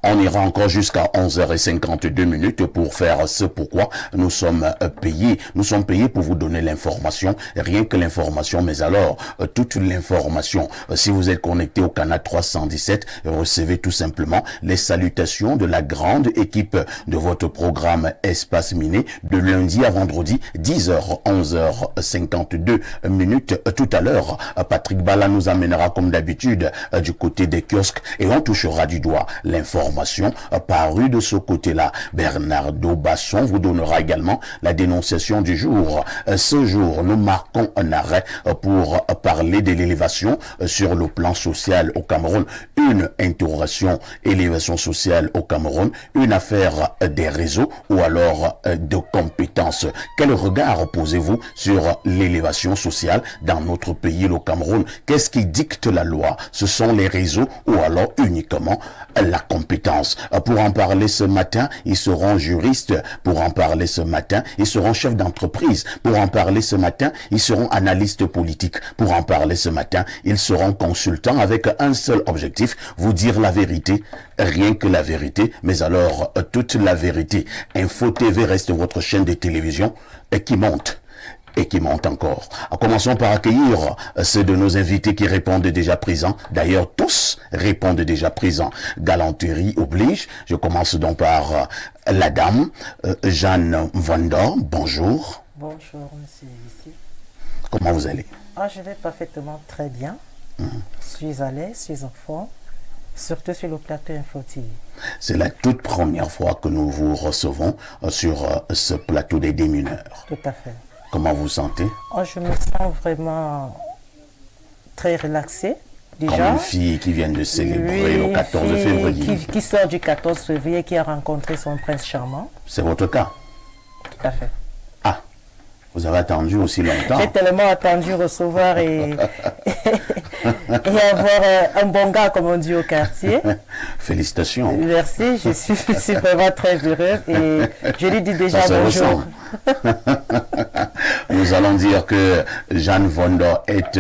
On ira encore jusqu'à 11h52 pour faire ce pourquoi nous sommes payés. Nous sommes payés pour vous donner l'information, rien que l'information, mais alors toute l'information. Si vous êtes connecté au canal 317, recevez tout simplement les salutations de la grande équipe de votre programme Espace Miné de lundi à vendredi, 10h, 11h52. Tout à l'heure, Patrick Bala nous amènera comme d'habitude du côté des kiosques et on touchera du doigt l'information parue de ce côté-là. Bernardo Basson vous donnera également la dénonciation du jour. Ce jour, nous marquons un arrêt pour parler de l'élévation sur le plan social au Cameroun. Une interrogation, élévation sociale au Cameroun, une affaire des réseaux ou alors de compétences. Quel regard posez-vous sur l'élévation sociale dans notre pays, le Cameroun? Qu'est-ce qui dicte la loi? Ce sont les réseaux ou alors uniquement la compétence? Pour en parler ce matin, ils seront juristes. Pour en parler ce matin, ils seront chefs d'entreprise. Pour en parler ce matin, ils seront analystes politiques. Pour en parler ce matin, ils seront consultants avec un seul objectif, vous dire la vérité, rien que la vérité, mais alors toute la vérité. Info TV reste votre chaîne de télévision qui monte. Et qui monte encore. Commençons par accueillir ceux de nos invités qui répondent déjà présents. D'ailleurs, tous répondent déjà présents. Galanterie oblige. Je commence donc par la dame, Jeanne Vondor. Bonjour. Bonjour, monsieur ici. Comment vous allez? Je vais parfaitement très bien. Je suis à l'aise, je suis en forme. Surtout sur le plateau Info TV. C'est la toute première fois que nous vous recevons sur ce plateau des démineurs. Tout à fait. Comment vous sentez? Je me sens vraiment très relaxée. Déjà. Comme une fille qui vient de célébrer le 14 février. Qui sort du 14 février, qui a rencontré son prince charmant. C'est votre cas? Tout à fait. Ah, vous avez attendu aussi longtemps. J'ai tellement attendu recevoir et avoir un bon gars, comme on dit au quartier. Félicitations. Merci, je suis vraiment très heureuse et je lui dis déjà bonjour. Nous allons dire que Jeanne Vondor est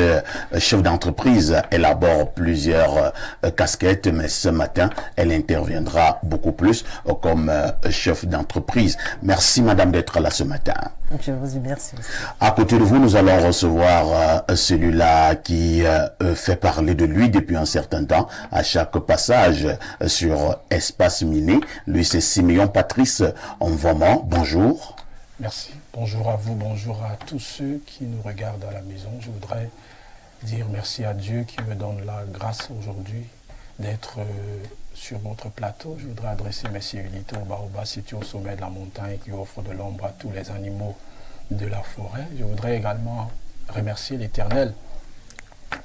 chef d'entreprise, élabore plusieurs casquettes, mais ce matin, elle interviendra beaucoup plus comme chef d'entreprise. Merci madame d'être là ce matin. Je vous remercie aussi. À côté de vous, nous allons recevoir celui-là qui fait parler de lui depuis un certain temps à chaque passage sur Espace Miné. Lui, c'est Siméon Patrice Onvoma. Bonjour. Merci. Bonjour à vous, bonjour à tous ceux qui nous regardent à la maison. Je voudrais dire merci à Dieu qui me donne la grâce aujourd'hui d'être sur votre plateau. Je voudrais adresser mes civilités au Baobab situé au sommet de la montagne qui offre de l'ombre à tous les animaux de la forêt. Je voudrais également remercier l'Éternel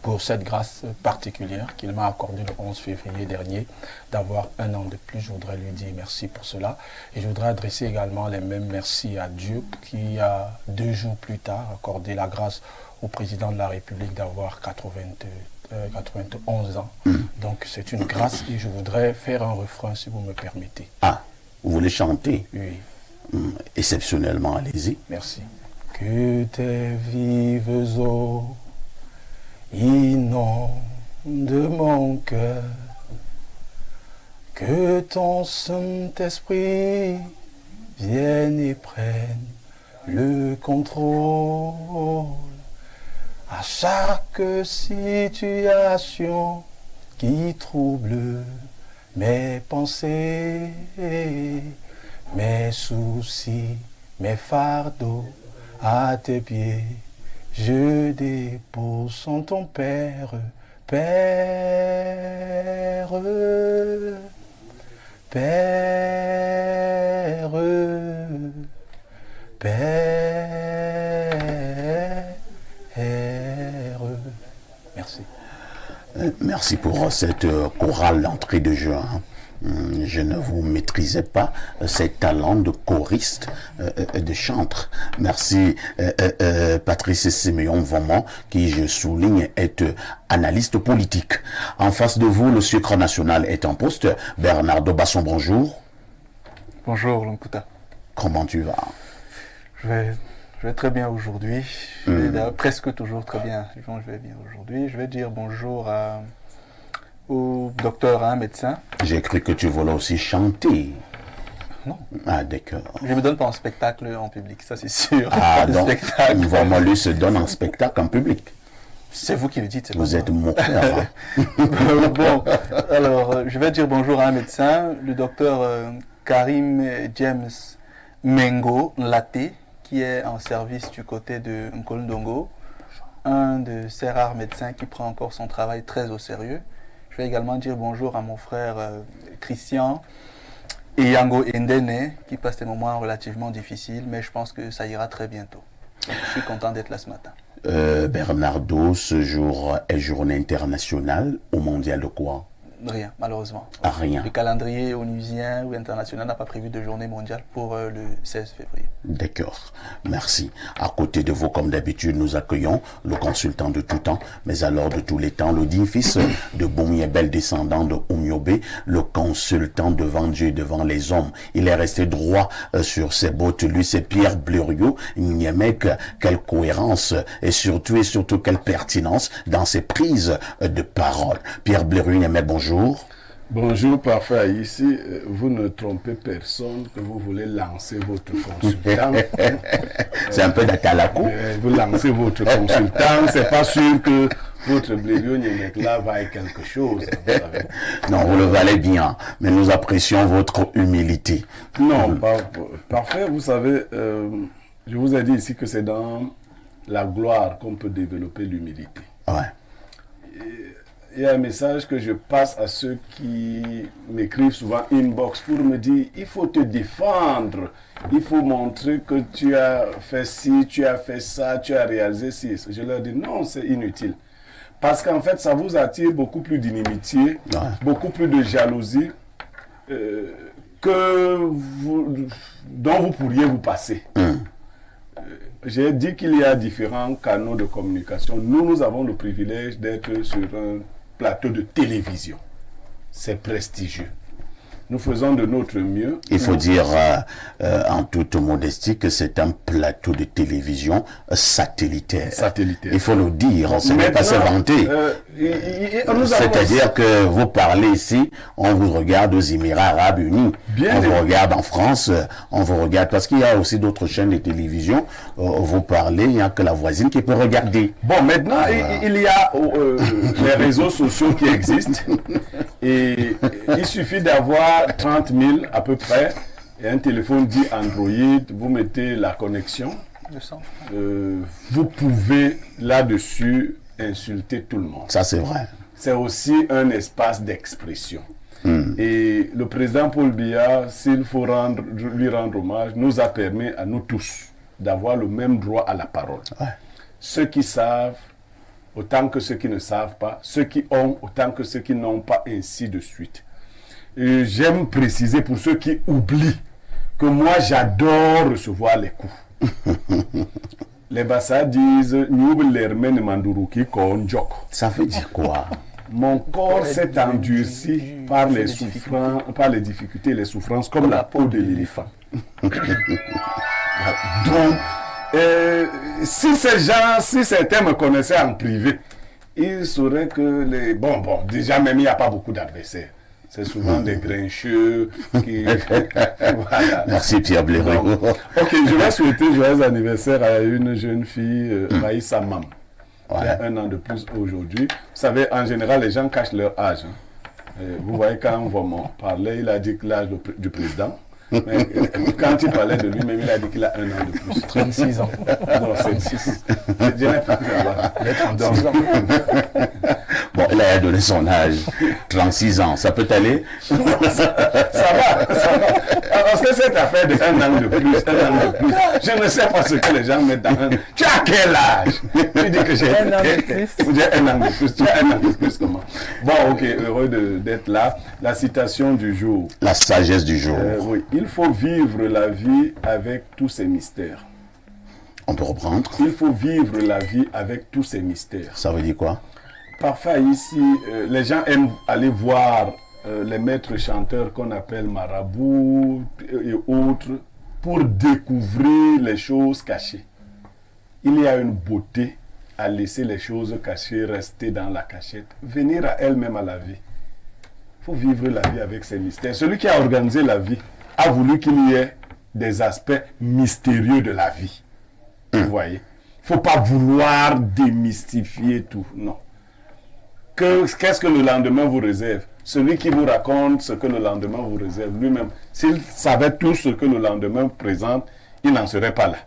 pour cette grâce particulière qu'il m'a accordée le 11 février dernier, d'avoir un an de plus. Je voudrais lui dire merci pour cela. Et je voudrais adresser également les mêmes merci à Dieu qui a 2 jours plus tard accordé la grâce au président de la République d'avoir 91 ans. Donc c'est une grâce et je voudrais faire un refrain si vous me permettez. Ah, vous voulez chanter? Oui. Exceptionnellement, allez-y. Merci. Que tes vives eaux inonde mon cœur, que ton Saint-Esprit vienne et prenne le contrôle à chaque situation qui trouble mes pensées, mes soucis, mes fardeaux à tes pieds. Je dépose en ton Père, Père, Père, Père. Merci. Merci pour cette chorale d'entrée de jeu. Je ne vous maîtrisais pas ces talents de choriste, de chantre. Merci Patrice Siméon Vomont, qui, je souligne, est analyste politique. En face de vous, le sucre national est en poste. Bernardo Basson, bonjour. Bonjour Lamputa. Comment tu vas? Je vais très bien aujourd'hui. Presque toujours très bien. Je vais bien aujourd'hui. Je vais dire bonjour à au docteur, un médecin. J'ai cru que tu voulais aussi chanter. Non. Ah, d'accord. Je me donne pas en spectacle en public, ça c'est sûr. Ah, Le donc, spectacle. Molu se donne en spectacle en public. C'est vous qui le dites, c'est pas Vous moi. êtes moqueur, hein? Bon, alors, je vais dire bonjour à un médecin, le docteur Karim James Mengo Laté, qui est en service du côté de Nkolndongo, un de ces rares médecins qui prend encore son travail très au sérieux. Je vais également dire bonjour à mon frère Christian et Yango Endene, qui passe des moments relativement difficiles, mais je pense que ça ira très bientôt. Je suis content d'être là ce matin. Bernardo, ce jour est journée internationale au mondial de quoi? Rien, malheureusement. Ah, rien. Le calendrier onusien ou international n'a pas prévu de journée mondiale pour le 16 février. D'accord, merci. À côté de vous, comme d'habitude, nous accueillons le consultant de tout temps, mais alors de tous les temps, le digne fils de Bomiebel, descendant de Oumiobe, le consultant devant Dieu et devant les hommes. Il est resté droit sur ses bottes. Lui, c'est Pierre Blériot. Niamek, quelle cohérence et surtout quelle pertinence dans ses prises de parole. Pierre Blériot, Niamek, bonjour. Bonjour, parfait. Ici, vous ne trompez personne que vous voulez lancer votre consultant. C'est un peu d'Atalakou. Vous lancez votre consultant, c'est pas sûr que votre blériot là vaille quelque chose. Vous savez. Non, vous le valez bien, mais nous apprécions votre humilité. Non, parfait. Vous savez, je vous ai dit ici que c'est dans la gloire qu'on peut développer l'humilité. Ouais. Il y a un message que je passe à ceux qui m'écrivent souvent inbox pour me dire il faut te défendre, il faut montrer que tu as fait ci, tu as fait ça, tu as réalisé ci. Je leur dis non, c'est inutile. Parce qu'en fait, ça vous attire beaucoup plus d'inimitié, beaucoup plus de jalousie dont vous pourriez vous passer. J'ai dit qu'il y a différents canaux de communication. Nous avons le privilège d'être sur un plateau de télévision. C'est prestigieux. Nous faisons de notre mieux. Il faut dire en toute modestie que c'est un plateau de télévision satellitaire. Il faut le dire, ce n'est pas se vanter. C'est-à-dire que vous parlez ici, on vous regarde aux Émirats Arabes Unis, on vous regarde en France, on vous regarde parce qu'il y a aussi d'autres chaînes de télévision. Vous parlez, il n'y a que la voisine qui peut regarder. Bon, maintenant, il y a les réseaux sociaux qui existent et il suffit d'avoir 30 000 à peu près et un téléphone dit Android, vous mettez la connexion, vous pouvez là-dessus insulter tout le monde. Ça c'est vrai. C'est aussi un espace d'expression. Et le président Paul Biya, s'il faut lui rendre hommage, nous a permis à nous tous d'avoir le même droit à la parole. Ouais. Ceux qui savent, autant que ceux qui ne savent pas, ceux qui ont, autant que ceux qui n'ont pas, ainsi de suite. J'aime préciser pour ceux qui oublient que moi j'adore recevoir les coups. Les Bassa disent ça veut dire quoi? Mon corps s'est endurci par les souffrances, par les difficultés et les souffrances comme la peau de l'éléphant. Donc, si certains me connaissaient en privé, ils sauraient que déjà même il n'y a pas beaucoup d'adversaires. C'est souvent des grincheux qui... Voilà. Merci Pierre Blériot. Ok, je vais souhaiter joyeux anniversaire à une jeune fille, Raïssa Mam, qui a 1 an de plus aujourd'hui. Vous savez, en général, les gens cachent leur âge. Vous voyez, quand on va parler, il a dit que l'âge du président. Mais quand il parlait de lui-même, il a dit qu'il a 1 an de plus. 36 ans. Non, c'est 6. Je dirais pas que il a 36 ans. Bon, il a donné son âge. 36 ans, ça peut aller? Ça va. Parce que cette affaire de 1 an de plus, 1 an de plus, je ne sais pas ce que les gens mettent dans un... Tu as quel âge? Tu dis que j'ai 1 an de plus. J'ai 1 an de plus. Tu as 1 an de plus, comment? Bon, ok, heureux d'être là. La citation du jour. La sagesse du jour. Oui, il faut vivre la vie avec tous ses mystères. On peut reprendre? Il faut vivre la vie avec tous ses mystères. Ça veut dire quoi? Parfois ici, les gens aiment aller voir les maîtres chanteurs qu'on appelle marabouts et autres pour découvrir les choses cachées. Il y a une beauté à laisser les choses cachées rester dans la cachette, venir à elles-mêmes à la vie faut vivre la vie avec ses mystères. Celui qui a organisé la vie a voulu qu'il y ait des aspects mystérieux de la vie. Vous voyez? Il ne faut pas vouloir démystifier tout. Non. Qu'est-ce que le lendemain vous réserve? Celui qui vous raconte ce que le lendemain vous réserve lui-même, s'il savait tout ce que le lendemain présente, il n'en serait pas là.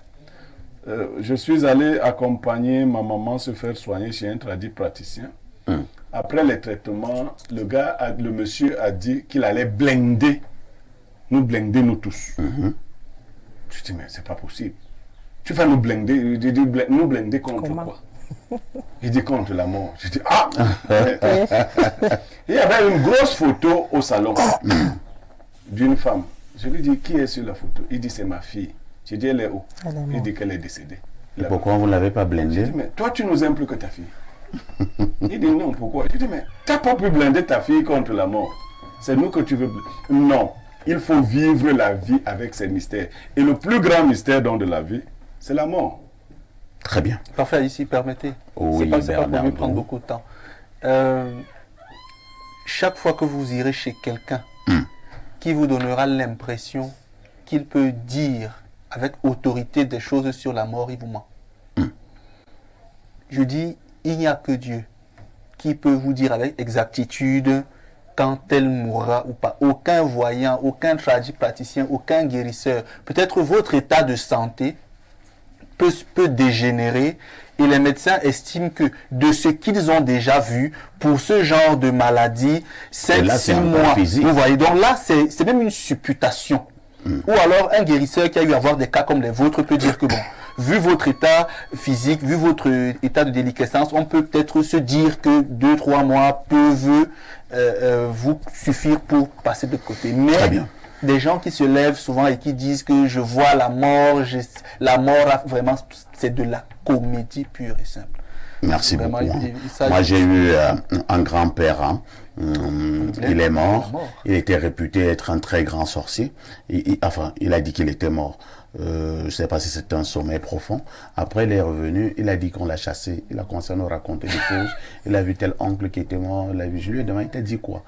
Je suis allé accompagner ma maman se faire soigner chez un praticien. Après les traitements, le monsieur a dit qu'il allait blinder nous tous. Je dis, mais c'est pas possible. Tu vas nous blinder. Je dis, nous blinder contre Comment? quoi? Il dit contre la mort. Je dis, ah! Il y avait une grosse photo au salon d'une femme. Je lui dis, qui est sur la photo? Il dit, c'est ma fille. Je dis, elle est où? Elle est Il morte. dit qu'elle est décédée. Et pourquoi vous ne l'avez pas Je blindé? dis, mais toi, tu nous aimes plus que ta fille. Il dit, non, pourquoi? Je dis, mais tu n'as pas pu blinder ta fille contre la mort. C'est nous que tu veux blinder. Non, il faut vivre la vie avec ses mystères. Et le plus grand mystère donc de la vie, c'est la mort. Très bien. Parfait, ici, permettez. Oui, C'est pas pour Bernardo. lui prendre beaucoup de temps. Chaque fois que vous irez chez quelqu'un qui vous donnera l'impression qu'il peut dire avec autorité des choses sur la mort, il vous ment. Je dis, il n'y a que Dieu qui peut vous dire avec exactitude quand elle mourra ou pas. Aucun voyant, aucun tradipraticien, aucun guérisseur. Peut-être votre état de santé peut dégénérer et les médecins estiment que de ce qu'ils ont déjà vu pour ce genre de maladie, Et là, 5-6 c'est un mois. cas physique. Vous voyez, donc là, c'est même une supputation. Ou alors un guérisseur qui a eu à voir des cas comme les vôtres peut dire que bon, vu votre état physique, vu votre état de déliquescence, on peut peut-être se dire que 2-3 mois peuvent vous suffire pour passer de côté. Mais Très bien. des gens qui se lèvent souvent et qui disent que je vois la mort, la mort, vraiment, c'est de la comédie pure et simple. Merci Vraiment, beaucoup. ça, Moi, j'ai eu un grand-père. Il est mort. Il était réputé être un très grand sorcier. Enfin, il a dit qu'il était mort. Je ne sais pas si c'était un sommeil profond. Après, il est revenu. Il a dit qu'on l'a chassé. Il a commencé à nous raconter des choses. Il a vu tel oncle qui était mort. Il a vu. Je lui ai demandé, il t'a dit quoi?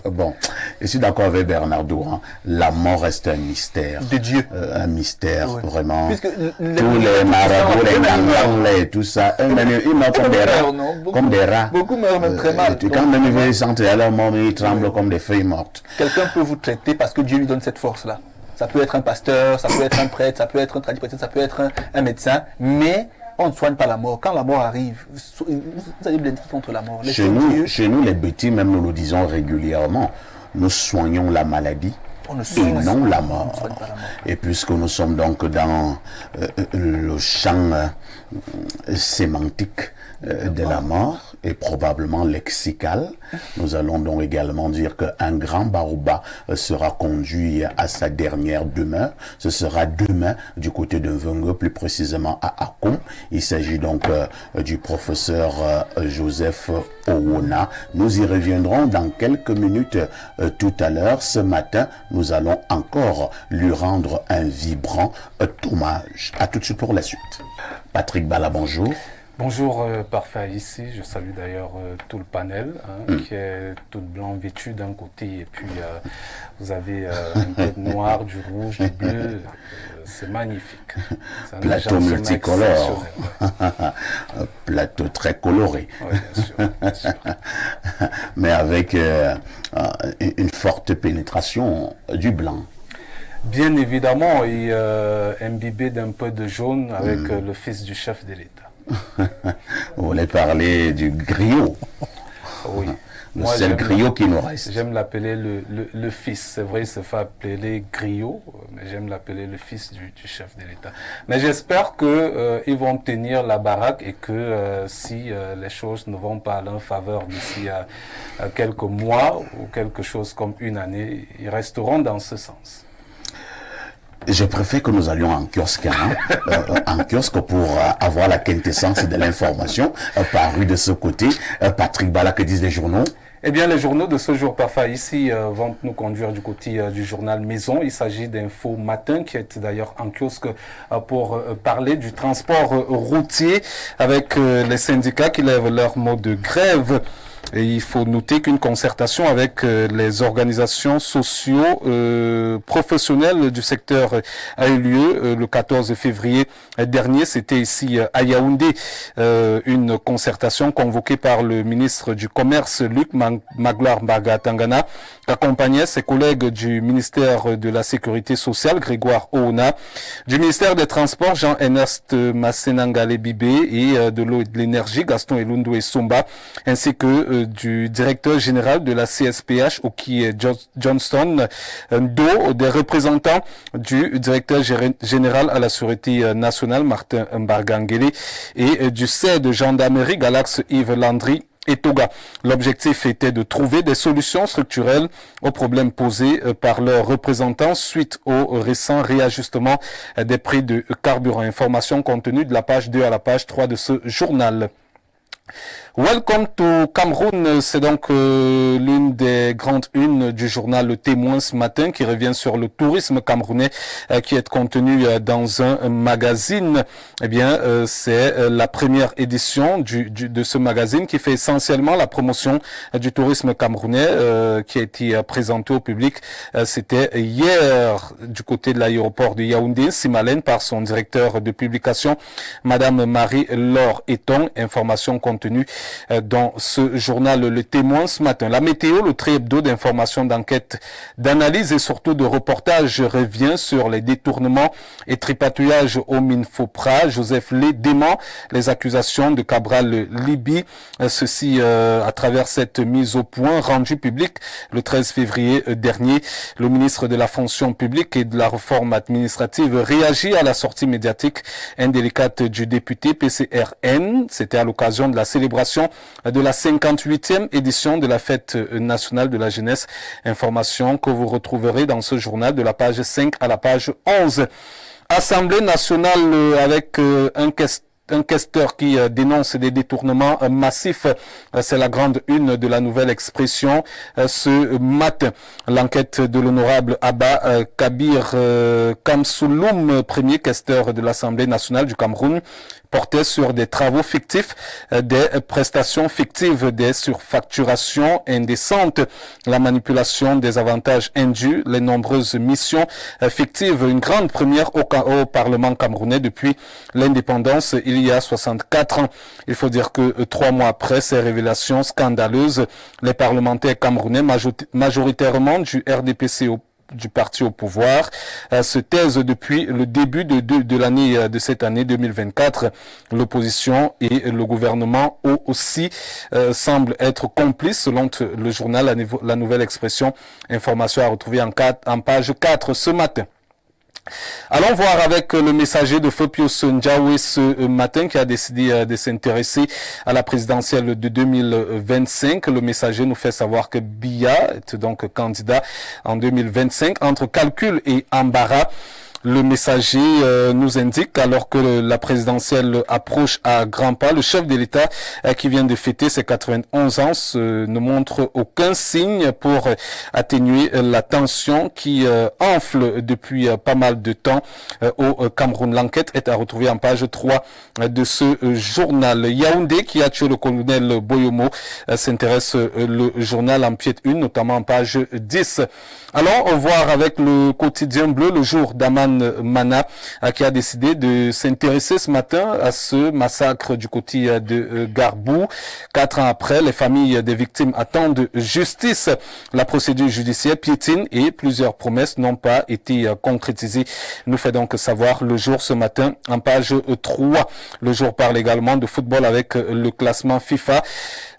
Bon, je suis d'accord avec Bernardo. Hein. La mort reste un mystère. De Dieu. Un mystère, Oui. vraiment. Puisque Tous les marabouts, les gangangs et tout ça, ils meurent comme des rats. Comme des rats. Beaucoup meurent même très mal. Quand même ils veulent sentir à leur mort, ils tremblent comme des feuilles mortes. Quelqu'un peut vous traiter parce que Dieu lui donne cette force-là. Ça peut être un pasteur, ça peut être un prêtre, ça peut être un tradipraticien, ça peut être un médecin, mais on ne soigne pas la mort. Quand la mort arrive, vous allez blinder contre la mort. Chez nous, les bêtis, même nous le disons régulièrement, nous soignons la maladie et non la mort. Et puisque nous sommes donc dans le champ sémantique de la mort et probablement lexical, nous allons donc également dire qu'un grand barouba sera conduit à sa dernière demeure. Ce sera demain du côté de Mvengue, plus précisément à Akom. Il s'agit donc du professeur Joseph Owona. Nous y reviendrons dans quelques minutes tout à l'heure. Ce matin, nous allons encore lui rendre un vibrant hommage. À tout de suite pour la suite. Patrick Bala, bonjour. Bonjour, parfait ici. Je salue d'ailleurs tout le panel qui est tout blanc vêtu d'un côté et puis vous avez un peu de noir, du rouge, du bleu. C'est magnifique. Plateau multicolore. Plateau très coloré. Oui, bien sûr, bien sûr. Mais avec une forte pénétration du blanc. Bien évidemment, et imbibé d'un peu de jaune avec le fils du chef de l'État. Vous voulez parler du griot? Oui. Le seul griot qui nous reste. J'aime l'appeler le fils. C'est vrai, il se fait appeler griot, mais j'aime l'appeler le fils du chef de l'État. Mais j'espère qu'ils vont tenir la baraque et que si les choses ne vont pas à leur faveur d'ici à quelques mois ou quelque chose comme une année, ils resteront dans ce sens. Je préfère que nous allions en kiosque, en kiosque pour avoir la quintessence de l'information parue de ce côté. Patrick Bala, que disent les journaux? Eh bien, les journaux de ce jour parfait ici vont nous conduire du côté du journal Maison. Il s'agit d'Info Matin qui est d'ailleurs en kiosque pour parler du transport routier avec les syndicats qui lèvent leur mot de grève. Et il faut noter qu'une concertation avec les organisations socio-professionnelles du secteur a eu lieu le 14 février dernier. C'était ici à Yaoundé, une concertation convoquée par le ministre du Commerce, Luc Magloire Mbaga-Tangana, qui accompagnait ses collègues du ministère de la Sécurité sociale, Grégoire Oona, du ministère des Transports, Jean-Ernest Massenangale Bibé, et de l'eau et de l'énergie, Gaston Elundu et Somba, ainsi que du directeur général de la CSPH, Oki Johnston, des représentants du directeur général à la Sûreté nationale, Martin Mbargangele, et du CED de gendarmerie, Galax Yves Landry et Toga. L'objectif était de trouver des solutions structurelles aux problèmes posés par leurs représentants suite au récent réajustement des prix de carburant. Information contenue de la page 2 à la page 3 de ce journal. Welcome to Cameroun, c'est donc l'une des grandes unes du journal Le Témoin ce matin, qui revient sur le tourisme camerounais qui est contenu dans un magazine. Eh bien, c'est la première édition de ce magazine qui fait essentiellement la promotion du tourisme camerounais qui a été présenté au public. C'était hier du côté de l'aéroport de Yaoundé, Simalène, par son directeur de publication, Madame Marie-Laure Eton. Information contenue dans ce journal Le Témoin ce matin. La météo, le trait hebdo d'informations, d'enquête, d'analyse et surtout de reportage revient sur les détournements et tripatouillages au Minfopra. Joseph Lé dément les accusations de Cabral Libi. Ceci à travers cette mise au point rendue publique le 13 février dernier. Le ministre de la fonction publique et de la réforme administrative réagit à la sortie médiatique indélicate du député PCRN. C'était à l'occasion de la célébration de la 58e édition de la fête nationale de la jeunesse. Information que vous retrouverez dans ce journal de la page 5 à la page 11. Assemblée nationale avec un questeur qui dénonce des détournements massifs. C'est la grande une de la Nouvelle Expression ce matin. L'enquête de l'honorable Abba Kabir Kamsouloum, premier questeur de l'Assemblée nationale du Cameroun, portait sur des travaux fictifs, des prestations fictives, des surfacturations indécentes, la manipulation des avantages indus, les nombreuses missions fictives, une grande première au Parlement camerounais depuis l'indépendance il y a 64 ans. Il faut dire que 3 mois après ces révélations scandaleuses, les parlementaires camerounais, majoritairement du RDPC du parti au pouvoir, se taisent depuis le début de cette année 2024. L'opposition et le gouvernement aussi semblent être complices selon le journal La Nouvelle Expression. Information à retrouver en page 4 ce matin. Allons voir avec le messager de Fopios Ndjaoué ce matin qui a décidé de s'intéresser à la présidentielle de 2025. Le messager nous fait savoir que Biya est donc candidat en 2025 entre calcul et embarras. Le messager nous indique alors que la présidentielle approche à grands pas, le chef de l'État qui vient de fêter ses 91 ans ne montre aucun signe pour atténuer la tension qui enfle depuis pas mal de temps au Cameroun. L'enquête est à retrouver en page 3 de ce journal. Yaoundé qui a tué le colonel Boyomo s'intéresse le journal en pièce 1, notamment en page 10. Allons voir avec le quotidien bleu, le jour d'Aman Mana, qui a décidé de s'intéresser ce matin à ce massacre du côté de Garbou. 4 ans après, les familles des victimes attendent justice. La procédure judiciaire piétine et plusieurs promesses n'ont pas été concrétisées. Nous fait donc savoir le jour ce matin en page 3. Le jour parle également de football avec le classement FIFA.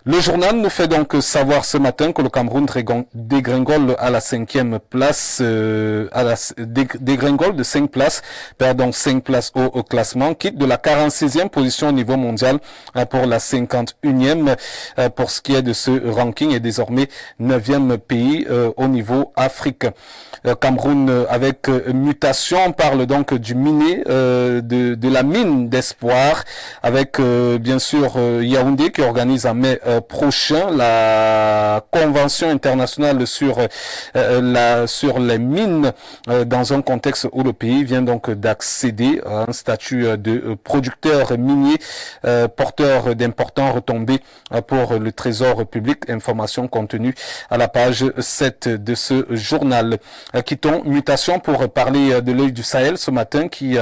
Le journal nous fait donc savoir ce matin que le Cameroun dégringole à la 5e place, dégringole de 5 places, perd donc 5 places au classement, quitte de la 46e position au niveau mondial pour la 51e. Pour ce qui est de ce ranking, est désormais 9e pays au niveau Afrique. Cameroun avec mutation, on parle donc du miné, de la mine d'espoir, avec bien sûr Yaoundé qui organise en mai prochain. La Convention internationale sur les mines dans un contexte où le pays vient donc d'accéder à un statut de producteur minier porteur d'importants retombées pour le trésor public. Information contenue à la page 7 de ce journal. Quittons Mutation pour parler de l'œil du Sahel ce matin qui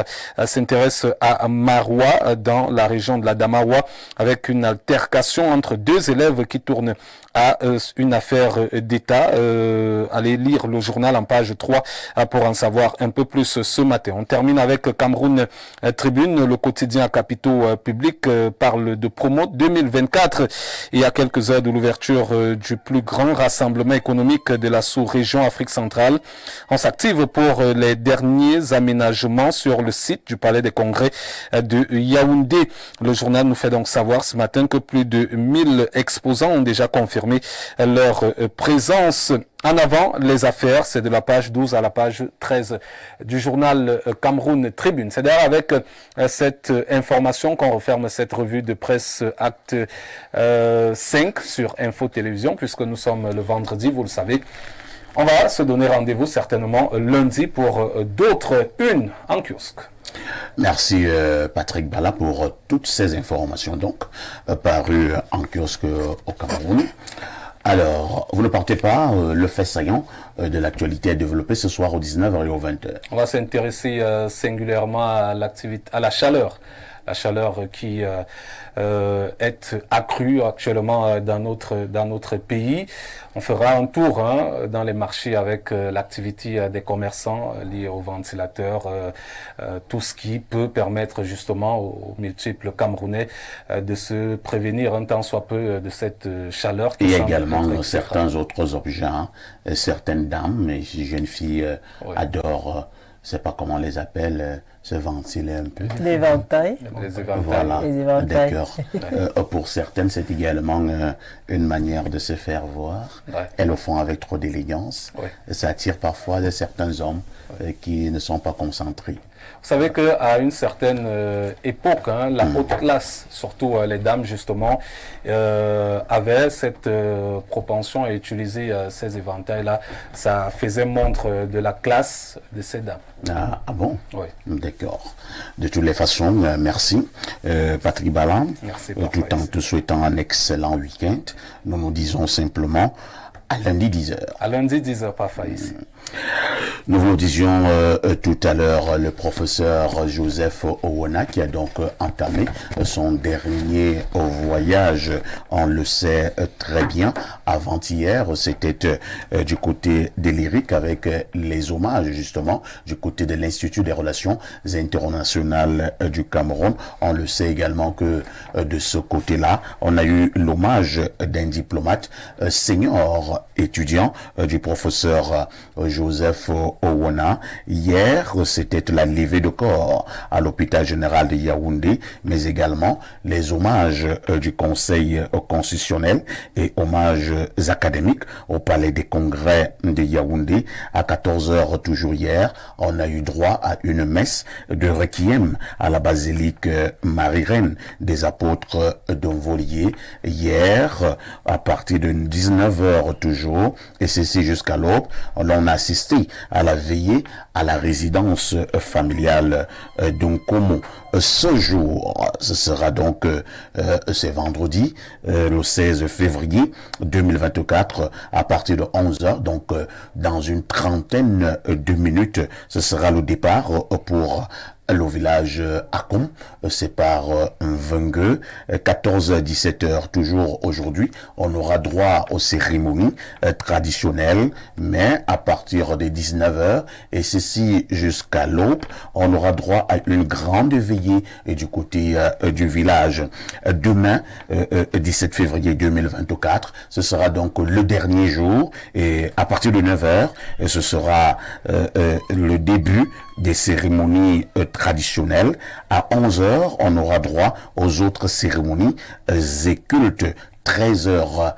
s'intéresse à Maroua dans la région de la Damawa avec une altercation entre deux élèves qui tournent à une affaire d'État. Allez lire le journal en page 3 pour en savoir un peu plus ce matin. On termine avec Cameroun Tribune. Le quotidien à capitaux publics parle de promo 2024 et à quelques heures de l'ouverture du plus grand rassemblement économique de la sous-région Afrique centrale. On s'active pour les derniers aménagements sur le site du Palais des Congrès de Yaoundé. Le journal nous fait donc savoir ce matin que plus de 1000 exposants ont déjà confirmé leur présence. En avant, les affaires, c'est de la page 12 à la page 13 du journal Cameroun Tribune. C'est d'ailleurs avec cette information qu'on referme cette revue de presse acte 5 sur Info Télévision, puisque nous sommes le vendredi, vous le savez. On va se donner rendez-vous certainement lundi pour d'autres unes en kiosque. Merci Patrick Bala pour toutes ces informations donc parues en kiosque au Cameroun. Alors, vous ne partez pas, le fait saillant de l'actualité est développé ce soir aux 19h et aux 20h. On va s'intéresser singulièrement à l'activité, à la chaleur qui est accrue actuellement dans notre pays. On fera un tour dans les marchés avec l'activité des commerçants liés aux ventilateurs, tout ce qui peut permettre justement aux multiples Camerounais de se prévenir un tant soit peu de cette chaleur. Et également certains autres objets, certaines dames et jeunes filles adorent, je ne sais pas comment on les appelle, se ventiler un peu. L'éventail. Les éventails. Voilà, Les éventails. D'accord. Pour certaines, c'est également une manière de se faire voir. Ouais. Elles le font avec trop d'élégance. Ouais. Ça attire parfois de certains hommes qui ne sont pas concentrés. Vous savez qu'à une certaine époque, la haute classe, surtout les dames justement, avaient cette propension à utiliser ces éventails-là. Ça faisait montre de la classe de ces dames. Ah bon? Oui. D'accord. De toutes les façons, merci Patrick Bala. Merci, Tout en te souhaitant un excellent week-end. Nous nous disons simplement à lundi 10h. À lundi 10h, pas Faïs. Nous vous le disions tout à l'heure, le professeur Joseph Owona qui a donc entamé son dernier voyage, on le sait très bien. Avant-hier, c'était du côté des lyriques avec les hommages justement du côté de l'Institut des relations internationales du Cameroun. On le sait également que de ce côté-là, on a eu l'hommage d'un diplomate senior étudiant du professeur Joseph Owona. Hier, c'était la levée de corps à l'hôpital général de Yaoundé, mais également les hommages du Conseil constitutionnel et hommages académiques au Palais des Congrès de Yaoundé. À 14h, toujours hier, on a eu droit à une messe de requiem à la basilique Marie-Reine des apôtres d'Onvolier. Hier, à partir de 19h toujours, et ceci jusqu'à l'aube, on a assisté à la veillée à la résidence familiale d'Onkomo. Ce jour, ce sera donc ce vendredi, le 16 février 2024, à partir de 11h, donc dans une trentaine de minutes, ce sera le départ pour le village Akom, c'est par Vengue, 14-17h toujours aujourd'hui, on aura droit aux cérémonies traditionnelles, mais à partir de 19h, et ceci jusqu'à l'aube, on aura droit à une grande veillée du côté du village. Demain, 17 février 2024, ce sera donc le dernier jour, et à partir de 9h, ce sera le début des cérémonies traditionnelles. À 11h, on aura droit aux autres cérémonies et cultes. 13h,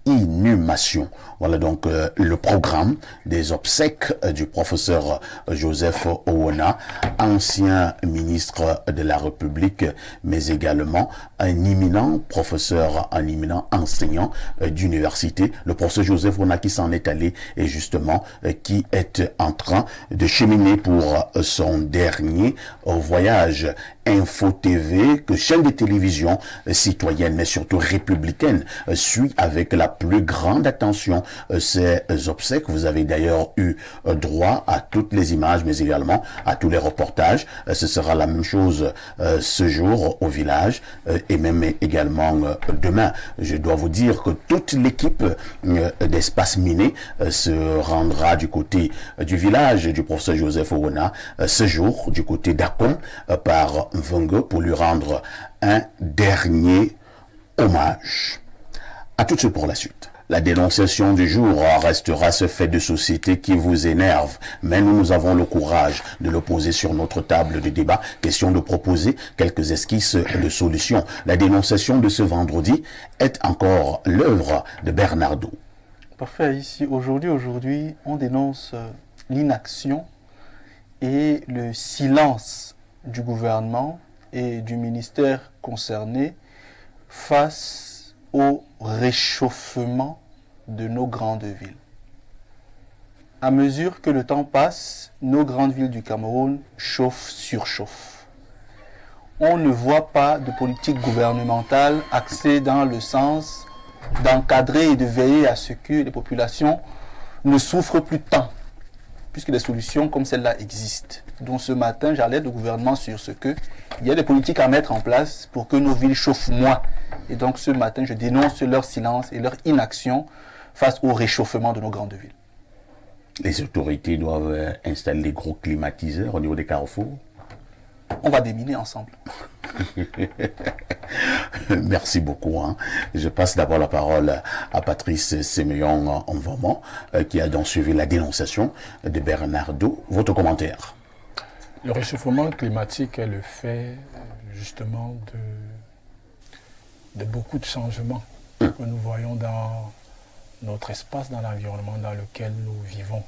inhumation. Voilà donc le programme des obsèques du professeur Joseph Owona, ancien ministre de la République, mais également un imminent professeur, un imminent enseignant d'université. Le professeur Joseph Owona qui s'en est allé et justement qui est en train de cheminer pour son dernier voyage. Info TV, que chaîne de télévision citoyenne mais surtout républicaine suit avec la plus grande attention ces obsèques. Vous avez d'ailleurs eu droit à toutes les images mais également à tous les reportages. Ce sera la même chose ce jour au village et même également demain. Je dois vous dire que toute l'équipe d'Espace Miné se rendra du côté du village du professeur Joseph Owona ce jour du côté d'Akon par Mvongo pour lui rendre un dernier hommage. À tout de suite pour la suite. La dénonciation du jour restera ce fait de société qui vous énerve, mais nous avons le courage de le poser sur notre table de débat. Question de proposer quelques esquisses de solutions. La dénonciation de ce vendredi est encore l'œuvre de Bernardo. Parfait. Ici, aujourd'hui, on dénonce l'inaction et le silence du gouvernement et du ministère concerné face au réchauffement de nos grandes villes. À mesure que le temps passe, nos grandes villes du Cameroun surchauffent. On ne voit pas de politique gouvernementale axée dans le sens d'encadrer et de veiller à ce que les populations ne souffrent plus tant, puisque des solutions comme celle-là existent. Donc ce matin, j'alerte le gouvernement sur ce que il y a des politiques à mettre en place pour que nos villes chauffent moins. Et donc ce matin, je dénonce leur silence et leur inaction face au réchauffement de nos grandes villes. Les autorités doivent installer des gros climatiseurs au niveau des carrefours. On va déminer ensemble. Merci beaucoup. Je passe d'abord la parole à Patrice Séméon Mvoma, qui a donc suivi la dénonciation de Bernardo. Votre commentaire? Le réchauffement climatique est le fait justement de beaucoup de changements que nous voyons dans notre espace, dans l'environnement dans lequel nous vivons.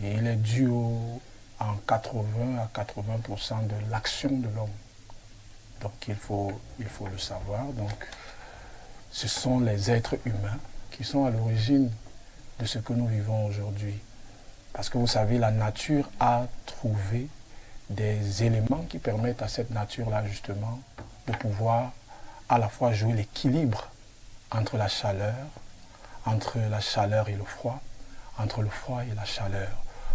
Et il est dû en 80 à 80% de l'action de l'homme. Donc il faut le savoir. Donc ce sont les êtres humains qui sont à l'origine de ce que nous vivons aujourd'hui. Parce que vous savez, la nature a trouvé des éléments qui permettent à cette nature-là justement de pouvoir à la fois jouer l'équilibre entre la chaleur et le froid, entre le froid et la chaleur.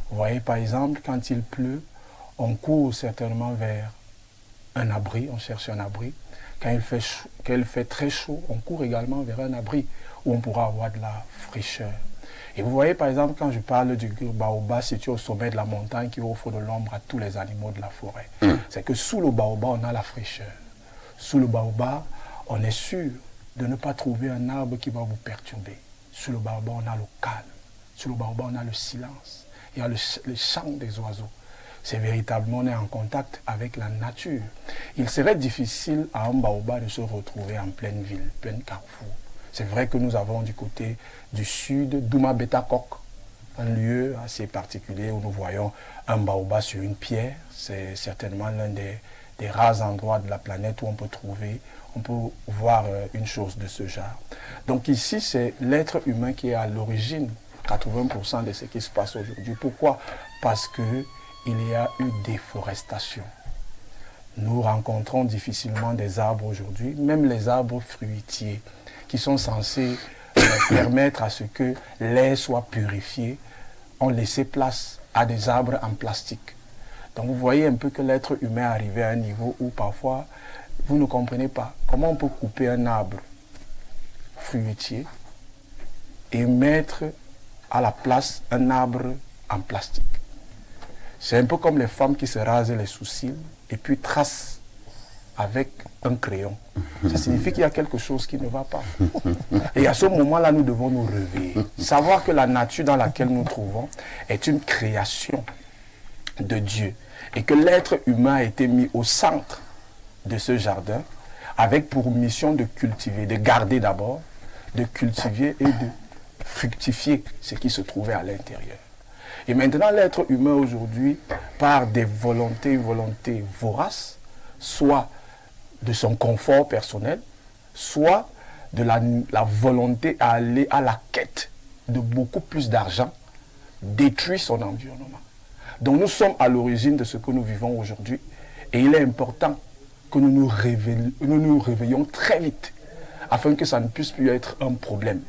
Vous voyez par exemple, quand il pleut, on court certainement vers un abri, on cherche un abri. Quand il fait très chaud, on court également vers un abri où on pourra avoir de la fraîcheur. Et vous voyez par exemple, quand je parle du baobab situé au sommet de la montagne qui offre de l'ombre à tous les animaux de la forêt, c'est que sous le baobab, on a la fraîcheur. Sous le baobab, on est sûr de ne pas trouver un arbre qui va vous perturber. Sous le baobab, on a le calme. Sous le baobab, on a le silence. Il y a le chant des oiseaux. C'est véritablement, on est en contact avec la nature. Il serait difficile à un baobab de se retrouver en pleine ville, plein carrefour. C'est vrai que nous avons du côté du sud, Douma Betakok, un lieu assez particulier où nous voyons un baobab sur une pierre. C'est certainement l'un des rares endroits de la planète où on peut voir une chose de ce genre. Donc ici, c'est l'être humain qui est à l'origine, 80% de ce qui se passe aujourd'hui. Pourquoi? Parce qu'il y a eu déforestation. Nous rencontrons difficilement des arbres aujourd'hui, même les arbres fruitiers, qui sont censés permettre à ce que l'air soit purifié, ont laissé place à des arbres en plastique. Donc vous voyez un peu que l'être humain est arrivé à un niveau où parfois vous ne comprenez pas comment on peut couper un arbre fruitier et mettre à la place un arbre en plastique. C'est un peu comme les femmes qui se rasent les sourcils et puis tracent avec un crayon. Ça signifie qu'il y a quelque chose qui ne va pas. Et à ce moment-là, nous devons nous réveiller. Savoir que la nature dans laquelle nous nous trouvons est une création de Dieu. Et que l'être humain a été mis au centre de ce jardin avec pour mission de cultiver, de garder d'abord, de cultiver et de fructifier ce qui se trouvait à l'intérieur. Et maintenant, l'être humain aujourd'hui, par des volontés, une volonté vorace, soit de son confort personnel, soit de la volonté à aller à la quête de beaucoup plus d'argent, détruit son environnement. Donc nous sommes à l'origine de ce que nous vivons aujourd'hui et il est important que nous nous réveillons très vite afin que ça ne puisse plus être un problème.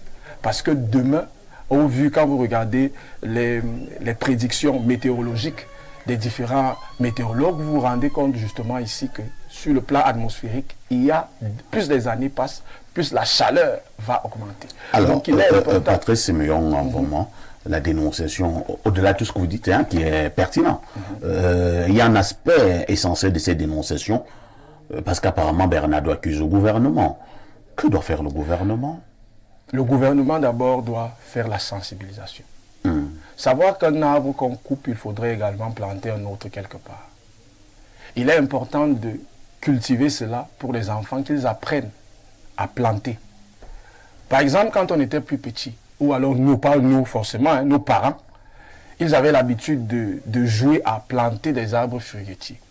Parce que demain, au vu, quand vous regardez les prédictions météorologiques des différents météorologues, vous vous rendez compte justement ici que sur le plan atmosphérique, plus les années passent, plus la chaleur va augmenter. Alors, donc, il est important. Patrice Siméon, vraiment, la dénonciation, au-delà de tout ce que vous dites, hein, qui est pertinent, il y a un aspect essentiel de ces dénonciations, parce qu'apparemment Bernardo accuse le gouvernement. Que doit faire le gouvernement? Le gouvernement d'abord doit faire la sensibilisation. Savoir qu'un arbre qu'on coupe, il faudrait également planter un autre quelque part. Il est important de cultiver cela pour les enfants, qu'ils apprennent à planter. Par exemple, quand on était plus petit, ou alors nous, pas nous forcément, hein, nos parents, ils avaient l'habitude de jouer à planter des arbres fruitiers.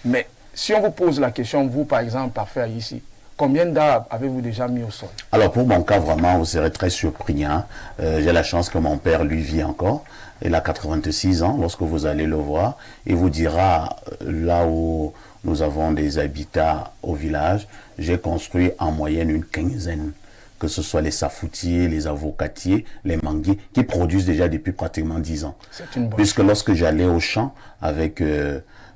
Mais si on vous pose la question, vous par exemple, parfait ici, combien d'arbres avez-vous déjà mis au sol? Alors pour mon cas, vraiment, vous serez très surpris. Hein. J'ai la chance que mon père, lui, vit encore. Il a 86 ans. Lorsque vous allez le voir, il vous dira, là où nous avons des habitats au village, j'ai construit en moyenne une quinzaine. Que ce soit les safoutiers, les avocatiers, les manguiers, qui produisent déjà depuis pratiquement 10 ans. C'est une bonne Puisque chose. lorsque j'allais au champ avec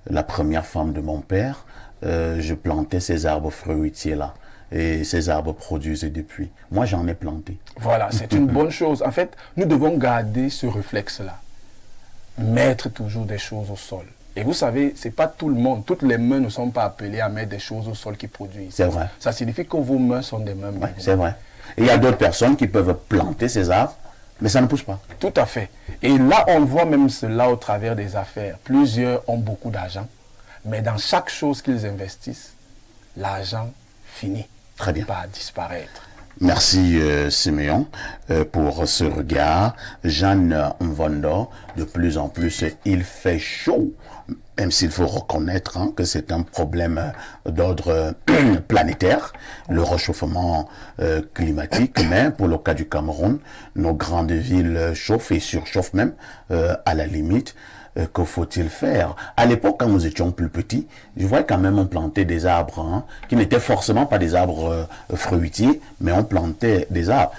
la première femme de mon père, je plantais ces arbres fruitiers-là. Et ces arbres produisent depuis. Moi, j'en ai planté. Voilà, c'est une bonne chose. En fait, nous devons garder ce réflexe-là. Mettre toujours des choses au sol. Et vous savez, ce n'est pas tout le monde, toutes les mains ne sont pas appelées à mettre des choses au sol qui produisent. C'est vrai. Ça signifie que vos mains sont des mains Ouais, c'est vrai. Et il y a d'autres personnes qui peuvent planter ces arbres, mais ça ne pousse pas. Tout à fait. Et là, on voit même cela au travers des affaires. Plusieurs ont beaucoup d'argent, mais dans chaque chose qu'ils investissent, l'argent finit Très bien. par disparaître. Merci Siméon pour ce regard. Jeanne Mvondo, de plus en plus, il fait chaud, même s'il faut reconnaître que c'est un problème d'ordre planétaire, le réchauffement climatique, mais pour le cas du Cameroun, nos grandes villes chauffent et surchauffent même à la limite. Que faut-il faire? À l'époque, quand nous étions plus petits, je voyais quand même on plantait des arbres, hein, qui n'étaient forcément pas des arbres fruitiers, mais on plantait des arbres.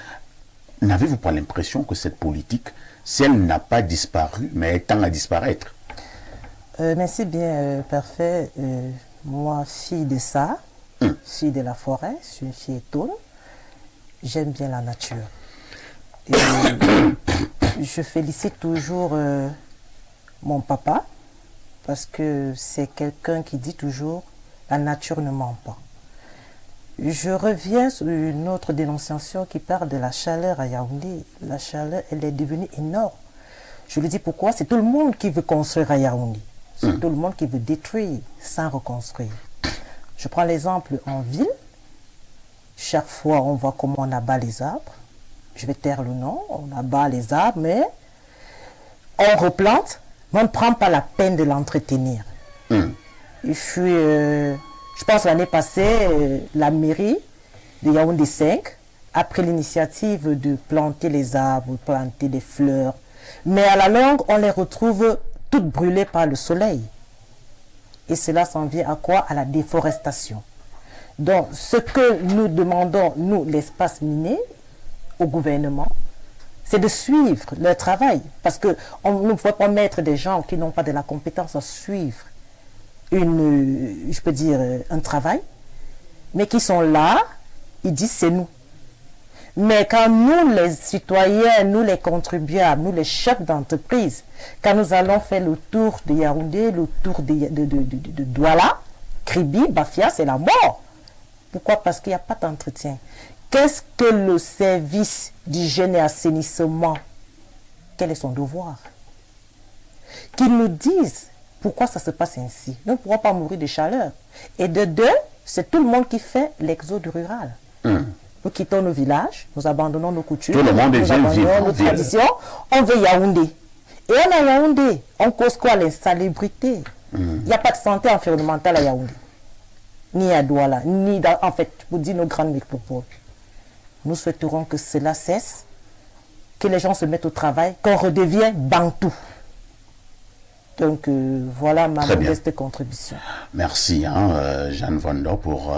N'avez-vous pas l'impression que cette politique, si elle n'a pas disparu, mais elle tend à disparaître? Merci bien, parfait. Moi, fille de ça, fille de la forêt, je suis une fille étonne. J'aime bien la nature. Et je félicite toujours mon papa, parce que c'est quelqu'un qui dit toujours la nature ne ment pas. Je reviens sur une autre dénonciation qui parle de la chaleur à Yaoundé. La chaleur, elle est devenue énorme. Je lui dis pourquoi? C'est tout le monde qui veut construire à Yaoundé. C'est tout le monde qui veut détruire sans reconstruire. Je prends l'exemple en ville. Chaque fois, on voit comment on abat les arbres. Je vais taire le nom. On abat les arbres, mais on replante. Mais on ne prend pas la peine de l'entretenir. Il fut, je pense l'année passée, la mairie de Yaoundé 5 a pris l'initiative de planter les arbres, planter des fleurs. Mais à la longue, on les retrouve toutes brûlées par le soleil. Et cela s'en vient à quoi? À la déforestation. Donc, ce que nous demandons, nous, l'espace miné, au gouvernement, c'est de suivre leur travail. Parce qu'on ne peut pas mettre des gens qui n'ont pas de la compétence à suivre je peux dire, un travail, mais qui sont là, ils disent c'est nous. Mais quand nous, les citoyens, nous les contribuables, nous les chefs d'entreprise, quand nous allons faire le tour de Yaoundé, le tour de Douala, Kribi, Bafia, c'est la mort. Pourquoi? Parce qu'il n'y a pas d'entretien. Qu'est-ce que le service d'hygiène et assainissement, quel est son devoir? Qu'ils nous disent pourquoi ça se passe ainsi. Nous ne pourrons pas mourir de chaleur. Et de deux, c'est tout le monde qui fait l'exode rural. nous quittons nos villages, nous abandonnons nos coutumes, Tout le monde nous vient abandonnons vivre en nos ville. traditions, on veut Yaoundé. Et on a Yaoundé, on cause quoi? L'insalubrité. Il n'y a pas de santé environnementale à Yaoundé. Ni à Douala, ni dans, en fait, pour dire nos grandes métropoles. Nous souhaiterons que cela cesse, que les gens se mettent au travail, qu'on redevienne bantou. Donc voilà ma Très bien. modeste contribution. Merci, Jeanne Vonder, pour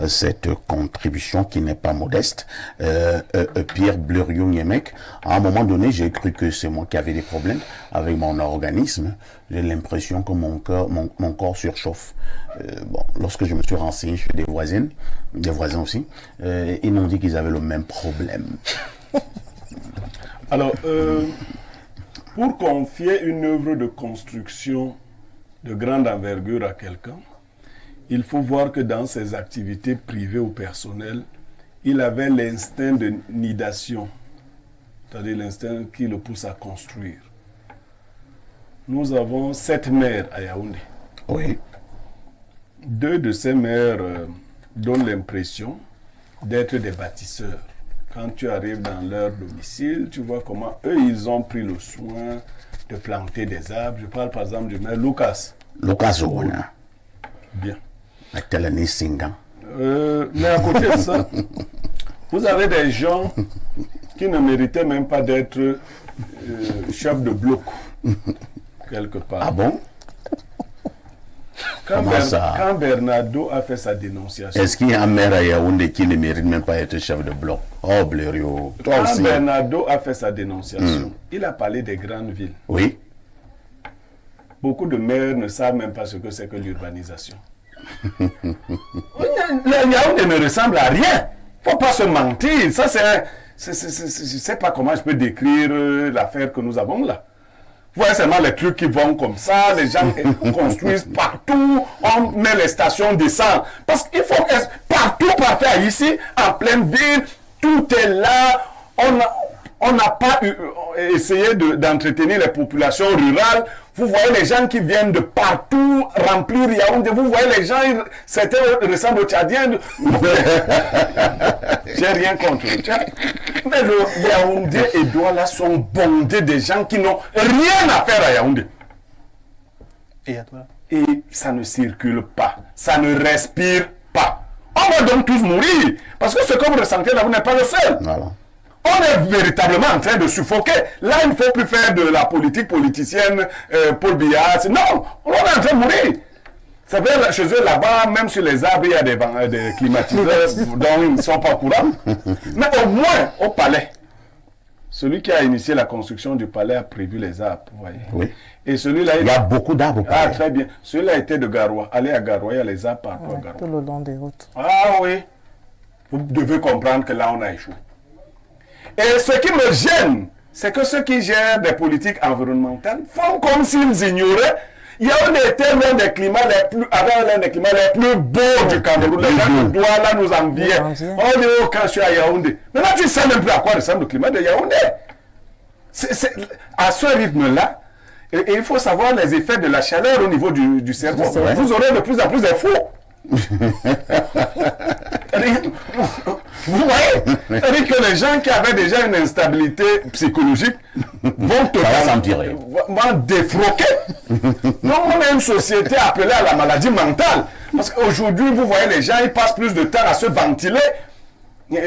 cette contribution qui n'est pas modeste. Pierre Bluriou-Niemek, à un moment donné, j'ai cru que c'est moi qui avais des problèmes avec mon organisme. J'ai l'impression que mon corps surchauffe. Bon, lorsque je me suis renseigné chez des voisins aussi, ils m'ont dit qu'ils avaient le même problème. Alors, pour confier une œuvre de construction de grande envergure à quelqu'un, il faut voir que dans ses activités privées ou personnelles, il avait l'instinct de nidation, c'est-à-dire l'instinct qui le pousse à construire. Nous avons 7 maires à Yaoundé. Oui. 2 de ces maires donnent l'impression d'être des bâtisseurs. Quand tu arrives dans leur domicile, tu vois comment eux, ils ont pris le soin de planter des arbres. Je parle par exemple du maire Lucas. Lucas Ogona, Bien. Actelani Singan. Mais à côté de ça, vous avez des gens qui ne méritaient même pas d'être chefs de bloc, quelque part. Ah bon? Quand, Comment ça? quand Bernardo a fait sa dénonciation, Est-ce qu'il y a un maire à Yaoundé qui ne mérite même pas être chef de bloc? Oh, Blériot, toi quand aussi. Bernardo a fait sa dénonciation, il a parlé des grandes villes. Oui. Beaucoup de maires ne savent même pas ce que c'est que l'urbanisation. Le Yaoundé ne ressemble à rien. Il ne faut pas se mentir. Ça, je ne sais pas comment je peux décrire l'affaire que nous avons là. Vous voyez seulement les trucs qui vont comme ça, les gens construisent partout, on met les stations d'essence. Parce qu'il faut partout, parfait ici, en pleine ville, tout est là. On n'a pas essayé d'entretenir les populations rurales. Vous voyez les gens qui viennent de partout remplir Yaoundé. Vous voyez les gens, certains ressemblent aux Tchadiens. J'ai rien contre le Tchad. Mais le Yaoundé et Douala sont bondés de gens qui n'ont rien à faire à Yaoundé. Et à toi? Et ça ne circule pas. Ça ne respire pas. On va donc tous mourir. Parce que ce que vous ressentez là, vous n'êtes pas le seul. Voilà. On est véritablement en train de suffoquer. Là, il ne faut plus faire de la politique politicienne, Paul Biya. Non, on est en train de mourir. Ça veut dire, chez eux, là-bas, même sur les arbres, il y a des climatiseurs dont ils ne sont pas au courant. Mais au moins, au palais, celui qui a initié la construction du palais a prévu les arbres. Vous voyez. Oui. Et celui-là... Il y a beaucoup d'arbres. Ah, très bien. Celui-là était de Garoua. Allez à Garoua, il y a les arbres partout à Ouais, Garoua. tout le long des routes. Ah oui. Vous devez comprendre que là, on a échoué. Et ce qui me gêne, c'est que ceux qui gèrent des politiques environnementales font comme s'ils ignoraient. Yaoundé était l'un des climats les plus beaux du Cameroun. Les gens de Douala nous enviaient. On dit, oh, quand je suis à Yaoundé. Maintenant, tu ne sais même plus à quoi ressemble le climat de Yaoundé. À ce rythme-là, et il faut savoir les effets de la chaleur au niveau du cerveau. Vous aurez de plus en plus de fous. Vous voyez, c'est-à-dire que les gens qui avaient déjà une instabilité psychologique vont défroquer. Non, on est une société appelée à la maladie mentale. Parce qu'aujourd'hui, vous voyez, les gens, ils passent plus de temps à se ventiler.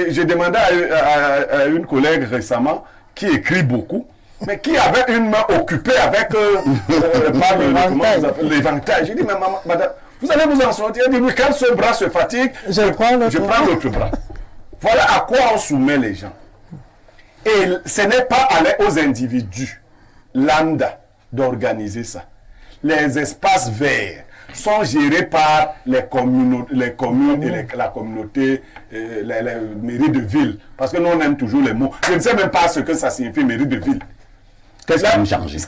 J'ai demandé à une collègue récemment qui écrit beaucoup, mais qui avait une main occupée avec l'éventail. J'ai dit, mais maman, madame, vous allez vous en sortir. Elle dit, oui, quand ce bras se fatigue, je prends l'autre bras. Voilà à quoi on soumet les gens. Et ce n'est pas aller aux individus lambda d'organiser ça. Les espaces verts sont gérés par les communes et la communauté, les mairies de ville. Parce que nous, on aime toujours les mots. Je ne sais même pas ce que ça signifie, mairie de ville. Qu'est-ce qui a changé?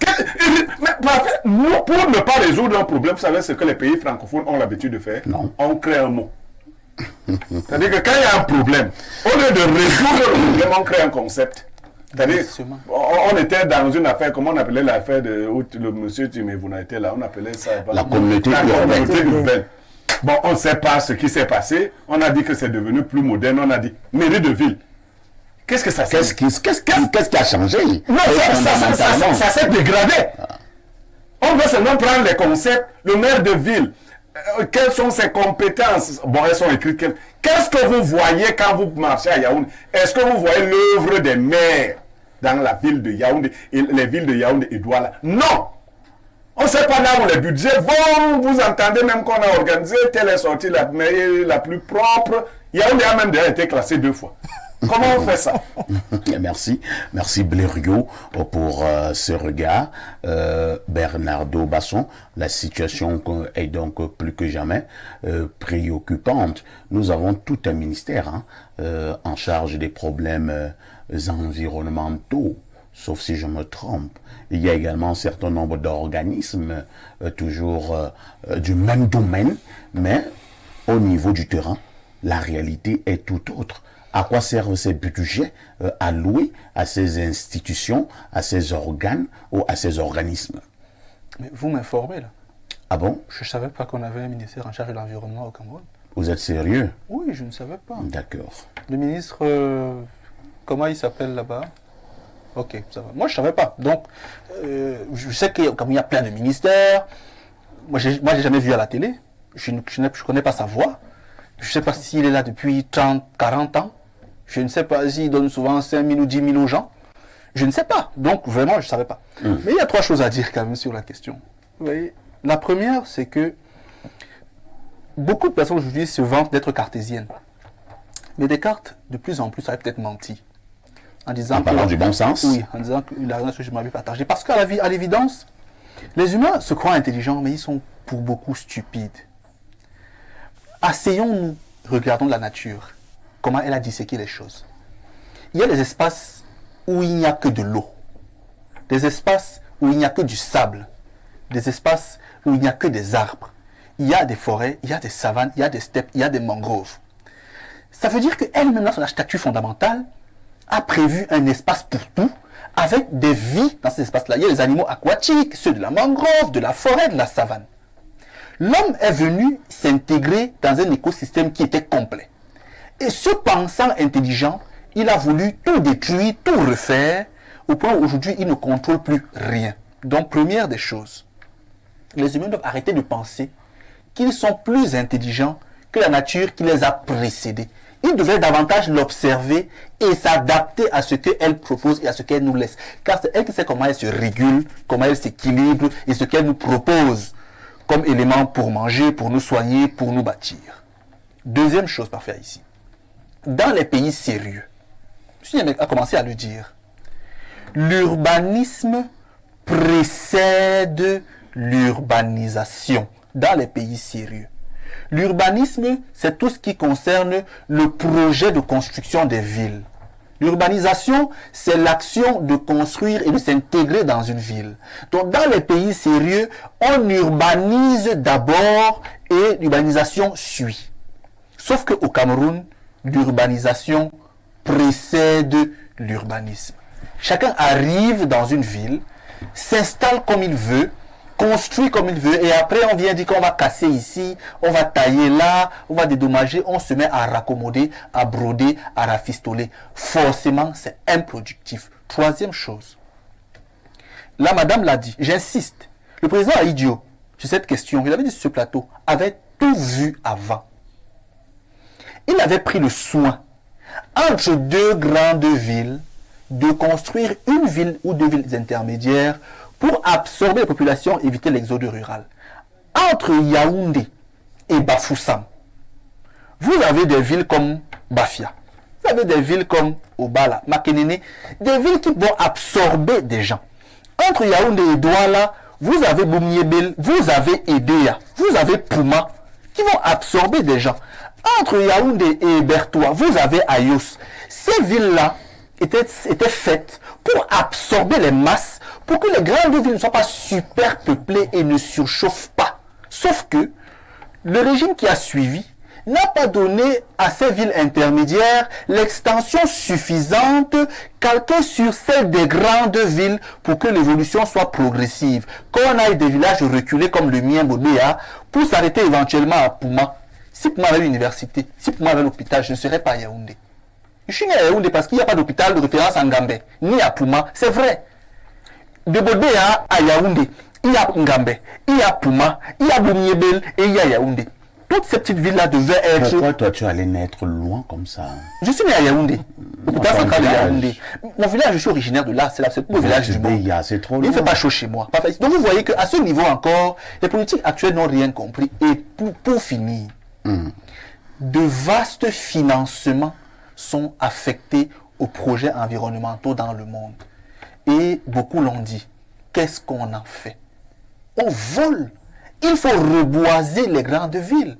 Nous, pour ne pas résoudre un problème, vous savez ce que les pays francophones ont l'habitude de faire? Non. On crée un mot. C'est-à-dire que quand il y a un problème, au lieu de résoudre le problème, on crée un concept. C'est-à-dire, on était dans une affaire, comment on appelait l'affaire de le monsieur Timevuna était là, on appelait ça la communauté urbaine. Bon, on ne sait pas ce qui s'est passé. On a dit que c'est devenu plus moderne. On a dit mairie de ville. Qu'est-ce que ça Qu'est-ce qui a changé? Non, ça s'est dégradé. On veut seulement prendre les concepts. Le maire de ville, quelles sont ses compétences? Bon, elles sont écrites. Qu'est-ce que vous voyez quand vous marchez à Yaoundé? Est-ce que vous voyez l'œuvre des maires dans la ville de Yaoundé, et les villes de Yaoundé et Douala? Non! On ne sait pas là où les budgets vont. Vous entendez même qu'on a organisé telle est sortie la mairie la plus propre. Yaoundé a même déjà été classé 2 fois. Comment on fait ça? Merci Blériot pour ce regard. Bernardo Basson, la situation est donc plus que jamais préoccupante. Nous avons tout un ministère en charge des problèmes environnementaux, sauf si je me trompe. Il y a également un certain nombre d'organismes toujours du même domaine, mais au niveau du terrain, la réalité est tout autre. À quoi servent ces budgets alloués à ces institutions, à ces organes ou à ces organismes? Mais vous m'informez là. Ah bon? Je ne savais pas qu'on avait un ministère en charge de l'environnement au Cameroun. Vous êtes sérieux? Oui, je ne savais pas. D'accord. Le ministre, comment il s'appelle là-bas? Ok, ça va. Moi, je ne savais pas. Donc, je sais qu'il y a plein de ministères. Moi, je n'ai jamais vu à la télé. Je ne connais pas sa voix. Je ne sais pas s'il est là depuis 30, 40 ans. Je ne sais pas s'il donne souvent 5 000 ou 10 000 aux gens. Je ne sais pas. Donc, vraiment, je ne savais pas. Mais il y a 3 choses à dire quand même sur la question. Vous voyez, la première, c'est que beaucoup de personnes aujourd'hui se vantent d'être cartésiennes. Mais Descartes, de plus en plus, avait peut-être menti. En parlant du bon sens? Oui, en disant que la raison que je m'avais partagée. Parce qu'à l'évidence, les humains se croient intelligents, mais ils sont pour beaucoup stupides. Asseyons-nous, regardons la nature, comment elle a disséqué les choses. Il y a des espaces où il n'y a que de l'eau, des espaces où il n'y a que du sable, des espaces où il n'y a que des arbres. Il y a des forêts, il y a des savanes, il y a des steppes, il y a des mangroves. Ça veut dire qu'elle-même, dans son statut fondamental, a prévu un espace pour tout, avec des vies dans ces espaces-là. Il y a les animaux aquatiques, ceux de la mangrove, de la forêt, de la savane. L'homme est venu s'intégrer dans un écosystème qui était complet. Et ce pensant intelligent, il a voulu tout détruire, tout refaire, au point où aujourd'hui il ne contrôle plus rien. Donc, première des choses, les humains doivent arrêter de penser qu'ils sont plus intelligents que la nature qui les a précédés. Ils devraient davantage l'observer et s'adapter à ce qu'elle propose et à ce qu'elle nous laisse. Car c'est elle qui sait comment elle se régule, comment elle s'équilibre et ce qu'elle nous propose comme élément pour manger, pour nous soigner, pour nous bâtir. Deuxième chose à faire ici. Dans les pays sérieux, M. a commencé à le dire, l'urbanisme précède l'urbanisation dans les pays sérieux. L'urbanisme, c'est tout ce qui concerne le projet de construction des villes. L'urbanisation, c'est l'action de construire et de s'intégrer dans une ville. Donc, dans les pays sérieux, on urbanise d'abord et l'urbanisation suit. Sauf qu'au Cameroun, l'urbanisation précède l'urbanisme. Chacun arrive dans une ville, s'installe comme il veut, construit comme il veut, et après on vient dire qu'on va casser ici, on va tailler là, on va dédommager, on se met à raccommoder, à broder, à rafistoler. Forcément, c'est improductif. Troisième chose. Là, madame l'a dit, j'insiste. Le président Aïdio, sur cette question, il avait dit sur ce plateau, avait tout vu avant. Il avait pris le soin, entre 2 grandes villes, de construire une ville ou 2 villes intermédiaires pour absorber la population, éviter l'exode rural. Entre Yaoundé et Bafoussam, vous avez des villes comme Bafia, vous avez des villes comme Obala, Makenene, des villes qui vont absorber des gens. Entre Yaoundé et Douala, vous avez Boumyebel, vous avez Edea, vous avez Pouma, qui vont absorber des gens. Entre Yaoundé et Bertoua, vous avez Ayos. Ces villes-là étaient faites pour absorber les masses, pour que les grandes villes ne soient pas super peuplées et ne surchauffent pas. Sauf que le régime qui a suivi n'a pas donné à ces villes intermédiaires l'extension suffisante calquée sur celle des grandes villes pour que l'évolution soit progressive. Qu'on aille des villages reculés comme le mien, Bodéa, pour s'arrêter éventuellement à Pouma. Si Pouma avait l'université, si Pouma avait l'hôpital, je ne serais pas à Yaoundé. Je suis né à Yaoundé parce qu'il n'y a pas d'hôpital de référence en Gambé, ni à Pouma, c'est vrai. De Bodéa à Yaoundé, il y a Ngambé, il y a Pouma, il y a Boumyébel et il y a Yaoundé. Toutes ces petites villes-là devaient être... Pourquoi toi tu allais naître loin comme ça? Je suis né à Yaoundé. L'hôpital ton central de village. Yaoundé. Mon village, je suis originaire de là, c'est le plus beau village du monde. C'est trop Il loin. ne fait pas chaud chez moi. Donc vous voyez qu'à ce niveau encore, les politiques actuelles n'ont rien compris. Et pour finir, de vastes financements sont affectés aux projets environnementaux dans le monde. Et beaucoup l'ont dit. Qu'est-ce qu'on en fait? On vole. Il faut reboiser les grandes villes.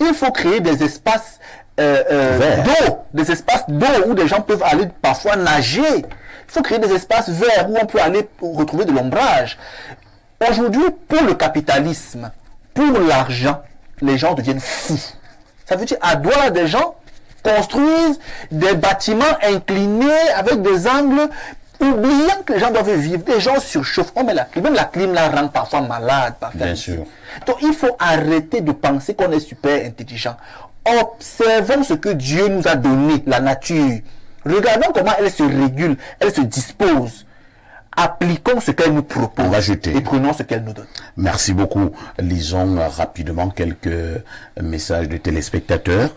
Il faut créer des espaces d'eau, des espaces d'eau où des gens peuvent aller parfois nager. Il faut créer des espaces verts où on peut aller retrouver de l'ombrage. Aujourd'hui, pour le capitalisme, pour l'argent, les gens deviennent fous. Ça veut dire à Douala, des gens construisent des bâtiments inclinés avec des angles, oubliant que les gens doivent vivre. Les gens surchauffent. On met la clim. Même la clim la rend parfois malade. Bien sûr. Donc il faut arrêter de penser qu'on est super intelligent. Observons ce que Dieu nous a donné, la nature. Regardons comment elle se régule, elle se dispose. Appliquons ce qu'elle nous propose. On va jeter. Et prenons ce qu'elle nous donne. Merci beaucoup. Lisons rapidement quelques messages de téléspectateurs.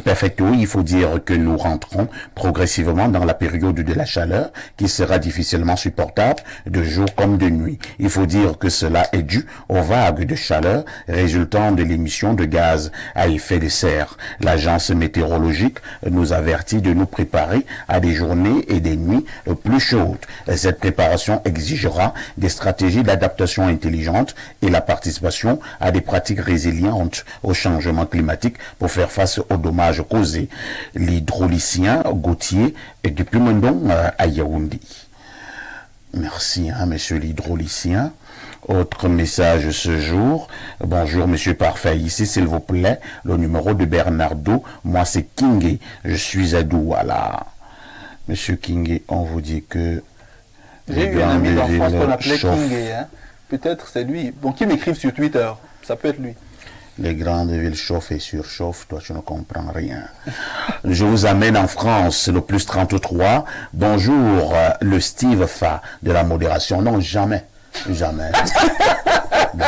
Perfecto, il faut dire que nous rentrons progressivement dans la période de la chaleur qui sera difficilement supportable de jour comme de nuit. Il faut dire que cela est dû aux vagues de chaleur résultant de l'émission de gaz à effet de serre. L'agence météorologique nous avertit de nous préparer à des journées et des nuits plus chaudes. Cette préparation exigera des stratégies d'adaptation intelligentes et la participation à des pratiques résilientes au changement climatique pour faire face aux dommages causés. L'hydraulicien Gauthier est depuis Mondon à Yaoundé. Merci, monsieur l'hydraulicien. Autre message ce jour. Bonjour, monsieur Parfait. Ici, s'il vous plaît, le numéro de Bernardo. Moi, c'est Kingé. Je suis à Douala. Monsieur Kingé, on vous dit que... J'ai eu un ami d'enfance qu'on appelait Kingé. Hein. Peut-être c'est lui. Bon, qui m'écrive sur Twitter. Ça peut être lui. Les grandes villes chauffent et surchauffent, toi tu ne comprends rien. Je vous amène en France, le plus 33. Bonjour, le Steve Fa de la modération. Non, jamais. Jamais.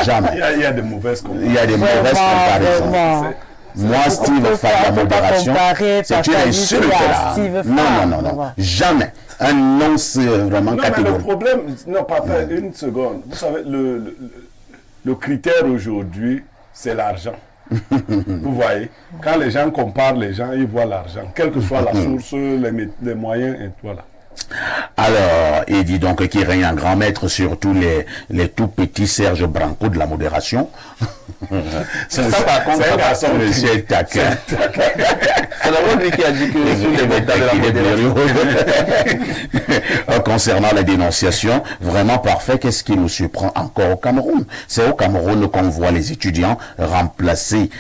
Jamais. Il y a de mauvaises comparaisons. Il y a des mauvaises comparaisons. Moi, Steve Fa de la modération, c'est une insulte là. Non. Jamais. Un nom, c'est vraiment catégorique. Mais le problème, non, pas fait une seconde. Vous savez, le critère aujourd'hui, c'est l'argent. Vous voyez, quand les gens comparent les gens, ils voient l'argent. Quelle que soit la source, les moyens, et voilà. Alors, il dit donc qu'il règne un grand maître sur tous les tout petits Serge Branco de la modération. Ça, par contre, c'est un garçon, monsieur taquin. C'est la lui qui a dit que les méthodes de la modération. Concernant la dénonciation, vraiment parfait, qu'est-ce qui nous surprend encore au Cameroun? C'est au Cameroun qu'on voit les étudiants remplacer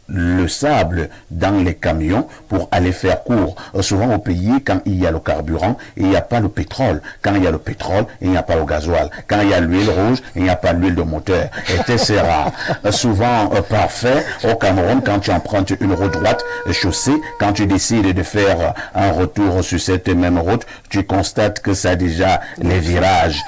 le sable dans les camions pour aller faire cours. Souvent au pays, quand il y a le carburant, il n'y a pas le pétrole. Quand il y a le pétrole, il n'y a pas le gasoil. Quand il y a l'huile rouge, il n'y a pas l'huile de moteur. Etc. Souvent parfait au Cameroun, quand tu empruntes une route droite chaussée, quand tu décides de faire un retour sur cette même route, tu constates que ça a déjà les virages.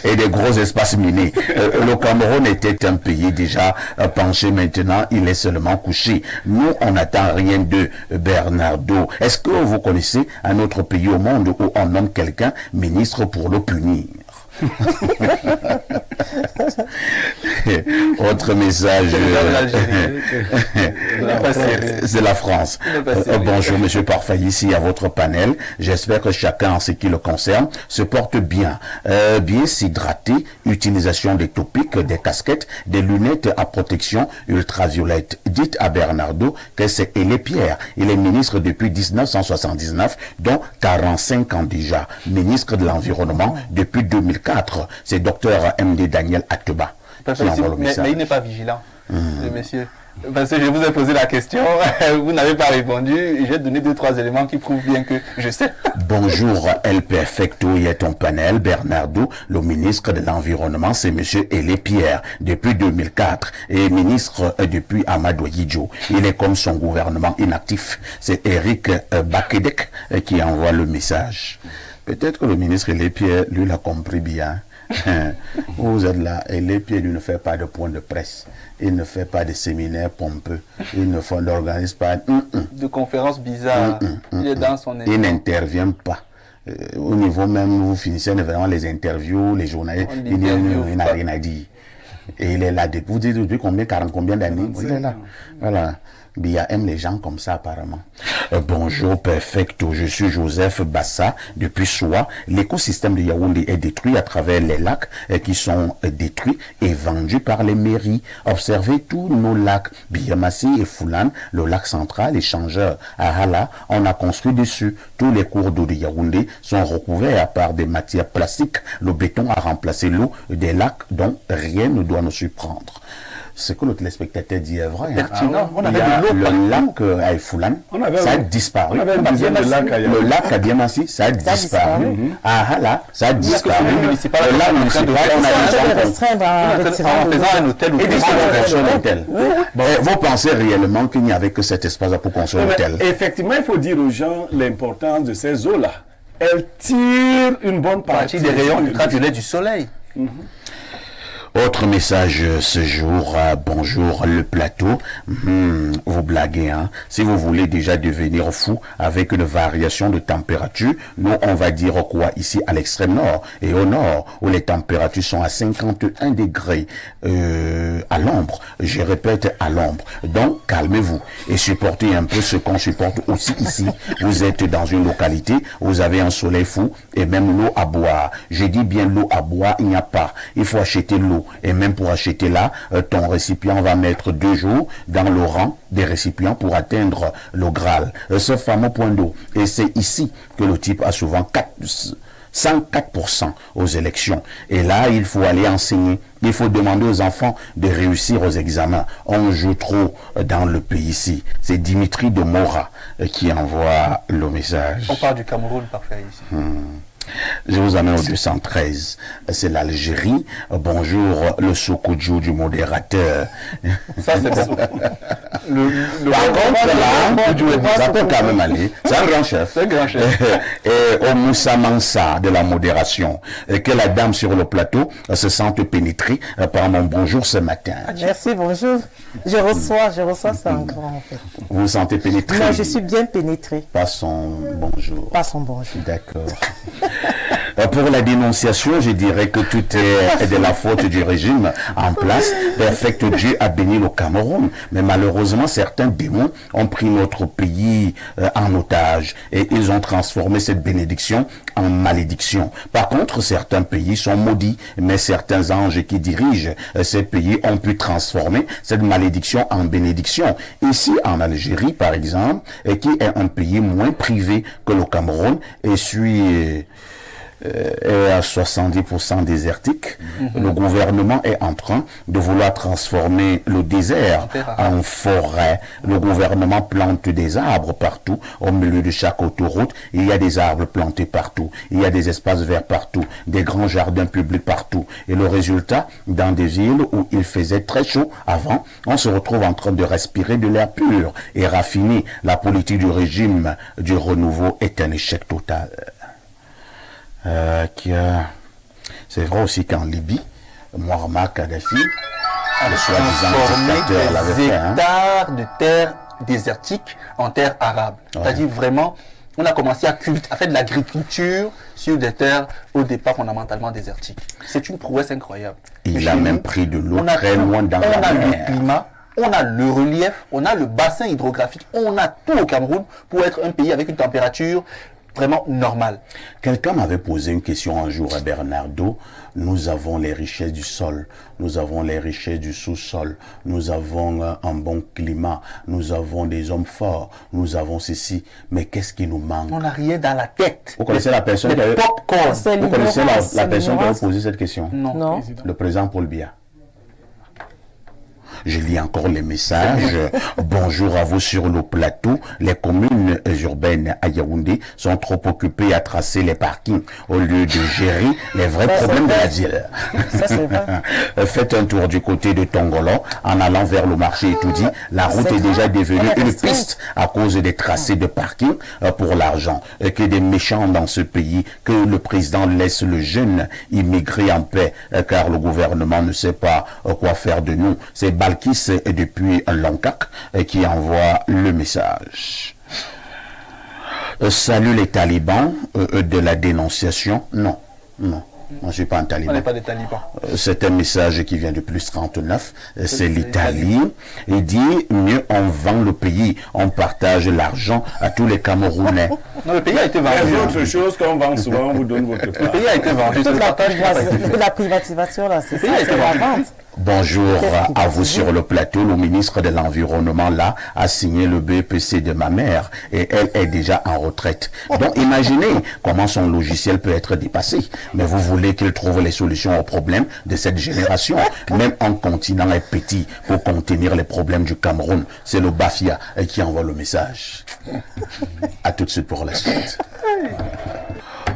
Et des gros espaces minés. Le Cameroun était un pays déjà penché, maintenant il est seulement couché. Nous, on n'attend rien de Bernardo. Est-ce que vous connaissez un autre pays au monde où on nomme quelqu'un ministre pour le punir? Autre message, c'est la France. Bonjour monsieur Parfait, ici à votre panel. J'espère que chacun en ce qui le concerne se porte bien. Bien s'hydrater, utilisation des topiques, des casquettes, des lunettes à protection ultraviolette. Dites à Bernardo que c'est Elie Pierre. Il est ministre depuis 1979, dont 45 ans déjà. Ministre de l'Environnement depuis 2004. C'est docteur MD Daniel Ateba. Préfet, qui envoie le mais message. il n'est pas vigilant, le monsieur. Parce que je vous ai posé la question, vous n'avez pas répondu, et j'ai donné 2-3 éléments qui prouvent bien que je sais. Bonjour, El Perfecto et ton panel, Bernardo, le ministre de l'Environnement, c'est monsieur Elie Pierre, depuis 2004, et ministre depuis Amadou Yidjo. Il est comme son gouvernement inactif. C'est Eric Bakedek qui envoie le message. Peut-être que le ministre Elie Pierre, lui, l'a compris bien. Vous êtes là, Elie Pierre, lui, ne fait pas de point de presse. Il ne fait pas de séminaires pompeux. Il n'organise pas... De conférences bizarres, il est dans son Il élément. n'intervient pas. Au niveau même, vous finissez vraiment les interviews, les journalistes, il n'a rien à dire. Et il est là depuis, vous dites depuis combien, 40 combien d'années? Il est là. Voilà. Bia aime les gens comme ça apparemment. Bonjour Perfecto, je suis Joseph Bassa depuis Soa. L'écosystème de Yaoundé est détruit à travers les lacs qui sont détruits et vendus par les mairies. Observez tous nos lacs, Biamassi et Foulane, le lac central, échangeur à Hala, on a construit dessus. Tous les cours d'eau de Yaoundé sont recouverts par des matières plastiques. Le béton a remplacé l'eau des lacs dont rien ne doit nous surprendre. Ce que le téléspectateur dit est vrai. Pertinent. On avait le lac à Foulane, ça a disparu. On avait une dizaine de lacs à Le Yaoundé. lac à Diamassi, ça a disparu. À Hala, ça a disparu. le municipal, Le lac municipal, on a On déjà peut restreindre en retirant En de l'eau. faisant un hôtel ou et quelque chose. construire un hôtel. Vous pensez réellement qu'il n'y avait que cet espace pour construire un hôtel? Effectivement, il faut dire aux gens l'importance de ces eaux-là. Elles tirent une bonne partie Partie des rayons ultraviolets du soleil. Autre message ce jour, bonjour le plateau. Vous blaguez, hein? Si vous voulez déjà devenir fou avec une variation de température, nous on va dire quoi ici à l'extrême nord et au nord où les températures sont à 51 degrés à l'ombre. Je répète à l'ombre. Donc calmez-vous et supportez un peu ce qu'on supporte aussi ici. Vous êtes dans une localité, vous avez un soleil fou et même l'eau à boire. Je dis bien l'eau à boire, il n'y a pas. Il faut acheter l'eau. Et même pour acheter là, ton récipient va mettre 2 jours dans le rang des récipients pour atteindre le Graal. Ce fameux point d'eau. Et c'est ici que le type a souvent 104% aux élections. Et là, il faut aller enseigner. Il faut demander aux enfants de réussir aux examens. On joue trop dans le pays ici. C'est Dimitri de Mora qui envoie le message. On parle du Cameroun, parfait ici. Je vous amène au 213. C'est l'Algérie. Bonjour, le Sokoudjou du modérateur. Ça, c'est bon. Par contre, là, ça peut quand même aller. C'est un grand chef. C'est un grand chef. Et au Moussa Mansa de la modération. Et que la dame sur le plateau se sente pénétrée par mon bonjour ce matin. Merci, bonjour. Je reçois, c'est un grand en fait. Vous vous sentez pénétrée? Non, je suis bien pénétrée. Pas son bonjour. Pas son bonjour. D'accord. Pour la dénonciation, je dirais que tout est de la faute du régime en place. Perfect Dieu a béni le Cameroun. Mais malheureusement, certains démons ont pris notre pays en otage et ils ont transformé cette bénédiction en malédiction. Par contre, certains pays sont maudits, mais certains anges qui dirigent ces pays ont pu transformer cette malédiction en bénédiction. Ici, en Algérie, par exemple, qui est un pays moins privé que le Cameroun et suit... est à 70% désertique. Le gouvernement est en train de vouloir transformer le désert en forêt. Le gouvernement plante des arbres partout. Au milieu de chaque autoroute, il y a des arbres plantés partout. Il y a des espaces verts partout. Des grands jardins publics partout. Et le résultat, dans des villes où il faisait très chaud avant, on se retrouve en train de respirer de l'air pur et raffiné. La politique du régime du renouveau est un échec total. C'est vrai aussi qu'en Libye, Muammar Kadhafi, le soi-disant dictateur, l'avait des fait. Hein? hectares de terres désertiques en terre arabe. C'est-à-dire vraiment, on a commencé à faire de l'agriculture sur des terres au départ fondamentalement désertiques. C'est une prouesse incroyable. Il a même pris de l'eau très loin dans la mer. On a mer. le climat, on a le relief, on a le bassin hydrographique, on a tout au Cameroun pour être un pays avec une température vraiment normal. Quelqu'un m'avait posé une question un jour à Bernardo. Nous avons les richesses du sol, nous avons les richesses du sous-sol, nous avons un bon climat, nous avons des hommes forts, nous avons ceci. Mais qu'est-ce qui nous manque? On n'a rien dans la tête. Vous connaissez la personne qui avait... popcorn. Vous connaissez la personne qui avait posé cette question? Non. Non. Le président Paul Biya. Je lis encore les messages. Bonjour à vous sur le plateau. Les communes urbaines à Yaoundé sont trop occupées à tracer les parkings au lieu de gérer les vrais problèmes de la ville. Ça, c'est vrai. Faites un tour du côté de Tongolo en allant vers le marché Etoudi. La route est déjà devenue une piste à cause des tracés de parking pour l'argent. Que des méchants dans ce pays, que le président laisse le jeune immigrer en paix, car le gouvernement ne sait pas quoi faire de nous. C'est Balkis depuis Lankac qui envoie le message. Salut les talibans de la dénonciation. Non, non. Moi, je ne suis pas un taliban. On n'est pas des talibans. C'est un message qui vient de plus 39. C'est l'Italie. Il dit, mieux on vend le pays, on partage l'argent à tous les Camerounais. Non, le pays a été Il vendu. y a autre chose qu'on vend souvent, on vous donne votre Le part. pays a été vendu. Toute la privatisation, là, c'est ça, pays a été c'est la vendu. vente. Bonjour à vous sur le plateau. Le ministre de l'Environnement, là, a signé le BPC de ma mère et elle est déjà en retraite. Donc, imaginez comment son logiciel peut être dépassé. Mais vous voulez qu'il trouve les solutions aux problèmes de cette génération. Même un continent est petit pour contenir les problèmes du Cameroun. C'est le Bafia qui envoie le message. À tout de suite pour la suite.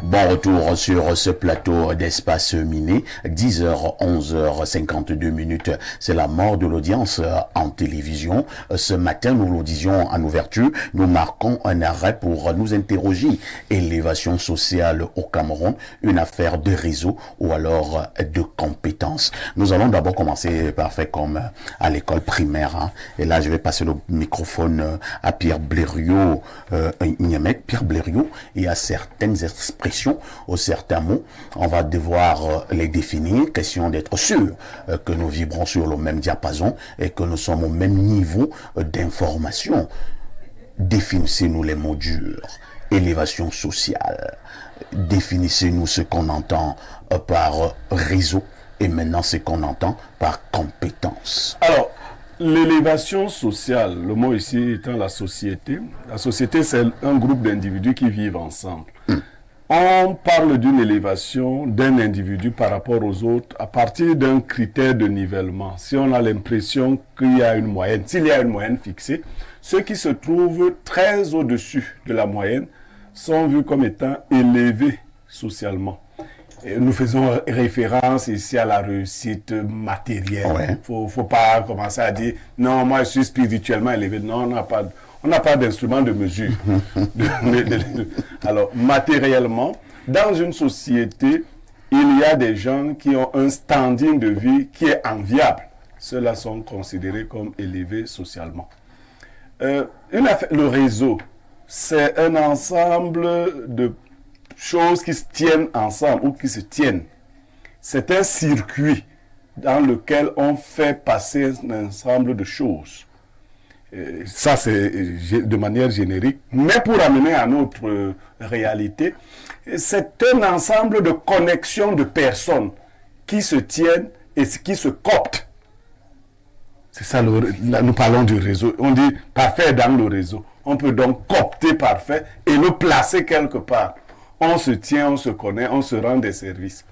Bon retour sur ce plateau d'Espace Miné, 10h, 11h, 52 minutes. C'est la mort de l'audience en télévision. Ce matin, nous le disions en ouverture, nous marquons un arrêt pour nous interroger. Élévation sociale au Cameroun, une affaire de réseau ou alors de compétences. Nous allons d'abord commencer par faire comme à l'école primaire. Hein. Et là, je vais passer le microphone à Pierre Blériot, Pierre Blériot, et à certaines expressions, ou certains mots, on va devoir les définir, question d'être sûr que nous vibrons sur le même diapason et que nous sommes au même niveau d'information. Définissez-nous les mots durs. Élévation sociale. Définissez-nous ce qu'on entend par réseau et maintenant ce qu'on entend par compétence. Alors, l'élévation sociale, le mot ici étant la société. La société, c'est un groupe d'individus qui vivent ensemble. On parle d'une élévation d'un individu par rapport aux autres à partir d'un critère de nivellement. Si on a l'impression qu'il y a une moyenne, s'il y a une moyenne fixée, ceux qui se trouvent très au-dessus de la moyenne sont vus comme étant élevés socialement. Et nous faisons référence ici à la réussite matérielle. Ouais. Faut pas commencer à dire non, moi je suis spirituellement élevé. Non, on n'a pas d'instrument de mesure. Alors, matériellement, dans une société, il y a des gens qui ont un standing de vie qui est enviable. Ceux-là sont considérés comme élevés socialement. Le réseau, c'est un ensemble de choses qui se tiennent ensemble ou qui se tiennent. C'est un circuit dans lequel on fait passer un ensemble de choses. Ça, c'est de manière générique. Mais pour amener à notre réalité, c'est un ensemble de connexions de personnes qui se tiennent et qui se cooptent. C'est ça, là, nous parlons du réseau. On dit parfait dans le réseau. On peut donc coopter parfait et le placer quelque part. On se tient, on se connaît, on se rend des services.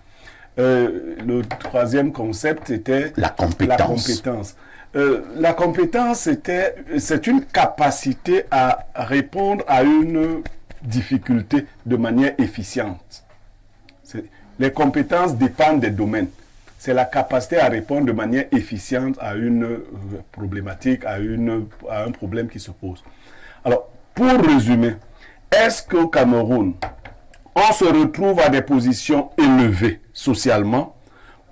Le troisième concept était la compétence. La compétence, c'est une capacité à répondre à une difficulté de manière efficiente. Les compétences dépendent des domaines. C'est la capacité à répondre de manière efficiente à une problématique, à un problème qui se pose. Alors, pour résumer, est-ce qu'au Cameroun, on se retrouve à des positions élevées socialement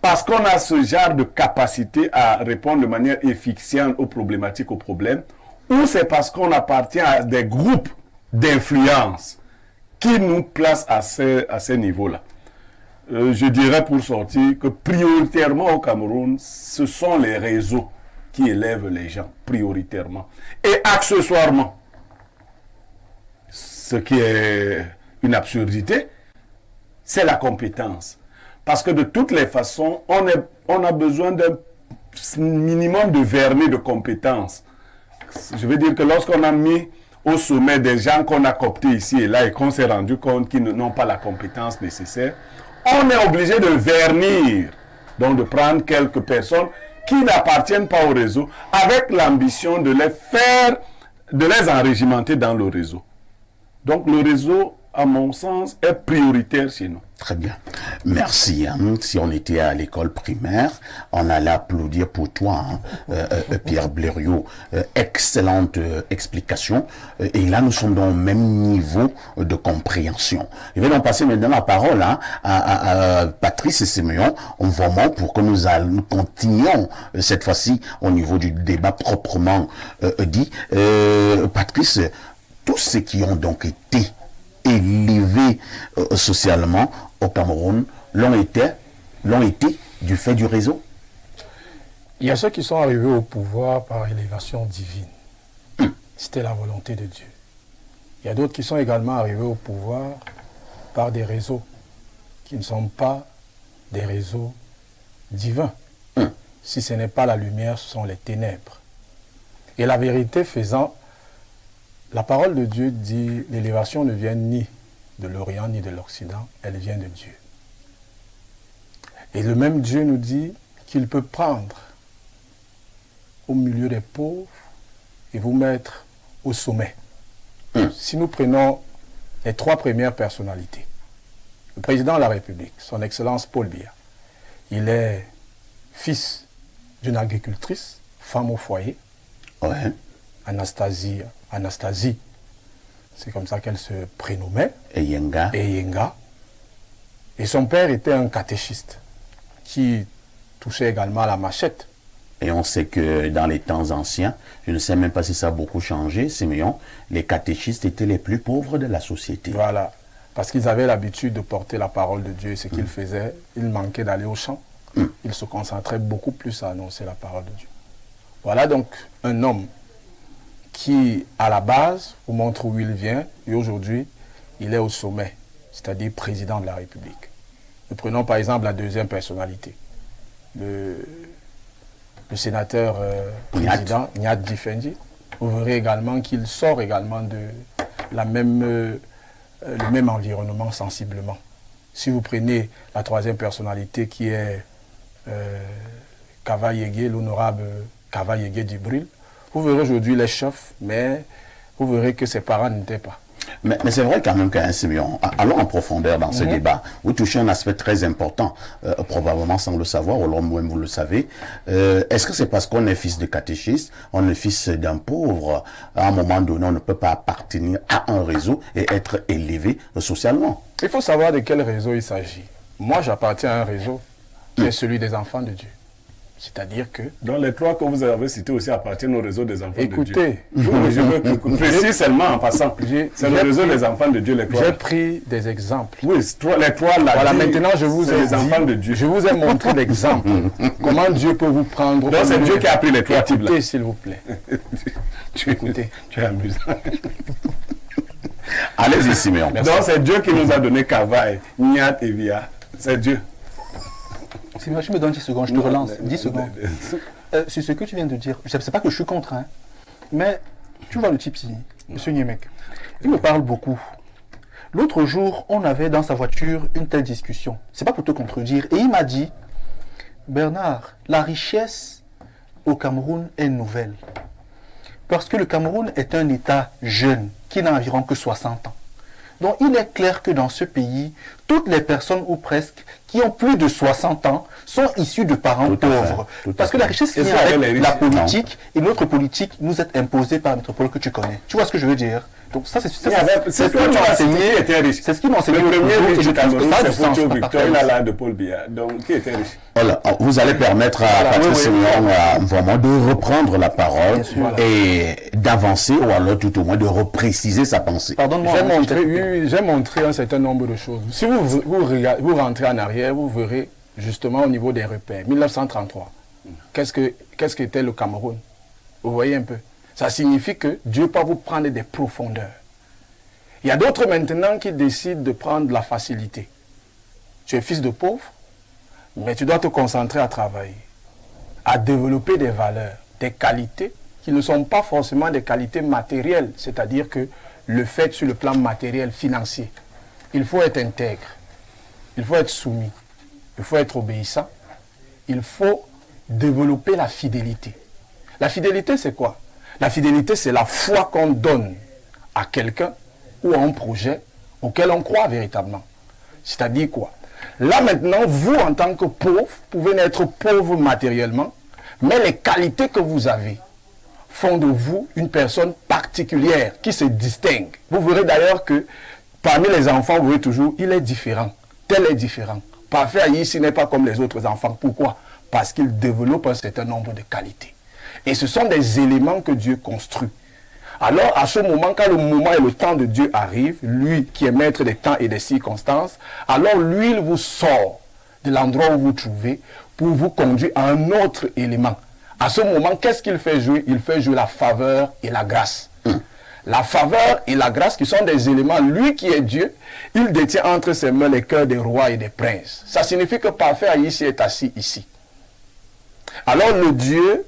parce qu'on a ce genre de capacité à répondre de manière efficiente aux problématiques, aux problèmes, ou c'est parce qu'on appartient à des groupes d'influence qui nous placent à ces niveaux-là? Je dirais pour sortir que prioritairement au Cameroun, ce sont les réseaux qui élèvent les gens, prioritairement. Et accessoirement, ce qui est une absurdité, c'est la compétence. Parce que de toutes les façons, on a besoin d'un minimum de vernis de compétences. Je veux dire que lorsqu'on a mis au sommet des gens qu'on a cooptés ici et là et qu'on s'est rendu compte qu'ils n'ont pas la compétence nécessaire, on est obligé de vernir, donc de prendre quelques personnes qui n'appartiennent pas au réseau, avec l'ambition de les enrégimenter dans le réseau. Donc le réseau, à mon sens, est prioritaire chez nous. Très bien. Merci. Si on était à l'école primaire, on allait applaudir pour toi, Pierre Blériot. Excellente explication. Et là, nous sommes dans le même niveau de compréhension. Je vais donc passer maintenant la parole à Patrice Siméon, vraiment pour que nous continuions cette fois-ci au niveau du débat proprement dit. Patrice, tous ceux qui ont donc été élevés socialement au Cameroun l'ont été du fait du réseau. Il y a ceux qui sont arrivés au pouvoir par élévation divine. C'était la volonté de Dieu. Il y a d'autres qui sont également arrivés au pouvoir par des réseaux qui ne sont pas des réseaux divins. Si ce n'est pas la lumière, ce sont les ténèbres. Et la vérité faisant, la parole de Dieu dit, l'élévation ne vient ni de l'Orient ni de l'Occident, elle vient de Dieu. Et le même Dieu nous dit qu'il peut prendre au milieu des pauvres et vous mettre au sommet. Si nous prenons les 3 premières personnalités, le président de la République, son Excellence Paul Biya, il est fils d'une agricultrice, femme au foyer, Anastasie, c'est comme ça qu'elle se prénommait, Eyenga. Et son père était un catéchiste qui touchait également à la machette. Et on sait que dans les temps anciens, je ne sais même pas si ça a beaucoup changé, Siméon, les catéchistes étaient les plus pauvres de la société. Voilà, parce qu'ils avaient l'habitude de porter la parole de Dieu. Et ce qu'ils faisaient, ils manquaient d'aller au champ. Ils se concentraient beaucoup plus à annoncer la parole de Dieu. Voilà donc un homme qui, à la base, vous montre où il vient, et aujourd'hui, il est au sommet, c'est-à-dire président de la République. Nous prenons par exemple la deuxième personnalité, le sénateur président Nyat Difendi. Vous verrez également qu'il sort également de le même environnement sensiblement. Si vous prenez la troisième personnalité qui est Kava Yégué, l'honorable Kava Yégué Djibril, vous verrez aujourd'hui les chefs, mais vous verrez que ses parents n'étaient pas. Mais c'est vrai quand même qu'un Siméon, allons en profondeur dans ce débat. Vous touchez un aspect très important, probablement sans le savoir, ou alors même vous le savez. Est-ce que c'est parce qu'on est fils de catéchiste, on est fils d'un pauvre, à un moment donné, on ne peut pas appartenir à un réseau et être élevé socialement? Il faut savoir de quel réseau il s'agit. Moi, j'appartiens à un réseau qui est celui des enfants de Dieu. C'est-à-dire que... Donc les 3 que vous avez cités aussi appartiennent au réseau des enfants de Dieu. Écoutez, je veux préciser seulement en passant. C'est le réseau des enfants de Dieu, les 3. J'ai pris des exemples. Oui, les 3 là. Voilà, maintenant je vous ai les enfants de Dieu. Je vous ai montré l'exemple. Comment Dieu peut vous prendre. Donc c'est Dieu qui a pris les 3 types là. Écoutez, s'il vous plaît. Écoutez. Tu es amusant. Allez-y, Siméon. Donc c'est Dieu qui nous a donné Kavaï, Nyat et Via. C'est Dieu. Si tu me donnes 10 secondes, je te relance. 10 secondes. C'est ce que tu viens de dire. Je ne sais pas que je suis contre, hein, mais tu vois le type ici, M. Niemek. Il me parle beaucoup. L'autre jour, on avait dans sa voiture une telle discussion. C'est pas pour te contredire. Et il m'a dit, Bernard, la richesse au Cameroun est nouvelle. Parce que le Cameroun est un État jeune, qui n'a environ que 60 ans. Donc il est clair que dans ce pays, toutes les personnes ou presque qui ont plus de 60 ans sont issues de parents pauvres. Parce que la richesse vient avec la politique et notre politique nous est imposée par la métropole que tu connais. Tu vois ce que je veux dire? Donc ça c'est ce que tu m'as enseigné. C'est ce qui m'a enseigné. Le premier riche du Cameroun, c'est Focho Victor, il a l'air de Paul Biya. Donc qui était riche? Voilà, vous allez permettre à Patrice Siméon vraiment de reprendre la parole et d'avancer, ou alors tout au moins de repréciser sa pensée. Pardonne-moi. J'ai montré un certain nombre de choses. Si vous rentrez en arrière, vous verrez justement au niveau des repères. 1933, qu'est-ce qu'était le Cameroun? Vous voyez un peu. Ça signifie que Dieu peut vous prendre des profondeurs. Il y a d'autres maintenant qui décident de prendre la facilité. Tu es fils de pauvre, mais tu dois te concentrer à travailler, à développer des valeurs, des qualités qui ne sont pas forcément des qualités matérielles, c'est-à-dire que le fait sur le plan matériel, financier. Il faut être intègre, il faut être soumis, il faut être obéissant, il faut développer la fidélité. La fidélité, c'est quoi? La fidélité, c'est la foi qu'on donne à quelqu'un ou à un projet auquel on croit véritablement. C'est-à-dire quoi? Là maintenant, vous en tant que pauvre, pouvez n'être pauvre matériellement, mais les qualités que vous avez font de vous une personne particulière qui se distingue. Vous verrez d'ailleurs que parmi les enfants, vous verrez toujours, il est différent, tel est différent. Parfait ici n'est pas comme les autres enfants. Pourquoi? Parce qu'il développe un certain nombre de qualités. Et ce sont des éléments que Dieu construit. Alors, à ce moment, quand le moment et le temps de Dieu arrive, lui qui est maître des temps et des circonstances, alors lui, il vous sort de l'endroit où vous vous trouvez pour vous conduire à un autre élément. À ce moment, qu'est-ce qu'il fait jouer? Il fait jouer la faveur et la grâce. La faveur et la grâce qui sont des éléments, lui qui est Dieu, il détient entre ses mains les cœurs des rois et des princes. Ça signifie que parfait ici est assis ici. Alors le Dieu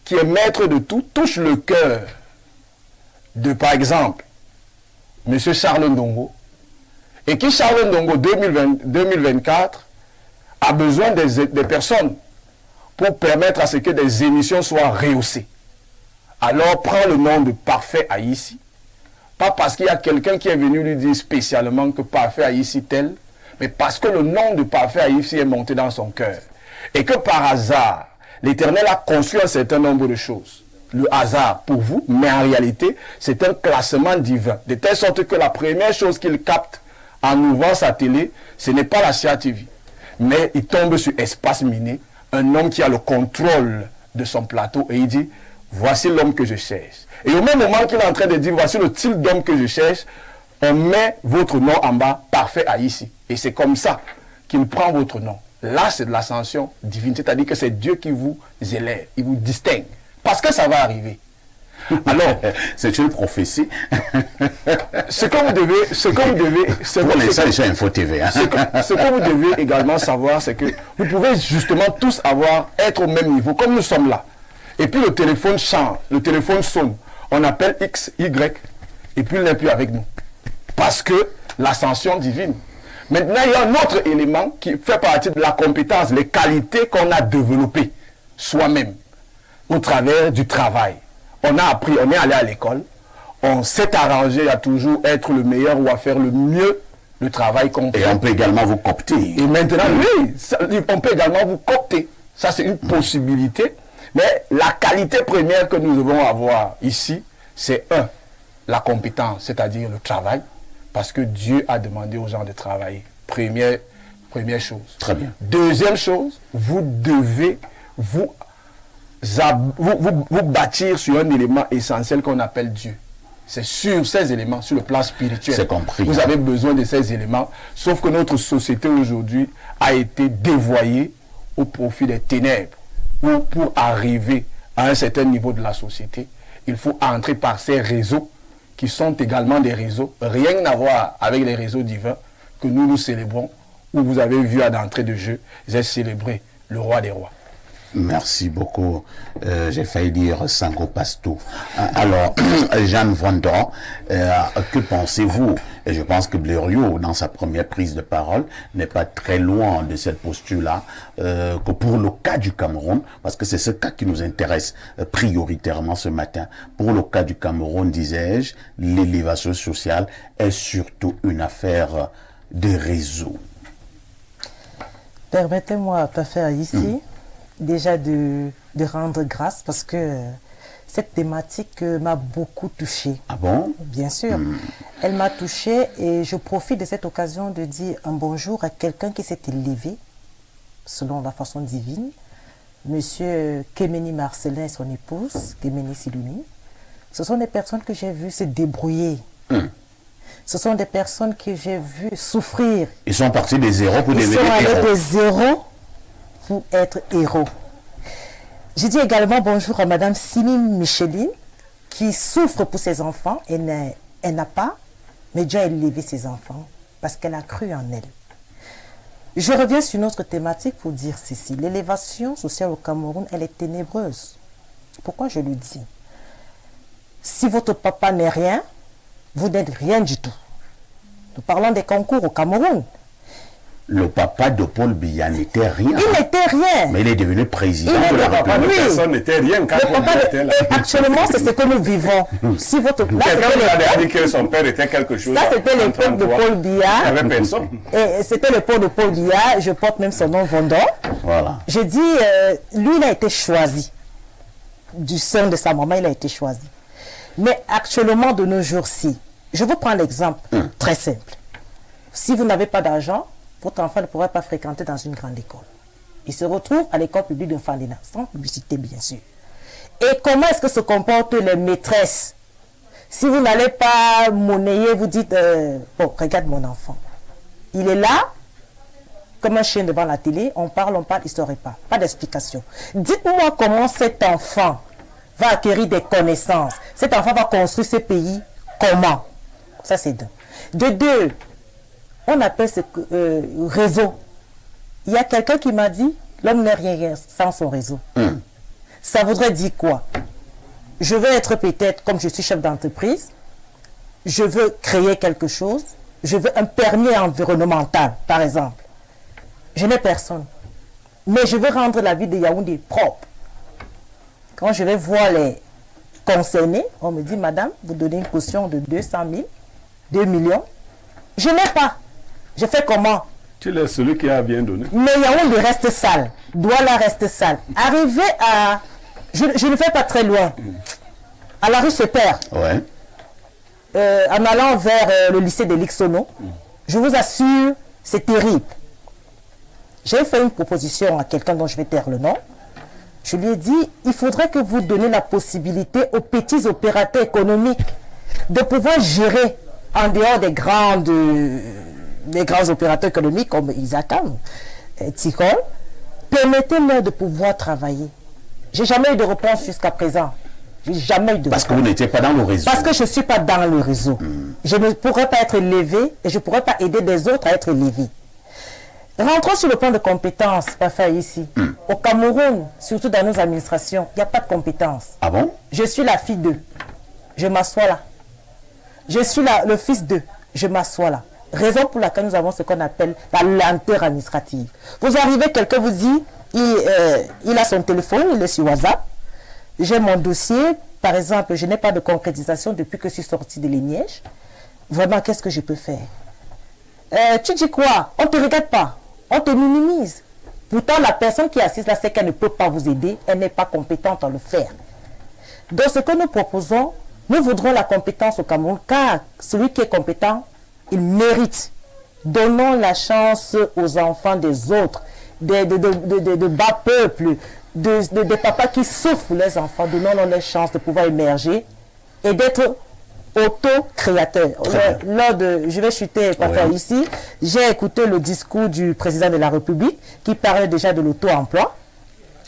qui est maître de tout touche le cœur de, par exemple, M. Charles Ndongo, et qui, Charles Ndongo 2024, a besoin des personnes pour permettre à ce que des émissions soient rehaussées. Alors prend le nom de Parfait Haïti, pas parce qu'il y a quelqu'un qui est venu lui dire spécialement que Parfait Haïti tel, mais parce que le nom de Parfait Haïti est monté dans son cœur. Et que par hasard, l'Éternel a construit un certain nombre de choses. Le hasard pour vous, mais en réalité, c'est un classement divin. De telle sorte que la première chose qu'il capte en ouvrant sa télé, ce n'est pas la Sia TV. Mais il tombe sur Espace Miné, un homme qui a le contrôle de son plateau, et il dit, voici l'homme que je cherche. Et au même moment qu'il est en train de dire, voici le type d'homme que je cherche, on met votre nom en bas, Parfait Haïti. Et c'est comme ça qu'il prend votre nom. Là, c'est de l'ascension divine, c'est-à-dire que c'est Dieu qui vous élève, il vous distingue. Parce que ça va arriver. Alors, c'est une prophétie. ce que vous devez, pour les sages, c'est Info TV. Hein. Ce que vous devez également savoir, c'est que vous pouvez justement tous être au même niveau, comme nous sommes là. Et puis le téléphone change, le téléphone sonne. On appelle X, Y, et puis il n'est plus avec nous. Parce que l'ascension divine. Maintenant, il y a un autre élément qui fait partie de la compétence, les qualités qu'on a développées soi-même au travers du travail. On a appris, on est allé à l'école, on s'est arrangé à toujours être le meilleur ou à faire le mieux le travail qu'on fait. Et on peut également vous coopter. Et maintenant, oui, on peut également vous coopter. Ça, c'est une possibilité. Mais la qualité première que nous devons avoir ici, c'est la compétence, c'est-à-dire le travail. Parce que Dieu a demandé aux gens de travailler. Première chose. Très bien. Deuxième chose, vous devez vous bâtir sur un élément essentiel qu'on appelle Dieu. C'est sur ces éléments, sur le plan spirituel. C'est compris. Vous avez besoin de ces éléments, sauf que notre société aujourd'hui a été dévoyée au profit des ténèbres. Ou pour arriver à un certain niveau de la société, il faut entrer par ces réseaux qui sont également des réseaux, rien à voir avec les réseaux divins que nous célébrons, où vous avez vu à l'entrée de jeu, j'ai célébré le roi des rois. Merci beaucoup. J'ai failli dire Sango Pasto. Alors, Jeanne Vendran, que pensez-vous? Et je pense que Blériot, dans sa première prise de parole, n'est pas très loin de cette posture-là, que pour le cas du Cameroun, parce que c'est ce cas qui nous intéresse prioritairement ce matin, pour le cas du Cameroun, disais-je, l'élévation sociale est surtout une affaire de réseau. Permettez-moi, Parfait ici, déjà de rendre grâce parce que cette thématique m'a beaucoup touchée. Ah bon? Bien sûr. Elle m'a touchée et je profite de cette occasion de dire un bonjour à quelqu'un qui s'est élevé selon la façon divine. Monsieur Kemeni Marcelin et son épouse, Kemeni Sidouni. Ce sont des personnes que j'ai vues se débrouiller. Ce sont des personnes que j'ai vues souffrir. Ils sont partis des zéros pour devenir héros. Ils sont allés héros. des zéros pour être héros. Je dis également bonjour à Madame Simine Micheline qui souffre pour ses enfants. Elle n'a pas, mais Dieu a élevé ses enfants parce qu'elle a cru en elle. Je reviens sur notre thématique pour dire ceci. L'élévation sociale au Cameroun, elle est ténébreuse. Pourquoi je le dis? Si votre papa n'est rien, vous n'êtes rien du tout. Nous parlons des concours au Cameroun. Le papa de Paul Biya n'était rien. Il n'était rien. Mais il est devenu président Il de la était- Papa de Oui. personne n'était rien quand Le on papa était là. et actuellement, c'est ce que nous vivons. Si votre... Là, Quelqu'un c'était vous a l'époque- dit que son père était quelque chose. Ça, c'était en l'époque de 33. Paul Il n'y Biya. avait personne. Et c'était l'époque de Paul Biya. Je porte même son nom, Vendon. Voilà. Je dis, lui, il a été choisi. Du sein de sa maman, il a été choisi. Mais actuellement, de nos jours-ci, je vous prends l'exemple très simple. Si vous n'avez pas d'argent, votre enfant ne pourra pas fréquenter dans une grande école. Il se retrouve à l'école publique de Fandina, sans publicité bien sûr. Et comment est-ce que se comportent les maîtresses? Si vous n'allez pas monnayer, vous dites, bon, regarde mon enfant. Il est là, comme un chien devant la télé, on parle, il ne saurait pas. Pas d'explication. Dites-moi comment cet enfant va acquérir des connaissances. Cet enfant va construire ce pays. Comment? Ça, c'est deux. De deux, on appelle ce réseau. Il y a quelqu'un qui m'a dit, l'homme n'est rien sans son réseau. Ça voudrait dire quoi? Je veux être peut-être, comme je suis chef d'entreprise, je veux créer quelque chose, je veux un permis environnemental, par exemple. Je n'ai personne. Mais je veux rendre la vie de Yaoundé propre. Quand je vais voir les concernés, on me dit, madame, vous donnez une caution de 200 000, 2 millions. Je n'ai pas. Je fais comment? Tu es celui qui a bien donné. Mais Yaoundé reste sale. Douala reste sale. Arrivé à... Je ne vais pas très loin. À la rue Sepère, Ouais. en allant vers le lycée de l'Ixono, je vous assure, c'est terrible. J'ai fait une proposition à quelqu'un dont je vais taire le nom. Je lui ai dit, il faudrait que vous donniez la possibilité aux petits opérateurs économiques de pouvoir gérer en dehors des grands opérateurs économiques comme Isakam, Tikol. Permettez-leur de pouvoir travailler. J'ai jamais eu de réponse jusqu'à présent. J'ai jamais eu de Parce que réponse. vous n'étiez pas dans le réseau. Parce que je ne suis pas dans le réseau. Je ne pourrais pas être élevé et je ne pourrais pas aider des autres à être élevés. Rentrons sur le plan de compétences, pas faire ici. Au Cameroun, surtout dans nos administrations, il n'y a pas de compétences. Ah bon? Je suis la fille d'eux. Je m'assois là. Je suis le fils d'eux. Je m'assois là. Raison pour laquelle nous avons ce qu'on appelle la lenteur administrative. Vous arrivez, quelqu'un vous dit, il a son téléphone, il est sur WhatsApp. J'ai mon dossier. Par exemple, je n'ai pas de concrétisation depuis que je suis sortie de l'Eniège. Vraiment, qu'est-ce que je peux faire? Tu dis quoi? On ne te regarde pas. On te minimise. Pourtant, la personne qui est assise là, c'est qu'elle ne peut pas vous aider. Elle n'est pas compétente à le faire. Donc, ce que nous proposons, nous voudrons la compétence au Cameroun, car celui qui est compétent, il mérite. Donnons la chance aux enfants des autres, de bas peuples, des papas qui souffrent pour les enfants. Donnons-leur la chance de pouvoir émerger et d'être auto-créateur. Je vais chuter, pas faire ici. J'ai écouté le discours du président de la République qui parlait déjà de l'auto-emploi.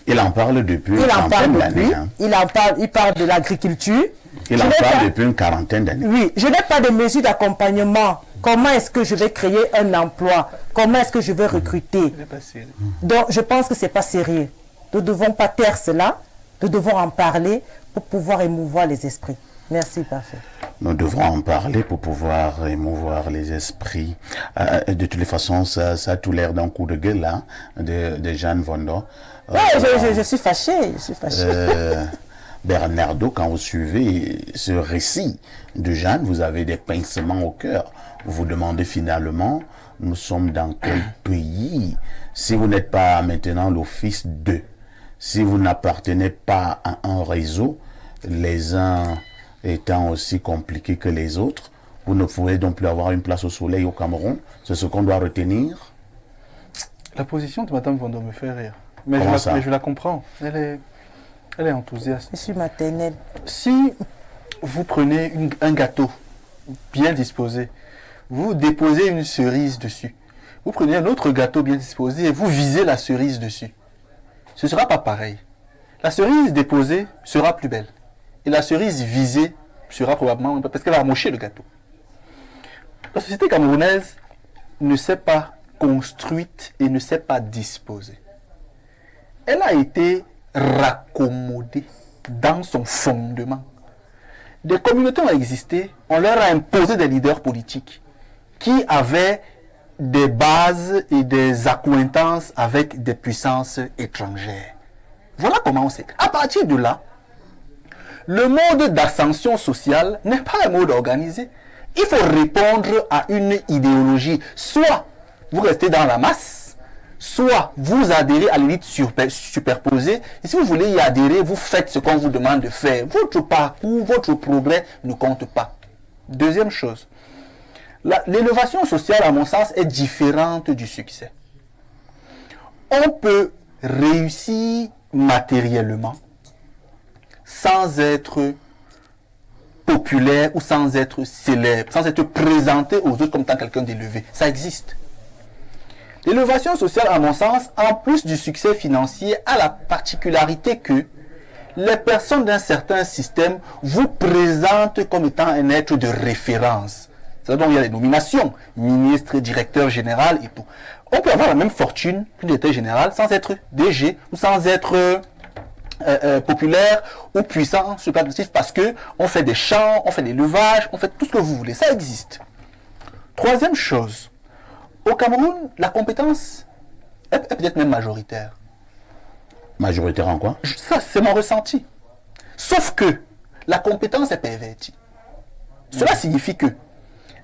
Il en parle depuis une Il en parle trentaine depuis. d'années. Hein. Il parle de l'agriculture. Il Je en n'ai parle pas- depuis une quarantaine d'années. Oui, je n'ai pas de mesures d'accompagnement. Comment est-ce que je vais créer un emploi? Comment est-ce que je vais recruter? C'est pas sérieux. Donc, je pense que ce n'est pas sérieux. Nous ne devons pas taire cela. Nous devons en parler pour pouvoir émouvoir les esprits. Merci, parfait. Nous devrons en parler pour pouvoir émouvoir les esprits. De toutes les façons, ça a tout l'air d'un coup de gueule là, de Jeanne Vondo. Oui, je suis fâché. Je suis fâché. Bernardo, quand vous suivez ce récit de Jeanne, vous avez des pincements au cœur. Vous vous demandez finalement, nous sommes dans quel pays? Si vous n'êtes pas maintenant l'office d'eux, si vous n'appartenez pas à un réseau, les uns étant aussi compliqués que les autres, vous ne pouvez donc plus avoir une place au soleil au Cameroun. C'est ce qu'on doit retenir. La position de Madame Vondo me fait rire. Mais Comment ça? je la comprends. Elle est enthousiaste. Je suis maternelle. Si vous prenez un gâteau bien disposé, vous déposez une cerise dessus. Vous prenez un autre gâteau bien disposé et vous visez la cerise dessus. Ce ne sera pas pareil. La cerise déposée sera plus belle. Et la cerise visée sera probablement... parce qu'elle va amocher le gâteau. La société camerounaise ne s'est pas construite et ne s'est pas disposée. Elle a été raccommodée dans son fondement. Des communautés ont existé, on leur a imposé des leaders politiques qui avaient des bases et des accointances avec des puissances étrangères. Voilà comment on sait. À partir de là, le mode d'ascension sociale n'est pas un mode organisé. Il faut répondre à une idéologie. Soit vous restez dans la masse, soit vous adhérez à l'élite superposée. Et si vous voulez y adhérer, vous faites ce qu'on vous demande de faire. Votre parcours, votre progrès ne compte pas. Deuxième chose, l'élévation sociale, à mon sens, est différente du succès. On peut réussir matériellement sans être populaire ou sans être célèbre, sans être présenté aux autres comme étant quelqu'un d'élevé. Ça existe. L'élévation sociale, à mon sens, en plus du succès financier, a la particularité que les personnes d'un certain système vous présentent comme étant un être de référence. C'est donc il y a les nominations, ministre, directeur général et tout. On peut avoir la même fortune qu'un directeur général sans être DG ou sans être populaire ou puissant superlatif parce que on fait des champs, on fait des levages, on fait tout ce que vous voulez. Ça existe. Troisième chose, au Cameroun, la compétence est peut-être même majoritaire. Majoritaire en quoi? Ça, c'est mon ressenti. Sauf que la compétence est pervertie. Cela signifie que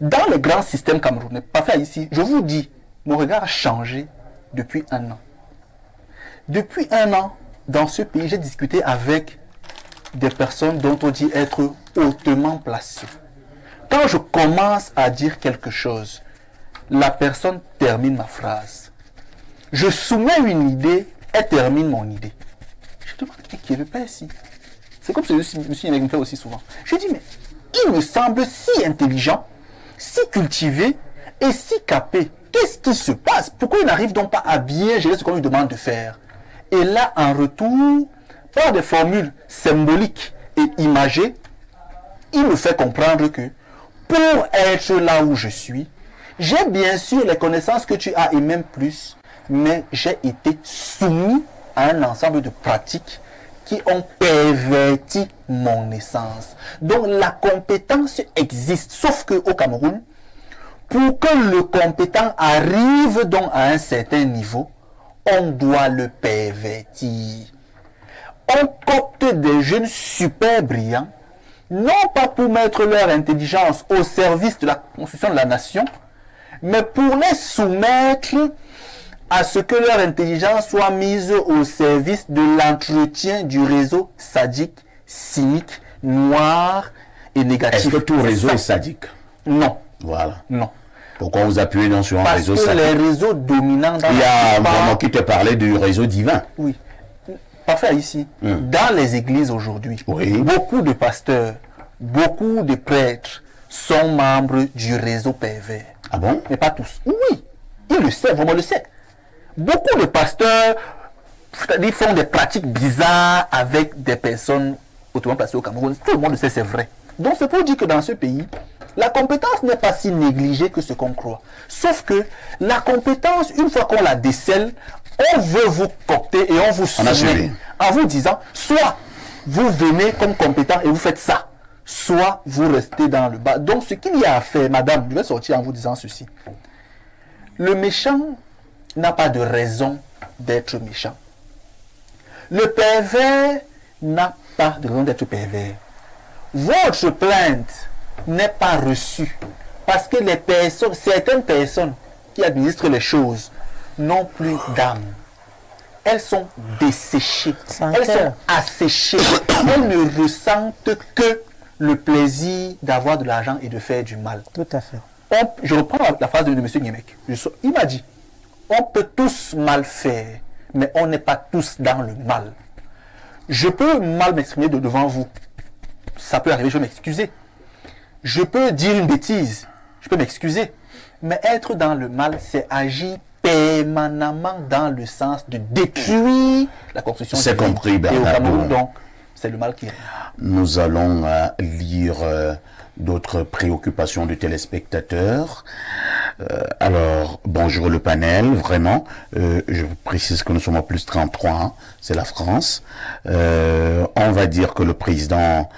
dans le grand système camerounais, pas fait ici, je vous dis, mon regard a changé depuis un an. Depuis un an, dans ce pays, j'ai discuté avec des personnes dont on dit être hautement placées. Quand je commence à dire quelque chose, la personne termine ma phrase. Je soumets une idée, elle termine mon idée. Je demande qui est le père ici. C'est comme ce que monsieur me fait aussi souvent. Je dis, mais il me semble si intelligent, si cultivé et si capé. Qu'est-ce qui se passe? Pourquoi il n'arrive donc pas à bien gérer ce qu'on lui demande de faire? Et là, en retour, par des formules symboliques et imagées, il me fait comprendre que pour être là où je suis, j'ai bien sûr les connaissances que tu as et même plus, mais j'ai été soumis à un ensemble de pratiques qui ont perverti mon essence. Donc la compétence existe, sauf qu'au Cameroun, pour que le compétent arrive donc à un certain niveau, on doit le pervertir. On copte des jeunes super brillants, non pas pour mettre leur intelligence au service de la construction de la nation, mais pour les soumettre à ce que leur intelligence soit mise au service de l'entretien du réseau sadique, cynique, noir et négatif. Est-ce que tout réseau est sadique? Non. Voilà. Non. Pourquoi vous appuyez donc sur un réseau Parce que sadique? les réseaux dominants dans Il y a la vraiment qui te parlait du réseau divin. Oui. Parfait ici. Dans les églises aujourd'hui, Oui. beaucoup de pasteurs, beaucoup de prêtres sont membres du réseau pervers. Ah bon? Mais pas tous. Oui. Ils le savent, vraiment le savent. Beaucoup de pasteurs ils font des pratiques bizarres avec des personnes hautement placées au Cameroun. Tout le monde le sait, c'est vrai. Donc c'est pour dire que dans ce pays, la compétence n'est pas si négligée que ce qu'on croit. Sauf que la compétence, une fois qu'on la décèle, on veut vous copter et on vous soumet en vous disant, soit vous venez comme compétent et vous faites ça, soit vous restez dans le bas. Donc ce qu'il y a à faire, madame, je vais sortir en vous disant ceci. Le méchant n'a pas de raison d'être méchant. Le pervers n'a pas de raison d'être pervers. Votre plainte n'est pas reçue parce que les personnes, certaines personnes qui administrent les choses n'ont plus d'âme. Elles sont desséchées, elles sont asséchées, elles ne ressentent que le plaisir d'avoir de l'argent et de faire du mal. Tout à fait. Je reprends la phrase de M. Niemek. Il m'a dit, on peut tous mal faire, mais on n'est pas tous dans le mal. Je peux mal m'exprimer devant vous. Ça peut arriver, je vais m'excuser. Je peux dire une bêtise, je peux m'excuser. Mais être dans le mal, c'est agir permanemment dans le sens de détruire la construction. C'est compris, Bernard. Et au Cameroun, donc, c'est le mal qui est. Nous allons lire d'autres préoccupations du téléspectateur. Alors, bonjour le panel, vraiment. Je vous précise que nous sommes en +33, hein, c'est la France. On va dire que le président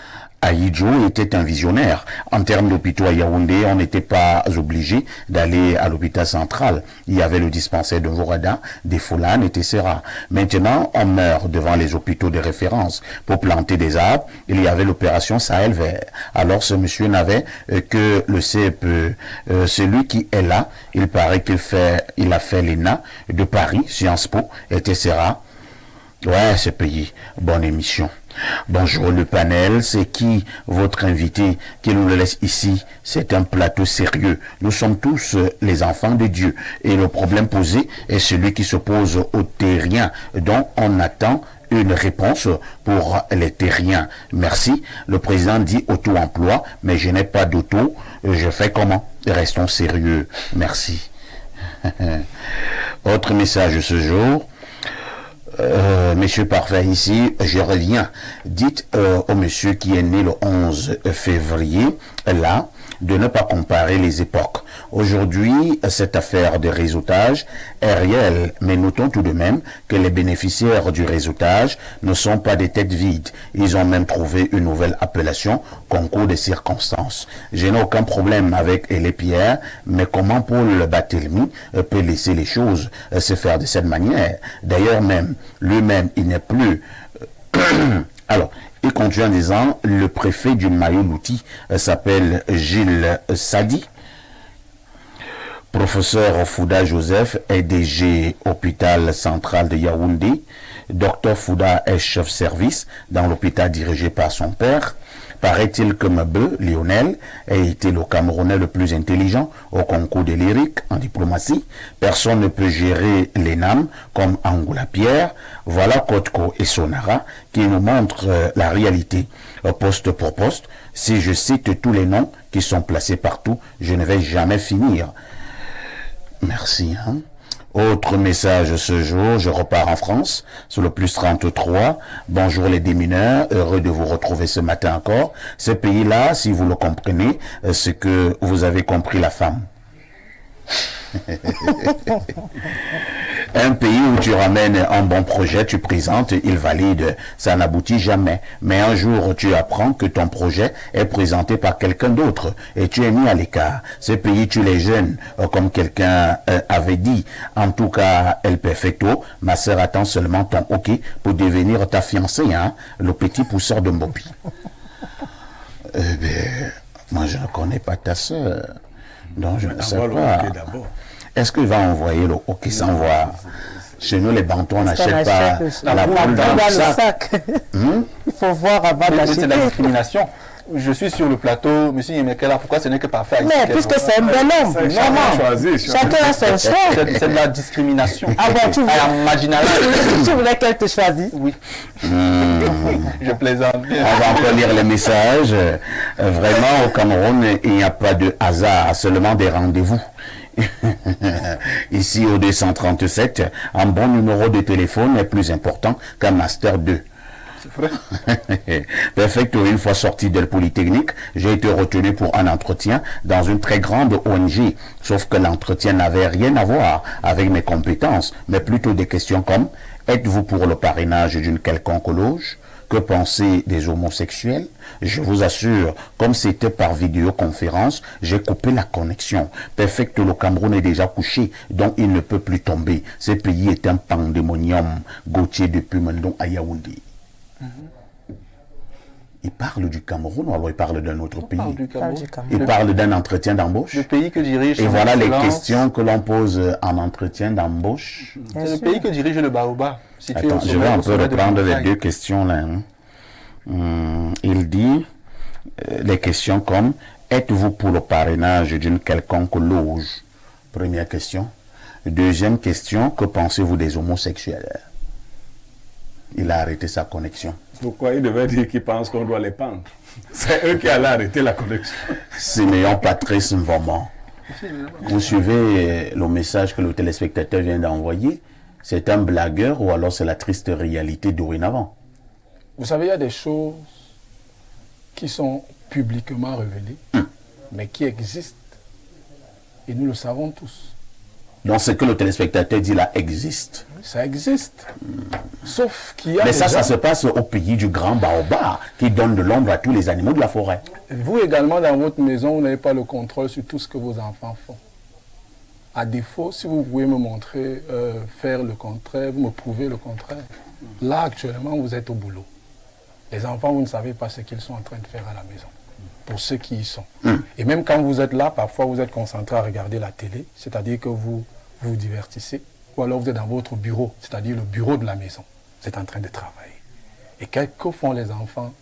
Ahidjo était un visionnaire. En termes d'hôpitaux à Yaoundé, on n'était pas obligé d'aller à l'hôpital central. Il y avait le dispensaire de Vorada, des Foulanes et Tessera. Maintenant, on meurt devant les hôpitaux de référence pour planter des arbres. Il y avait l'opération Sahel Vert. Alors ce monsieur n'avait que le CEPE. Celui qui est là, il paraît il a fait l'ENA de Paris, Sciences Po et Tessera. Ouais, c'est payé. Bonne émission. Bonjour le panel, c'est qui votre invité qui nous le laisse ici? C'est un plateau sérieux. Nous sommes tous les enfants de Dieu. Et le problème posé est celui qui se pose aux terriens, dont on attend une réponse pour les terriens. Merci. Le président dit auto-emploi, mais je n'ai pas d'auto. Je fais comment? Restons sérieux. Merci. Autre message ce jour. Monsieur Parfait ici, je reviens. Dites au monsieur qui est né le 11 février, là, de ne pas comparer les époques. Aujourd'hui, cette affaire de réseautage est réelle, mais notons tout de même que les bénéficiaires du réseautage ne sont pas des têtes vides. Ils ont même trouvé une nouvelle appellation, concours de circonstances. Je n'ai aucun problème avec Elie Pierre, mais comment Paul Barthélemy peut laisser les choses se faire de cette manière? D'ailleurs même, lui-même, il n'est plus... Alors, il continue en disant, le préfet du Mayo-Louti s'appelle Gilles Sadi. Professeur Fouda Joseph est DG hôpital central de Yaoundé. Docteur Fouda est chef service dans l'hôpital dirigé par son père. Paraît-il que Mebe, Lionel, a été le Camerounais le plus intelligent au concours de lyrique en diplomatie. Personne ne peut gérer les NAM comme Angoula Pierre. Voilà Kotko et Sonara qui nous montrent la réalité poste pour poste. Si je cite tous les noms qui sont placés partout, je ne vais jamais finir. Merci. Autre message ce jour, je repars en France, sur le plus 33. Bonjour les démineurs, heureux de vous retrouver ce matin encore. Ce pays-là, si vous le comprenez, c'est que vous avez compris la femme. Un pays où tu ramènes un bon projet, tu présentes, il valide, ça n'aboutit jamais. Mais un jour, tu apprends que ton projet est présenté par quelqu'un d'autre et tu es mis à l'écart. Ce pays, tu les jeunes, comme quelqu'un avait dit. En tout cas, El Perfecto, ma sœur attend seulement ton OK pour devenir ta fiancée, hein, le petit pousseur de Mbobi. Moi, je ne connais pas ta sœur. Donc, je ne sais pas. Est-ce qu'il va envoyer le hockey sans voir? Chez nous, les bantons, on n'achète pas la poule dans le sac. Il faut voir avant d'acheter. C'est la discrimination. Je suis sur le plateau, monsieur Yemekela, pourquoi ce n'est que parfait? Mais puisque c'est un bel homme, chacun a son choix. C'est de la discrimination. Ah bon, tu voulais qu'elle te choisisse? Oui. Je plaisante. On va encore lire les messages. Vraiment, au Cameroun, il n'y a pas de hasard, seulement des rendez-vous. Ici, au 237, un bon numéro de téléphone est plus important qu'un Master 2. C'est vrai. Perfecto, une fois sorti de la Polytechnique, j'ai été retenu pour un entretien dans une très grande ONG. Sauf que l'entretien n'avait rien à voir avec mes compétences, mais plutôt des questions comme: êtes-vous pour le parrainage d'une quelconque loge? Que pensez des homosexuels? Je vous assure, comme c'était par vidéoconférence, j'ai coupé la connexion. Perfecto, le Cameroun est déjà couché, donc il ne peut plus tomber. Ce pays est un pandémonium. Gauthier depuis Mendon à Yaoundé. Il parle du Cameroun ou alors il parle d'un autre pays? Il parle d'un entretien d'embauche. Le pays que dirige. Et voilà les questions que l'on pose en entretien d'embauche. C'est le pays que dirige le Baoba. Attends, je vais un peu reprendre les deux questions là. Il dit les questions comme: êtes-vous pour le parrainage d'une quelconque loge? Première question. Deuxième question, que pensez-vous des homosexuels? Il a arrêté sa connexion. Pourquoi il devait dire qu'il pense qu'on doit les pendre? C'est eux qui allaient arrêter la connexion. Siméon Patrice Mvoman. Vous suivez le message que le téléspectateur vient d'envoyer? C'est un blagueur ou alors c'est la triste réalité dorénavant? Vous savez, il y a des choses qui sont publiquement révélées, mais qui existent. Et nous le savons tous. Donc ce que le téléspectateur dit là existe. Ça existe. Sauf qu'il y a Mais des ça gens- se passe au pays du grand baobab qui donne de l'ombre à tous les animaux de la forêt. Vous également, dans votre maison, vous n'avez pas le contrôle sur tout ce que vos enfants font. À défaut, si vous pouvez me montrer, faire le contraire, vous me prouvez le contraire. Là, actuellement, vous êtes au boulot. Les enfants, vous ne savez pas ce qu'ils sont en train de faire à la maison, pour ceux qui y sont. Et même quand vous êtes là, parfois vous êtes concentré à regarder la télé, c'est-à-dire que vous vous divertissez, ou alors vous êtes dans votre bureau, c'est-à-dire le bureau de la maison. Vous êtes en train de travailler. Et que font les enfants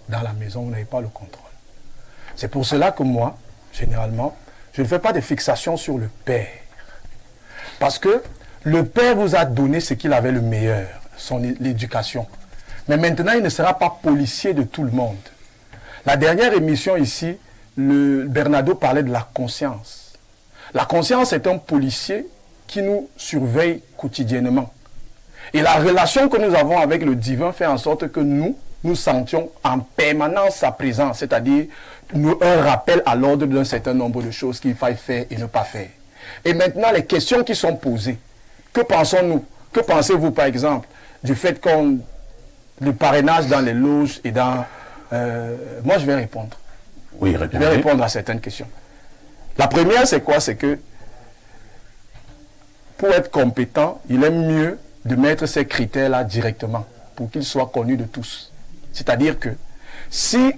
dans la maison? Vous n'avez pas le contrôle. C'est pour cela que moi, généralement, je ne fais pas de fixation sur le père. Parce que le père vous a donné ce qu'il avait le meilleur, l'éducation. Mais maintenant, il ne sera pas policier de tout le monde. La dernière émission ici, Bernardo parlait de la conscience. La conscience est un policier qui nous surveille quotidiennement. Et la relation que nous avons avec le divin fait en sorte que nous sentions en permanence sa présence, c'est-à-dire un rappel à l'ordre d'un certain nombre de choses qu'il faille faire et ne pas faire. Et maintenant, les questions qui sont posées, que pensons-nous? Que pensez-vous, par exemple, du fait qu'on le parrainage dans les loges et dans... moi, je vais répondre. Oui, Je vais répondre à certaines questions. La première, c'est quoi? C'est que pour être compétent, il est mieux de mettre ces critères-là directement pour qu'ils soient connus de tous. C'est-à-dire que si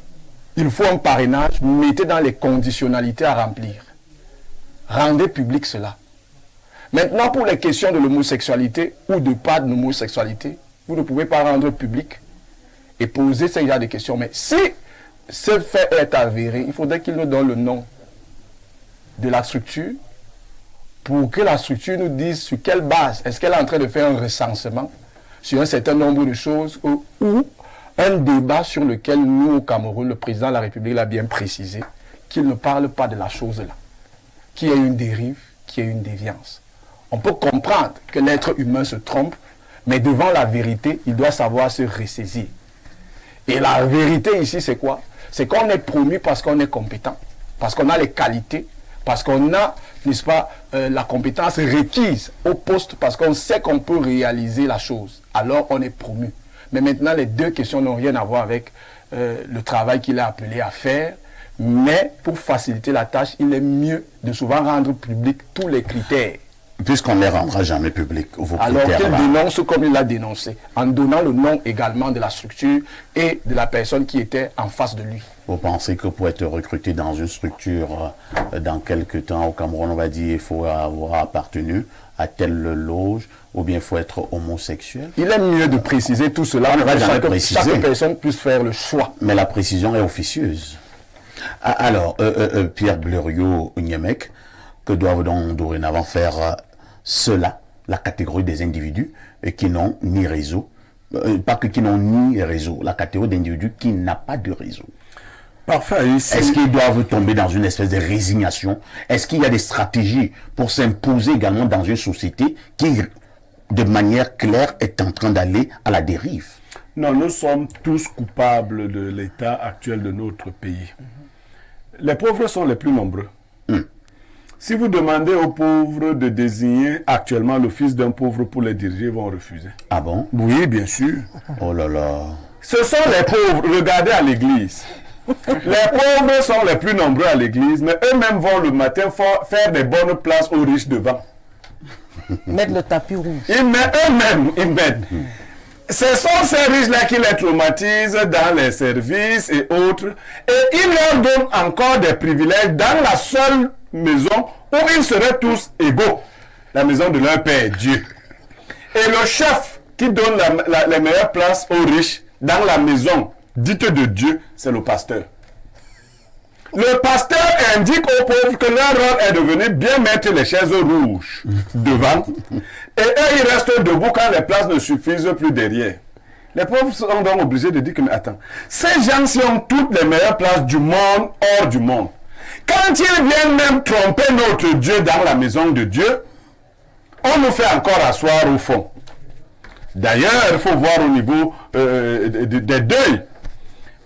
il faut un parrainage, mettez dans les conditionnalités à remplir. Rendez public cela. Maintenant, pour les questions de l'homosexualité ou de pas de l'homosexualité, vous ne pouvez pas rendre public et poser ce genre de questions. Mais si ce fait est avéré, il faudrait qu'il nous donne le nom de la structure pour que la structure nous dise sur quelle base est-ce qu'elle est en train de faire un recensement sur un certain nombre de choses ou un débat sur lequel nous, au Cameroun, le président de la République l'a bien précisé, qu'il ne parle pas de la chose là, qu'il y ait une dérive, qu'il y ait une déviance. On peut comprendre que l'être humain se trompe, mais devant la vérité, il doit savoir se ressaisir. Et la vérité ici, c'est quoi? C'est qu'on est promu parce qu'on est compétent, parce qu'on a les qualités, parce qu'on a, n'est-ce pas, la compétence requise au poste, parce qu'on sait qu'on peut réaliser la chose. Alors, on est promu. Mais maintenant, les deux questions n'ont rien à voir avec le travail qu'il est appelé à faire. Mais pour faciliter la tâche, il est mieux de souvent rendre public tous les critères. Puisqu'on ne les rendra jamais publics, vos Alors qu'il critères-là. dénonce comme il l'a dénoncé, en donnant le nom également de la structure et de la personne qui était en face de lui. Vous pensez que pour être recruté dans une structure, dans quelques temps, au Cameroun, on va dire, il faut avoir appartenu à telle loge, ou bien il faut être homosexuel? Il est mieux de préciser tout cela On ne va pour jamais que préciser. chaque personne puisse faire le choix. Mais la précision est officieuse. Ah, alors, Pierre Blériot-Niemek, que doivent donc dorénavant faire ceux-là, la catégorie des individus qui n'ont ni réseau, pas que qui n'ont ni réseau, la catégorie d'individus qui n'a pas de réseau. Parfait. Ici, Est-ce qu'ils doivent tomber dans une espèce de résignation? Est-ce qu'il y a des stratégies pour s'imposer également dans une société qui, de manière claire, est en train d'aller à la dérive? non, nous sommes tous coupables de l'état actuel de notre pays. Les pauvres sont les plus nombreux. Si vous demandez aux pauvres de désigner actuellement le fils d'un pauvre pour les diriger, ils vont refuser. Ah bon? Oui, bien sûr. Oh là là. Ce sont les pauvres. Regardez à l'église. Les pauvres sont les plus nombreux à l'église, mais eux-mêmes vont le matin faire des bonnes places aux riches devant. Mettre le tapis rouge. Ils mettent eux-mêmes, ils mettent. Ce sont ces riches-là qui les traumatisent dans les services et autres. Et ils leur donnent encore des privilèges dans la seule maison où ils seraient tous égaux. La maison de leur Père, Dieu. Et le chef qui donne les meilleures places aux riches dans la maison dite de Dieu, c'est le pasteur. Le pasteur indique aux pauvres que leur rôle est de venir bien mettre les chaises rouges devant. Et eux, ils restent debout quand les places ne suffisent plus derrière. Les pauvres sont donc obligés de dire que, mais attends, ces gens-ci ont toutes les meilleures places du monde, hors du monde. Quand ils viennent même tromper notre Dieu dans la maison de Dieu, on nous fait encore asseoir au fond. D'ailleurs, il faut voir au niveau des deuils.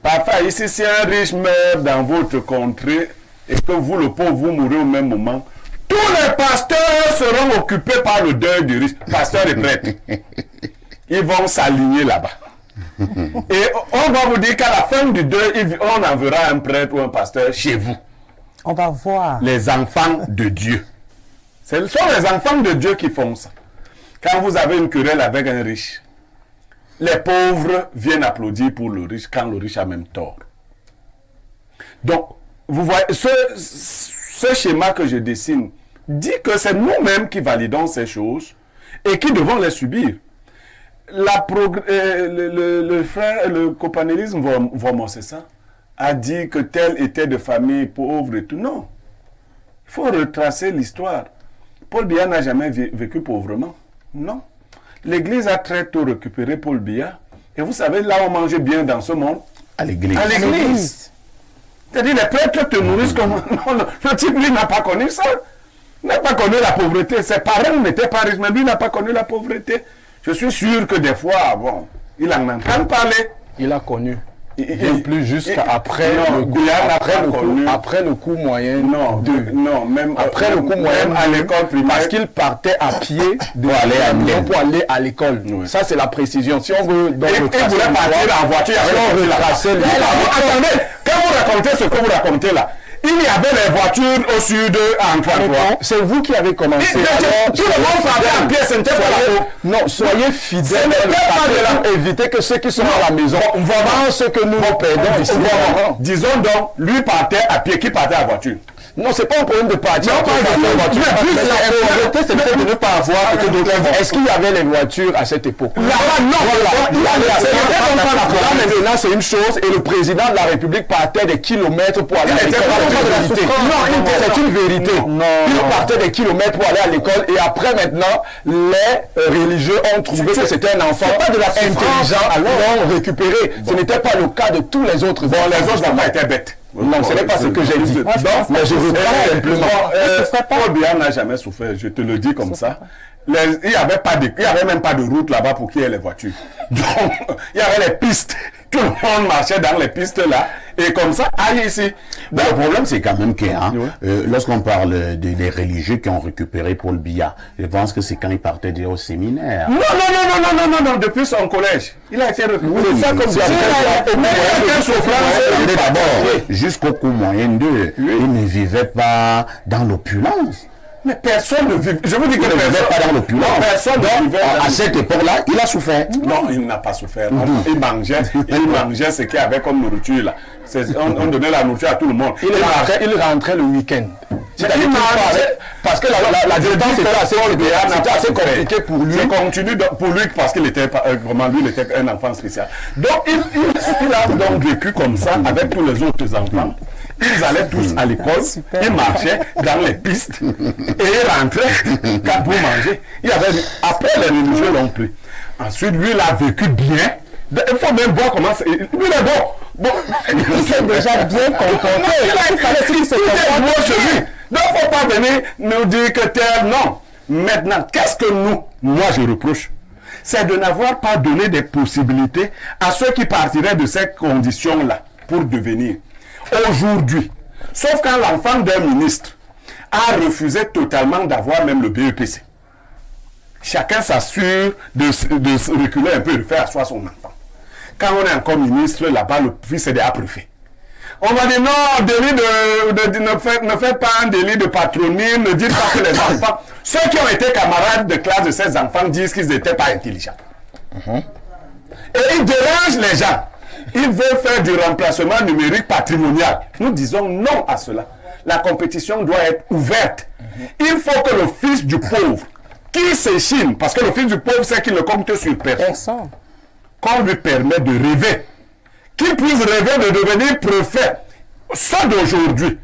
Parfois, ici, si un riche meurt dans votre contrée et que vous, le pauvre, vous mourrez au même moment, tous les pasteurs seront occupés par le deuil du riche. Pasteurs et prêtres. Ils vont s'aligner là-bas. Et on va vous dire qu'à la fin du deuil, on enverra un prêtre ou un pasteur chez vous. On va voir. Les enfants de Dieu. Ce sont les enfants de Dieu qui font ça. Quand vous avez une querelle avec un riche, les pauvres viennent applaudir pour le riche quand le riche a même tort. Donc, vous voyez, ce schéma que je dessine dit que c'est nous-mêmes qui validons ces choses et qui devons les subir. Le copanélisme vraiment c'est ça, a dit que tel était de famille pauvre et tout. Non. Il faut retracer l'histoire. Paul Biya n'a jamais vécu pauvrement. Non. L'Église a très tôt récupéré Paul Biya. Et vous savez, là, on mangeait bien dans ce monde. À l'église. À l'église. C'est-à-dire, les prêtres te nourrissent comme... Non, le type, lui, n'a pas connu ça. Il n'a pas connu la pauvreté. Ses parents n'étaient pas riches, mais lui n'a pas connu la pauvreté. Je suis sûr que des fois, bon, il en entend parler. Il a connu. Et plus jusqu'après le coût moyen après le coût moyen à l'école primaire, parce qu'il partait à pied pour aller à l'école. Oui. Ça c'est la précision. Si on veut donc il voulait partir en voiture. Attendez, quand vous racontez ce que vous racontez là, il y avait les voitures au sud en 33. C'est vous qui avez commencé. Tout le monde partait en pied, ce n'était pas la... Non, soyez fidèles. Évitez que ceux qui sont à la maison voient ce que nous perdons ici. Disons donc, lui partait à pied, qui partait à voiture. Non, c'est pas un problème de partir. Non, pas de voiture. La priorité, c'est peut-être de ne pas avoir. Est-ce qu'il y avait les voitures à cette époque? Là, non. Maintenant, c'est une chose. Et le président de la République partait des kilomètres pour aller à l'école. C'est une vérité. Il partait des kilomètres pour aller à l'école. Et après, maintenant, les religieux ont trouvé que c'était un enfant intelligent. L'ont récupéré. Ce n'était pas le cas de tous les autres. Bon, les autres enfants étaient bêtes. Non, ce n'est pas ce que j'ai dit. Mais je reprends simplement. Paul Biya n'a jamais souffert, je te le dis comme ça. Il n'y avait même pas de route là-bas pour qu'il y ait les voitures. Donc, il y avait les pistes. Tout le monde marchait dans les pistes là. Et comme ça, allez ici. Ben, le problème, c'est quand même que lorsqu'on parle des religieux qui ont récupéré Paul Biya, je pense que c'est quand il partait déjà au séminaire. Non, depuis son collège. Il a été récupéré. C'est ça comme ça. D'abord, jusqu'au coût moyen d'eux, ils ne vivaient pas dans l'opulence. Mais personne ne vivait. Je vous dis que personne ne vivait pas dans l'opulence. Personne ne vivait à cette époque-là, il a souffert. Non, il n'a pas souffert. Il mangeait ce qu'il y avait comme nourriture là. On donnait la nourriture à tout le monde. Il rentrait le week-end. Parce que la distance était assez compliquée pour lui. Je continue pour lui parce qu'il était vraiment lui, il était un enfant spécial. Donc il a donc vécu comme ça avec tous les autres enfants. Ils allaient tous à l'école, ils marchaient dans les pistes et ils rentraient pour manger. Après, les religieux l'ont pris. Ensuite, lui, il a vécu bien. Il faut même voir comment c'est. Lui, il est bon. Il s'est déjà bien contenté. Il fallait qu'il se contente chez lui. Donc, il ne faut pas venir nous dire que tel. Non. Maintenant, qu'est-ce que moi, je reproche? C'est de n'avoir pas donné des possibilités à ceux qui partiraient de ces conditions-là pour devenir. Aujourd'hui, sauf quand l'enfant d'un ministre a refusé totalement d'avoir même le BEPC. Chacun s'assure de reculer un peu, de faire asseoir son enfant. Quand on est encore ministre, là-bas, le fils est déjà préfet. On va dire non, ne faites pas un délit de patronyme, ne dites pas que les enfants, ceux qui ont été camarades de classe de ces enfants disent qu'ils n'étaient pas intelligents. Et ils dérangent les gens. Ils veulent faire du remplacement numérique patrimonial. Nous disons non à cela. La compétition doit être ouverte. Il faut que le fils du pauvre, qui s'échine, parce que le fils du pauvre, c'est qu'il ne compte sur personne, qu'on lui permet de rêver, qu'il puisse rêver de devenir préfet. Ça d'aujourd'hui.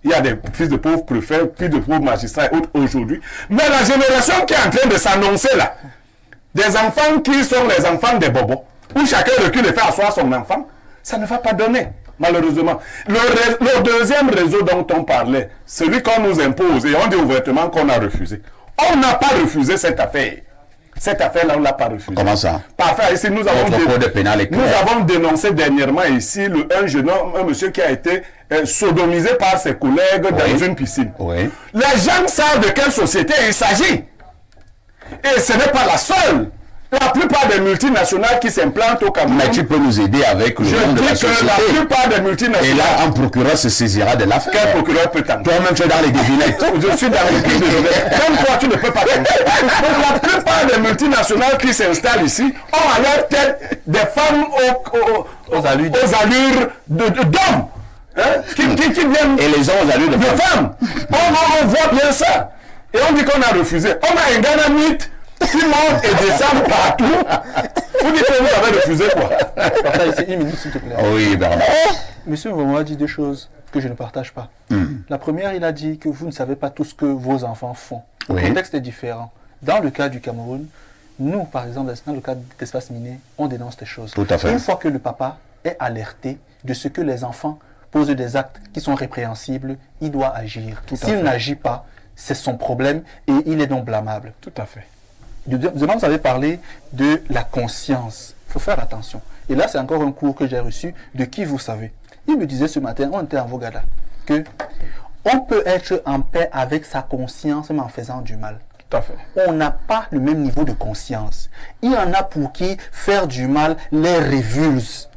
Il y a des fils de pauvres préfets, fils de pauvres magistrats et autres aujourd'hui. Mais la génération qui est en train de s'annoncer là, des enfants qui sont les enfants des bobos, où chacun recule et fait asseoir son enfant, ça ne va pas donner, malheureusement. Le deuxième réseau dont on parlait, celui qu'on nous impose, et on dit ouvertement qu'on a refusé. On n'a pas refusé cette affaire. Cette affaire-là, on ne l'a pas refusée. Comment ça? Parfait. Ici, nous avons, Notre code pénal est clair. nous avons dénoncé dernièrement ici un jeune homme, un monsieur qui a été sodomisé par ses collègues dans une piscine. Oui. Les gens savent de quelle société il s'agit. Et ce n'est pas la seule. La plupart des multinationales qui s'implantent au Cameroun. Mais tu peux nous aider avec le nom de la Je dis que société. la plupart des multinationales. Et là, un procureur se saisira de l'affaire. Quel procureur peut t'en Toi-même, tu es dans les devinettes. Je suis dans les prix de Robert. Même toi, tu ne peux pas t'en Donc, la plupart des multinationales qui s'installent ici ont à leur tête des femmes aux allures d'hommes. Hein, qui viennent Et les hommes aux allures de de femmes. femmes. On voit bien ça. Et on dit qu'on a refusé. On a un Ghana mythe qui monte et descend partout. Vous dites que vous avez refusé quoi? Parfait, c'est une minute, s'il te plaît. Oui, Bernard. Monsieur Vomo a dit deux choses que je ne partage pas. La première, il a dit que vous ne savez pas tout ce que vos enfants font. Le Oui. contexte est différent. Dans le cas du Cameroun, nous, par exemple, dans le cas d'espace miné, on dénonce des choses. Tout à fait. Une fois que le papa est alerté de ce que les enfants posent des actes qui sont répréhensibles, il doit agir. S'il n'agit pas, c'est son problème et il est donc blâmable. Tout à fait. Deuxièmement, vous avez parlé de la conscience. Il faut faire attention. Et là, c'est encore un cours que j'ai reçu de qui vous savez. Il me disait ce matin, on était en Vogada, que on peut être en paix avec sa conscience même en faisant du mal. Tout à fait. On n'a pas le même niveau de conscience. Il y en a pour qui faire du mal les révulse.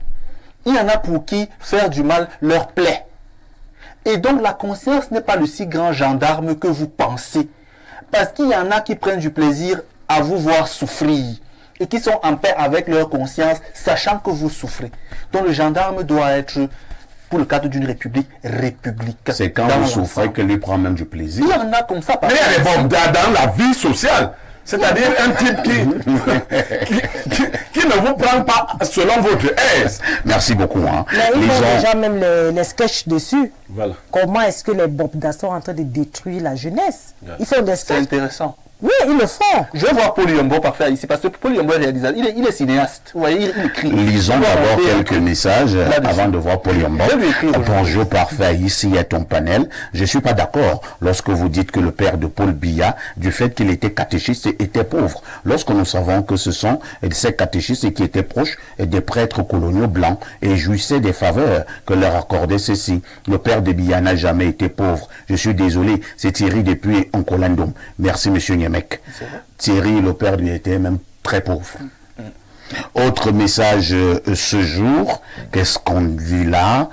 Il y en a pour qui faire du mal leur plaît. Et donc la conscience n'est pas le si grand gendarme que vous pensez. Parce qu'il y en a qui prennent du plaisir à vous voir souffrir et qui sont en paix avec leur conscience, sachant que vous souffrez. Donc le gendarme doit être, pour le cadre d'une république, républicaine. C'est quand dans vous souffrez l'ensemble. que lui prend même du plaisir. Il y en a comme ça. Mais il y a des bombes dans la vie sociale. C'est-à-dire un type qui ne vous prend pas selon votre aise. Merci beaucoup. Hein. Mais ils Les font gens- déjà même les sketchs dessus. Voilà. Comment est-ce que les Bobdas sont en train de détruire la jeunesse? Ils font des C'est sketchs. intéressant. Oui, ils le font. Je vais voir Paul Yombo parfait ici, parce que Paul Yombo est réalisateur. Il est cinéaste. Vous voyez, il écrit. Lisons Il doit d'abord monter quelques messages là-dessus. avant de voir Paul Yombo. Je vais lui écrire aujourd'hui. Bonjour parfait, ici est ton panel. Je ne suis pas d'accord lorsque vous dites que le père de Paul Biya, du fait qu'il était catéchiste, était pauvre. Lorsque nous savons que ce sont ces catéchistes qui étaient proches des prêtres coloniaux blancs et jouissaient des faveurs que leur accordait ceci. Le père de Biya n'a jamais été pauvre. Je suis désolé, c'est Thierry depuis Oncolandum. Merci monsieur Niemek. Thierry, le père lui était même très pauvre. Autre message ce jour, qu'est-ce qu'on dit là?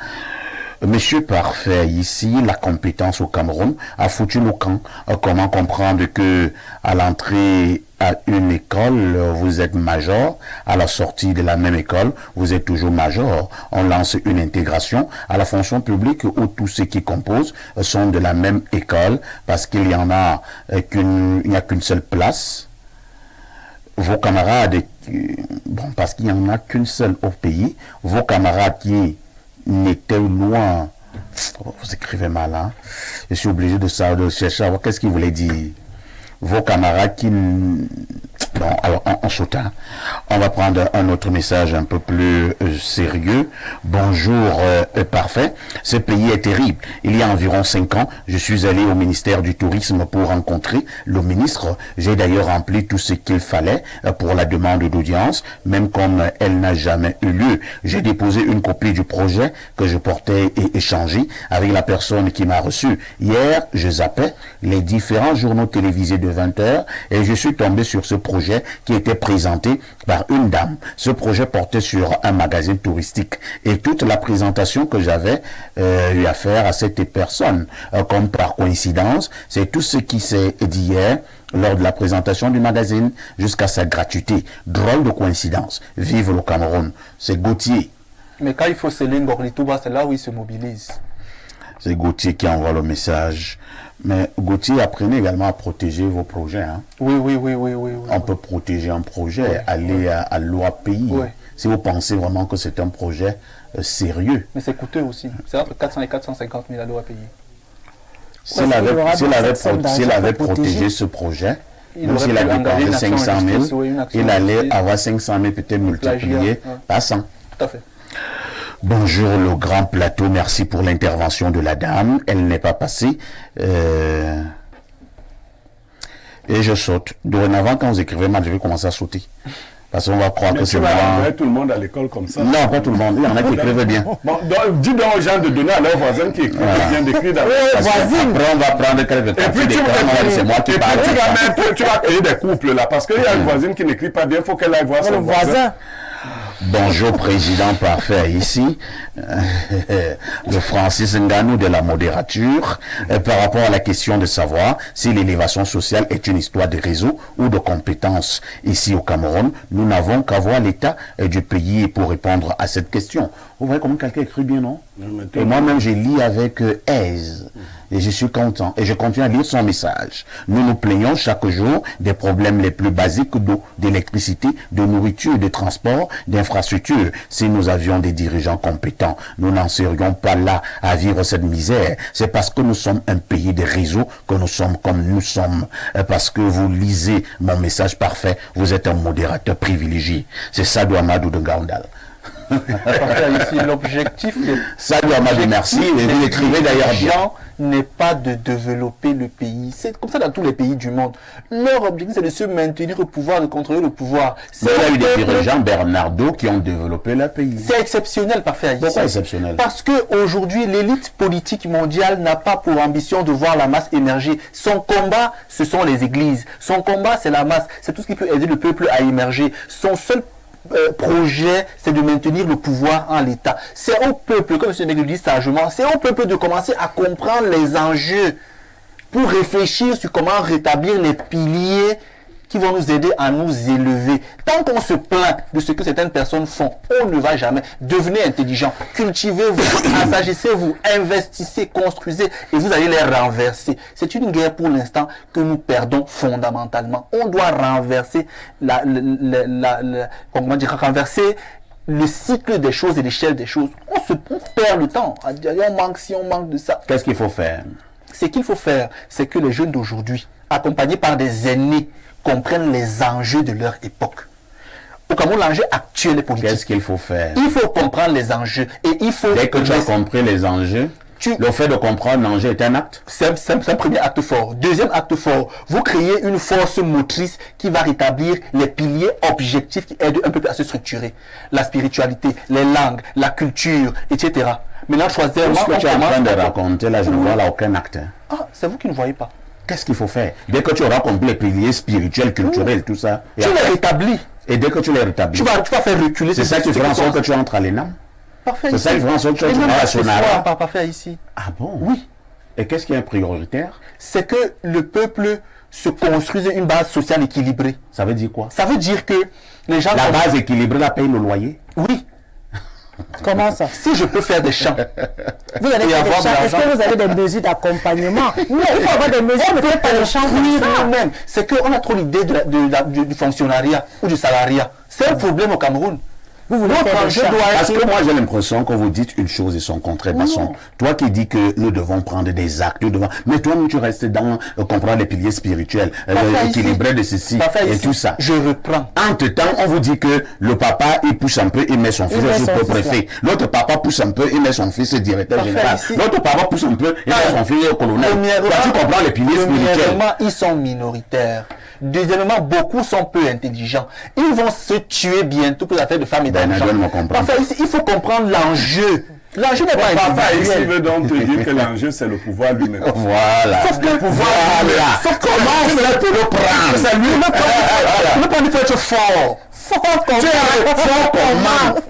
Monsieur Parfait, ici, la compétence au Cameroun a foutu le camp. Comment comprendre que à l'entrée à une école, vous êtes major, à la sortie de la même école, vous êtes toujours major. On lance une intégration à la fonction publique où tous ceux qui composent sont de la même école parce qu'il y en a il n'y a qu'une seule place. Vos camarades, bon, parce qu'il n'y en a qu'une seule au pays, vos camarades qui n'étaient loin, oh, vous écrivez mal, hein? Je suis obligé de chercher à voir qu'est-ce qu'il voulait dire. Vos camarades qui... Bon, alors on saute. Hein. On va prendre un autre message un peu plus sérieux. Bonjour, parfait. Ce pays est terrible. Il y a environ 5 ans, je suis allé au ministère du Tourisme pour rencontrer le ministre. J'ai d'ailleurs rempli tout ce qu'il fallait pour la demande d'audience, même comme elle n'a jamais eu lieu. J'ai déposé une copie du projet que je portais et échangé avec la personne qui m'a reçu. Hier, je zappais les différents journaux télévisés de 20 heures et je suis tombé sur ce projet qui était présenté par une dame. Ce projet portait sur un magazine touristique et toute la présentation que j'avais eu à faire à cette personne, comme par coïncidence, c'est tout ce qui s'est dit hier lors de la présentation du magazine jusqu'à sa gratuité. Drôle de coïncidence. Vive le Cameroun. C'est Gauthier. Mais quand il faut sceller Ngorlitouba, c'est là où il se mobilise. C'est Gauthier qui envoie le message. Mais Gauthier, apprenez également à protéger vos projets. Hein. Oui. On peut protéger un projet, aller à l'OAPI. Oui. Si vous pensez vraiment que c'est un projet sérieux. Mais c'est coûteux aussi. C'est entre 400 et 450 000 € à payer. S'il avait protégé ce projet, même s'il avait gardé 500 000, il allait avoir 500 000 peut-être multiplié par 100. Tout à fait. Bonjour le grand plateau, merci pour l'intervention de la dame. Elle n'est pas passée. et je saute. Dorénavant, quand vous écrivez mal, je vais commencer à sauter. Parce qu'on va croire Mais que tu c'est vas moi. envoyer tout le monde à l'école comme ça. Non, pas tout le monde. Il y en a qui écrivent bien. Bon, donc, dis donc aux gens de donner à leurs voisins qui écrivent bien d'écrire dans Parce après, on va prendre quelques Et puis cafés, des crèmes, on va dire, c'est moi qui parle. tu vas créer des couples là, parce qu'il y a une voisine qui n'écrit pas bien, il faut qu'elle aille voir son voisin. Bonjour, président parfait ici, le Francis Ngannou de la modérature, par rapport à la question de savoir si l'élévation sociale est une histoire de réseau ou de compétences. Ici au Cameroun, nous n'avons qu'à voir l'état du pays pour répondre à cette question. Vous voyez comment quelqu'un écrit bien, non? Et moi-même, je lis avec aise. Et je suis content. Et je continue à lire son message. Nous nous plaignons chaque jour des problèmes les plus basiques d'eau, d'électricité, de nourriture, de transport, d'infrastructure. Si nous avions des dirigeants compétents, nous n'en serions pas là à vivre cette misère. C'est parce que nous sommes un pays de réseau que nous sommes comme nous sommes. Parce que vous lisez mon message parfait, vous êtes un modérateur privilégié. C'est ça de Amadou de Gaondal. Ici, l'objectif Salut Amadou, merci. Et vous écrivez d'ailleurs bien. N'est pas de développer le pays. C'est comme ça dans tous les pays du monde. Leur objectif, c'est de se maintenir au pouvoir, de contrôler le pouvoir. Il y a eu des dirigeants Bernardo qui ont développé le pays. C'est exceptionnel, parfait Haïti. Pourquoi exceptionnel? Parce qu'aujourd'hui, l'élite politique mondiale n'a pas pour ambition de voir la masse émerger. Son combat, ce sont les églises. Son combat, c'est la masse. C'est tout ce qui peut aider le peuple à émerger. Son seul projet, c'est de maintenir le pouvoir en l'État. C'est au peuple, comme M. Nègre dit sagement, c'est au peuple de commencer à comprendre les enjeux pour réfléchir sur comment rétablir les piliers qui vont nous aider à nous élever. Tant qu'on se plaint de ce que certaines personnes font, on ne va jamais. Devenez intelligent, cultivez-vous, assagissez-vous, investissez, construisez et vous allez les renverser. C'est une guerre pour l'instant que nous perdons fondamentalement. On doit renverser renverser le cycle des choses et l'échelle des choses. On perd le temps. Si on manque de ça. Qu'est-ce qu'il faut faire? Ce qu'il faut faire, c'est que les jeunes d'aujourd'hui, accompagnés par des aînés, comprennent les enjeux de leur époque. Au Cameroun, l'enjeu actuel est politique. Qu'est-ce qu'il faut faire? Il faut comprendre les enjeux. Et il faut... Dès que tu as compris les enjeux, le fait de comprendre l'enjeu est un acte? C'est un premier acte fort. Deuxième acte fort, vous créez une force motrice qui va rétablir les piliers objectifs qui aident un peu à se structurer. La spiritualité, les langues, la culture, etc. Maintenant, choisir... Ce que tu es en train de raconter, là, je ne vois là aucun acte. Ah, c'est vous qui ne voyez pas. Qu'est-ce qu'il faut faire? Dès que tu auras compris les piliers spirituels, culturels, tout ça. Tu les rétablis. Et dès que tu les rétablis, tu vas faire reculer. C'est ça qui fera en sorte que tu entres à l'ENAM? Parfait. C'est ça qui fera en sorte que tu entres à Sonara? Parfait ici. Ah bon? Oui. Et qu'est-ce qui est prioritaire? C'est que le peuple se construise une base sociale équilibrée. Ça veut dire quoi? Ça veut dire que les gens... La base équilibrée, la paye le loyer? Oui. Comment ça? Si je peux faire des champs, vous allez faire des champs. Est-ce que vous avez des mesures d'accompagnement? Non, il faut avoir des mesures, mais pas des champs comme ça. C'est qu'on a trop l'idée du fonctionnariat ou du salariat. C'est un problème au Cameroun. Vous voulez faire des champs. Parce que moi j'ai l'impression que vous dites une chose et son contraire. Basson, toi qui dis que nous devons prendre des actes, mais toi tu restes dans comprendre les piliers spirituels, équilibrer de ceci et tout ça. Je reprends. Entre-temps, on vous dit que le papa il pousse un peu, il met son fils sous-préfet. L'autre papa pousse un peu, il met son fils directeur général. L'autre papa pousse un peu, il met son fils colonel. Toi tu comprends les piliers spirituels. Premièrement, ils sont minoritaires. Deuxièmement, beaucoup sont peu intelligents. Ils vont se tuer bientôt pour l'affaire de femmes et d'argent. Enfin, il faut comprendre l'enjeu. L'enjeu n'est pas individuel. Ici veut donc te dire que l'enjeu, c'est le pouvoir lui-même. Voilà. Sauf que le pouvoir, sauf comment tu veux le prendre? C'est lui, le point de être fort. Fort comment? Fort comment?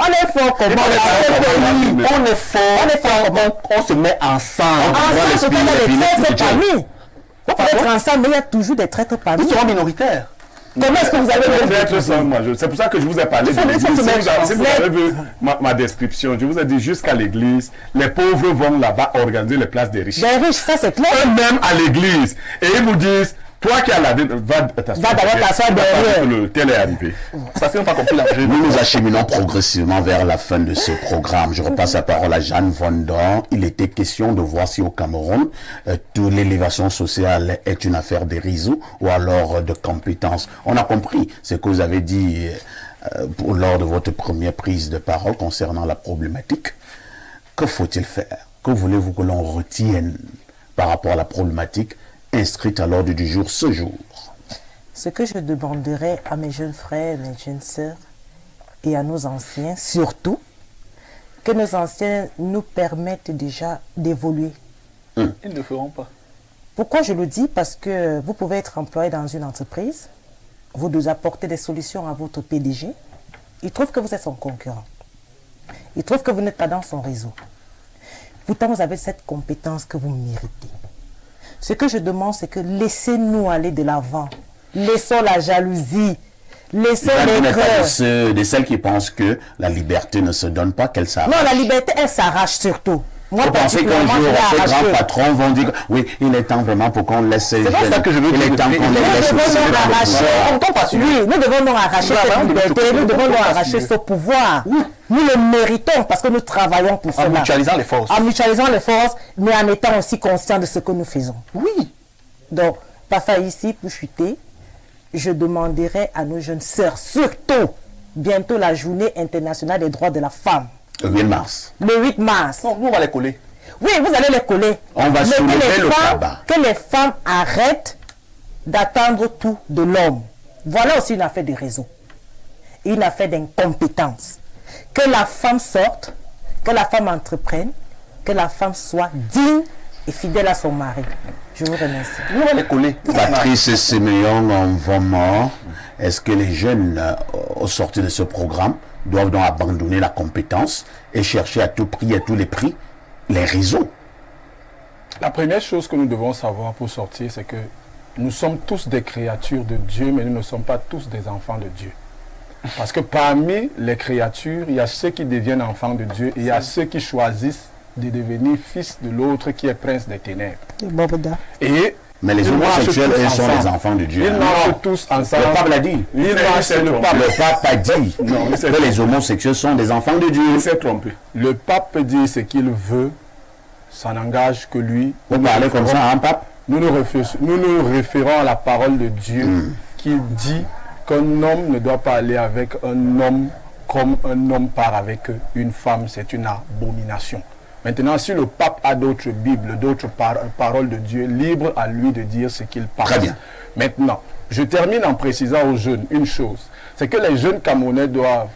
On est fort comment? On est fort. On se met ensemble. Ensemble, c'est pas des traîtres parmi. On peut être ensemble, mais il y a toujours des traîtres parmi. Ils seront minoritaires. Comment est-ce que vous avez C'est pour ça que je vous ai parlé de l'église. Si vous avez vu ma description, je vous ai dit jusqu'à l'église, les pauvres vont là-bas organiser les places des riches. Des riches, ça c'est clair. Eux-mêmes à l'église. Et ils vous disent, toi qui as la vie, va d'abord t'asseoir derrière. Le tel est arrivé. Parce qu'ils n'ont pas compris l'enjeu. Nous nous acheminons progressivement vers la fin de ce programme. Je repasse la parole à Jeanne Vondon. Il était question de voir si au Cameroun, l'élévation sociale est une affaire de réseau ou alors de compétences. On a compris ce que vous avez dit lors de votre première prise de parole concernant la problématique. Que faut-il faire? Que voulez-vous que l'on retienne par rapport à la problématique inscrite à l'ordre du jour ce jour? Ce que je demanderais à mes jeunes frères, mes jeunes sœurs et à nos anciens, surtout, que nos anciens nous permettent déjà d'évoluer. Ils ne le feront pas. Pourquoi je le dis? Parce que vous pouvez être employé dans une entreprise, vous devez apporter des solutions à votre PDG, il trouve que vous êtes son concurrent. Il trouve que vous n'êtes pas dans son réseau. Pourtant, vous avez cette compétence que vous méritez. Ce que je demande, c'est que laissez-nous aller de l'avant. Laissons la jalousie. Laissons Vous les n'êtes pas cœurs. de celles qui pensent que la liberté ne se donne pas, qu'elle s'arrache. Non, la liberté, elle s'arrache surtout. Moi, Vous pensez qu'un particulièrement, jour, je l'ai ces grands arrachée. patrons vont dire oui, il est temps vraiment pour qu'on laisse ces C'est pas jeunes. ça que je veux Il dire. est temps qu'on les Nous laisse devons aussi nous dans le arracher. pouvoir. On tombe pas sur Oui, nous devons nous arracher Voilà, cette on devait liberté, se- nous on devons tombe nous pas arracher sur- ce pouvoir. Nous le méritons parce que nous travaillons pour En cela. mutualisant les forces. En mutualisant les forces, mais en étant aussi conscients de ce que nous faisons. Oui. Donc, parfois ici, pour chuter, je demanderai à nos jeunes sœurs, surtout, bientôt la journée internationale des droits de la femme, Le 8 mars. le 8 mars. Non, nous, on va les coller. Oui, vous allez les coller. On va Mais soulever le femmes, tabac. que les femmes arrêtent d'attendre tout de l'homme. Voilà aussi une affaire de réseau. Une affaire d'incompétence. Que la femme sorte, que la femme entreprenne, que la femme soit digne et fidèle à son mari. Je vous remercie. Nous, on va les coller. Patrice Séméon en Vraiment, est-ce que les jeunes, au sortir de ce programme, doivent donc abandonner la compétence et chercher à tout prix, à tous les prix, les réseaux? La première chose que nous devons savoir pour sortir, c'est que nous sommes tous des créatures de Dieu, mais nous ne sommes pas tous des enfants de Dieu. Parce que parmi les créatures, il y a ceux qui deviennent enfants de Dieu et il y a ceux qui choisissent de devenir fils de l'autre qui est prince des ténèbres. Et Mais les ils homosexuels, marchent eux, tous sont ensemble. des enfants de Dieu. Ils hein. marchent tous ensemble. Le pape l'a dit. Ils marchent, c'est le pape. Le pape a dit que les homosexuels sont des enfants de Dieu. Il s'est trompé. Le pape peut dire ce qu'il veut, ça n'engage que lui. Vous parlez comme ça, hein, pape? Nous nous référons à la parole de Dieu qui dit qu'un homme ne doit pas aller avec un homme comme un homme part avec une femme. C'est une abomination. Maintenant, si le pape a d'autres Bibles, d'autres paroles de Dieu, libre à lui de dire ce qu'il pense. Très bien. Maintenant, je termine en précisant aux jeunes une chose. C'est que les jeunes Camerounais doivent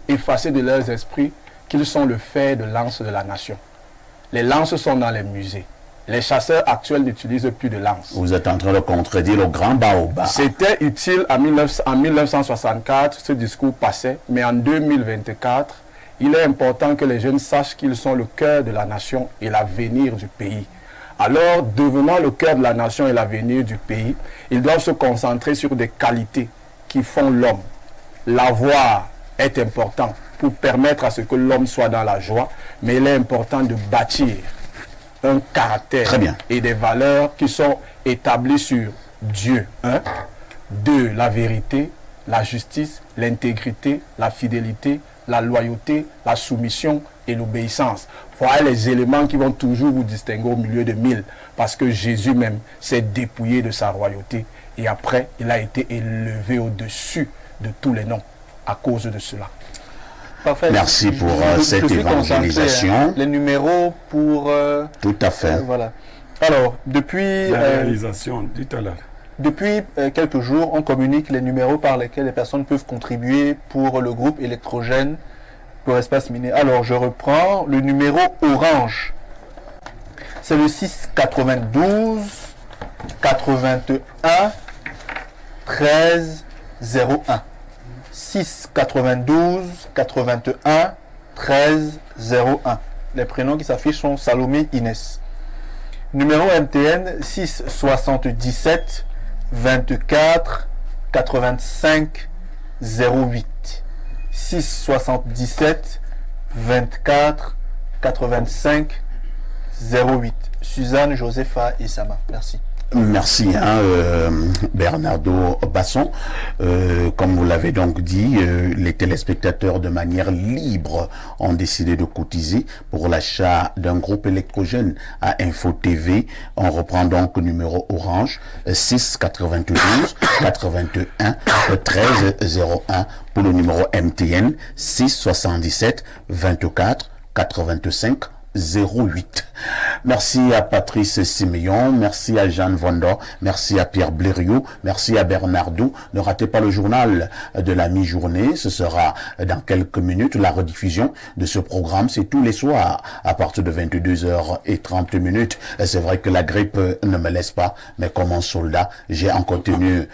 effacer de leurs esprits qu'ils sont le fer de lance de la nation. Les lances sont dans les musées. Les chasseurs actuels n'utilisent plus de lances. Vous êtes en train de contredire le grand baobab. C'était utile en 1964, ce discours passait, mais en 2024, il est important que les jeunes sachent qu'ils sont le cœur de la nation et l'avenir du pays. Alors, devenant le cœur de la nation et l'avenir du pays, ils doivent se concentrer sur des qualités qui font l'homme. L'avoir est important pour permettre à ce que l'homme soit dans la joie, mais il est important de bâtir un caractère Très bien. et des valeurs qui sont établies sur Dieu. 1. 2. La vérité, la justice, l'intégrité, la fidélité, la loyauté, la soumission et l'obéissance. Voilà les éléments qui vont toujours vous distinguer au milieu de mille. Parce que Jésus même s'est dépouillé de sa royauté. Et après, il a été élevé au-dessus de tous les noms à cause de cela. Parfait. Merci pour Je cette suis concentré, évangélisation. hein. Les numéros pour... Tout à fait. voilà. Alors, depuis... La réalisation, tout à l'heure. Depuis quelques jours, on communique les numéros par lesquels les personnes peuvent contribuer pour le groupe électrogène pour espace miné. Alors, je reprends le numéro orange. C'est le 692 81 13 01. 692 81 13 01. Les prénoms qui s'affichent sont Salomé Inès. Numéro MTN 677 24 85 08. 677 24 85 08. Suzanne, Josepha et Sama. Merci. Merci Bernardo Basson. Comme vous l'avez donc dit, les téléspectateurs de manière libre ont décidé de cotiser pour l'achat d'un groupe électrogène à Info TV. On reprend donc le numéro orange 6 92 81 13 01 pour le numéro MTN 6 77 24 85 08. Merci à Patrice Siméon, merci à Jeanne Vondor, merci à Pierre Blériot, merci à Bernardo. Ne ratez pas le journal de la mi-journée, ce sera dans quelques minutes. La rediffusion de ce programme, c'est tous les soirs à partir de 22h30. C'est vrai que la grippe ne me laisse pas, mais comme un soldat, j'ai encore tenu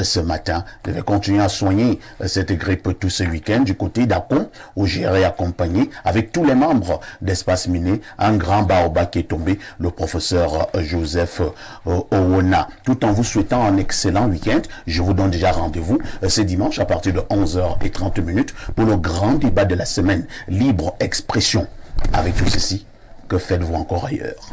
ce matin. Je vais continuer à soigner cette grippe tout ce week-end du côté d'Acon, où j'irai accompagner avec tous les membres d'Espace Miné, un grand baobab qui est tombé, le professeur Joseph Owona. Tout en vous souhaitant un excellent week-end, je vous donne déjà rendez-vous ce dimanche à partir de 11h30 pour le grand débat de la semaine, libre expression. Avec tout ceci, que faites-vous encore ailleurs?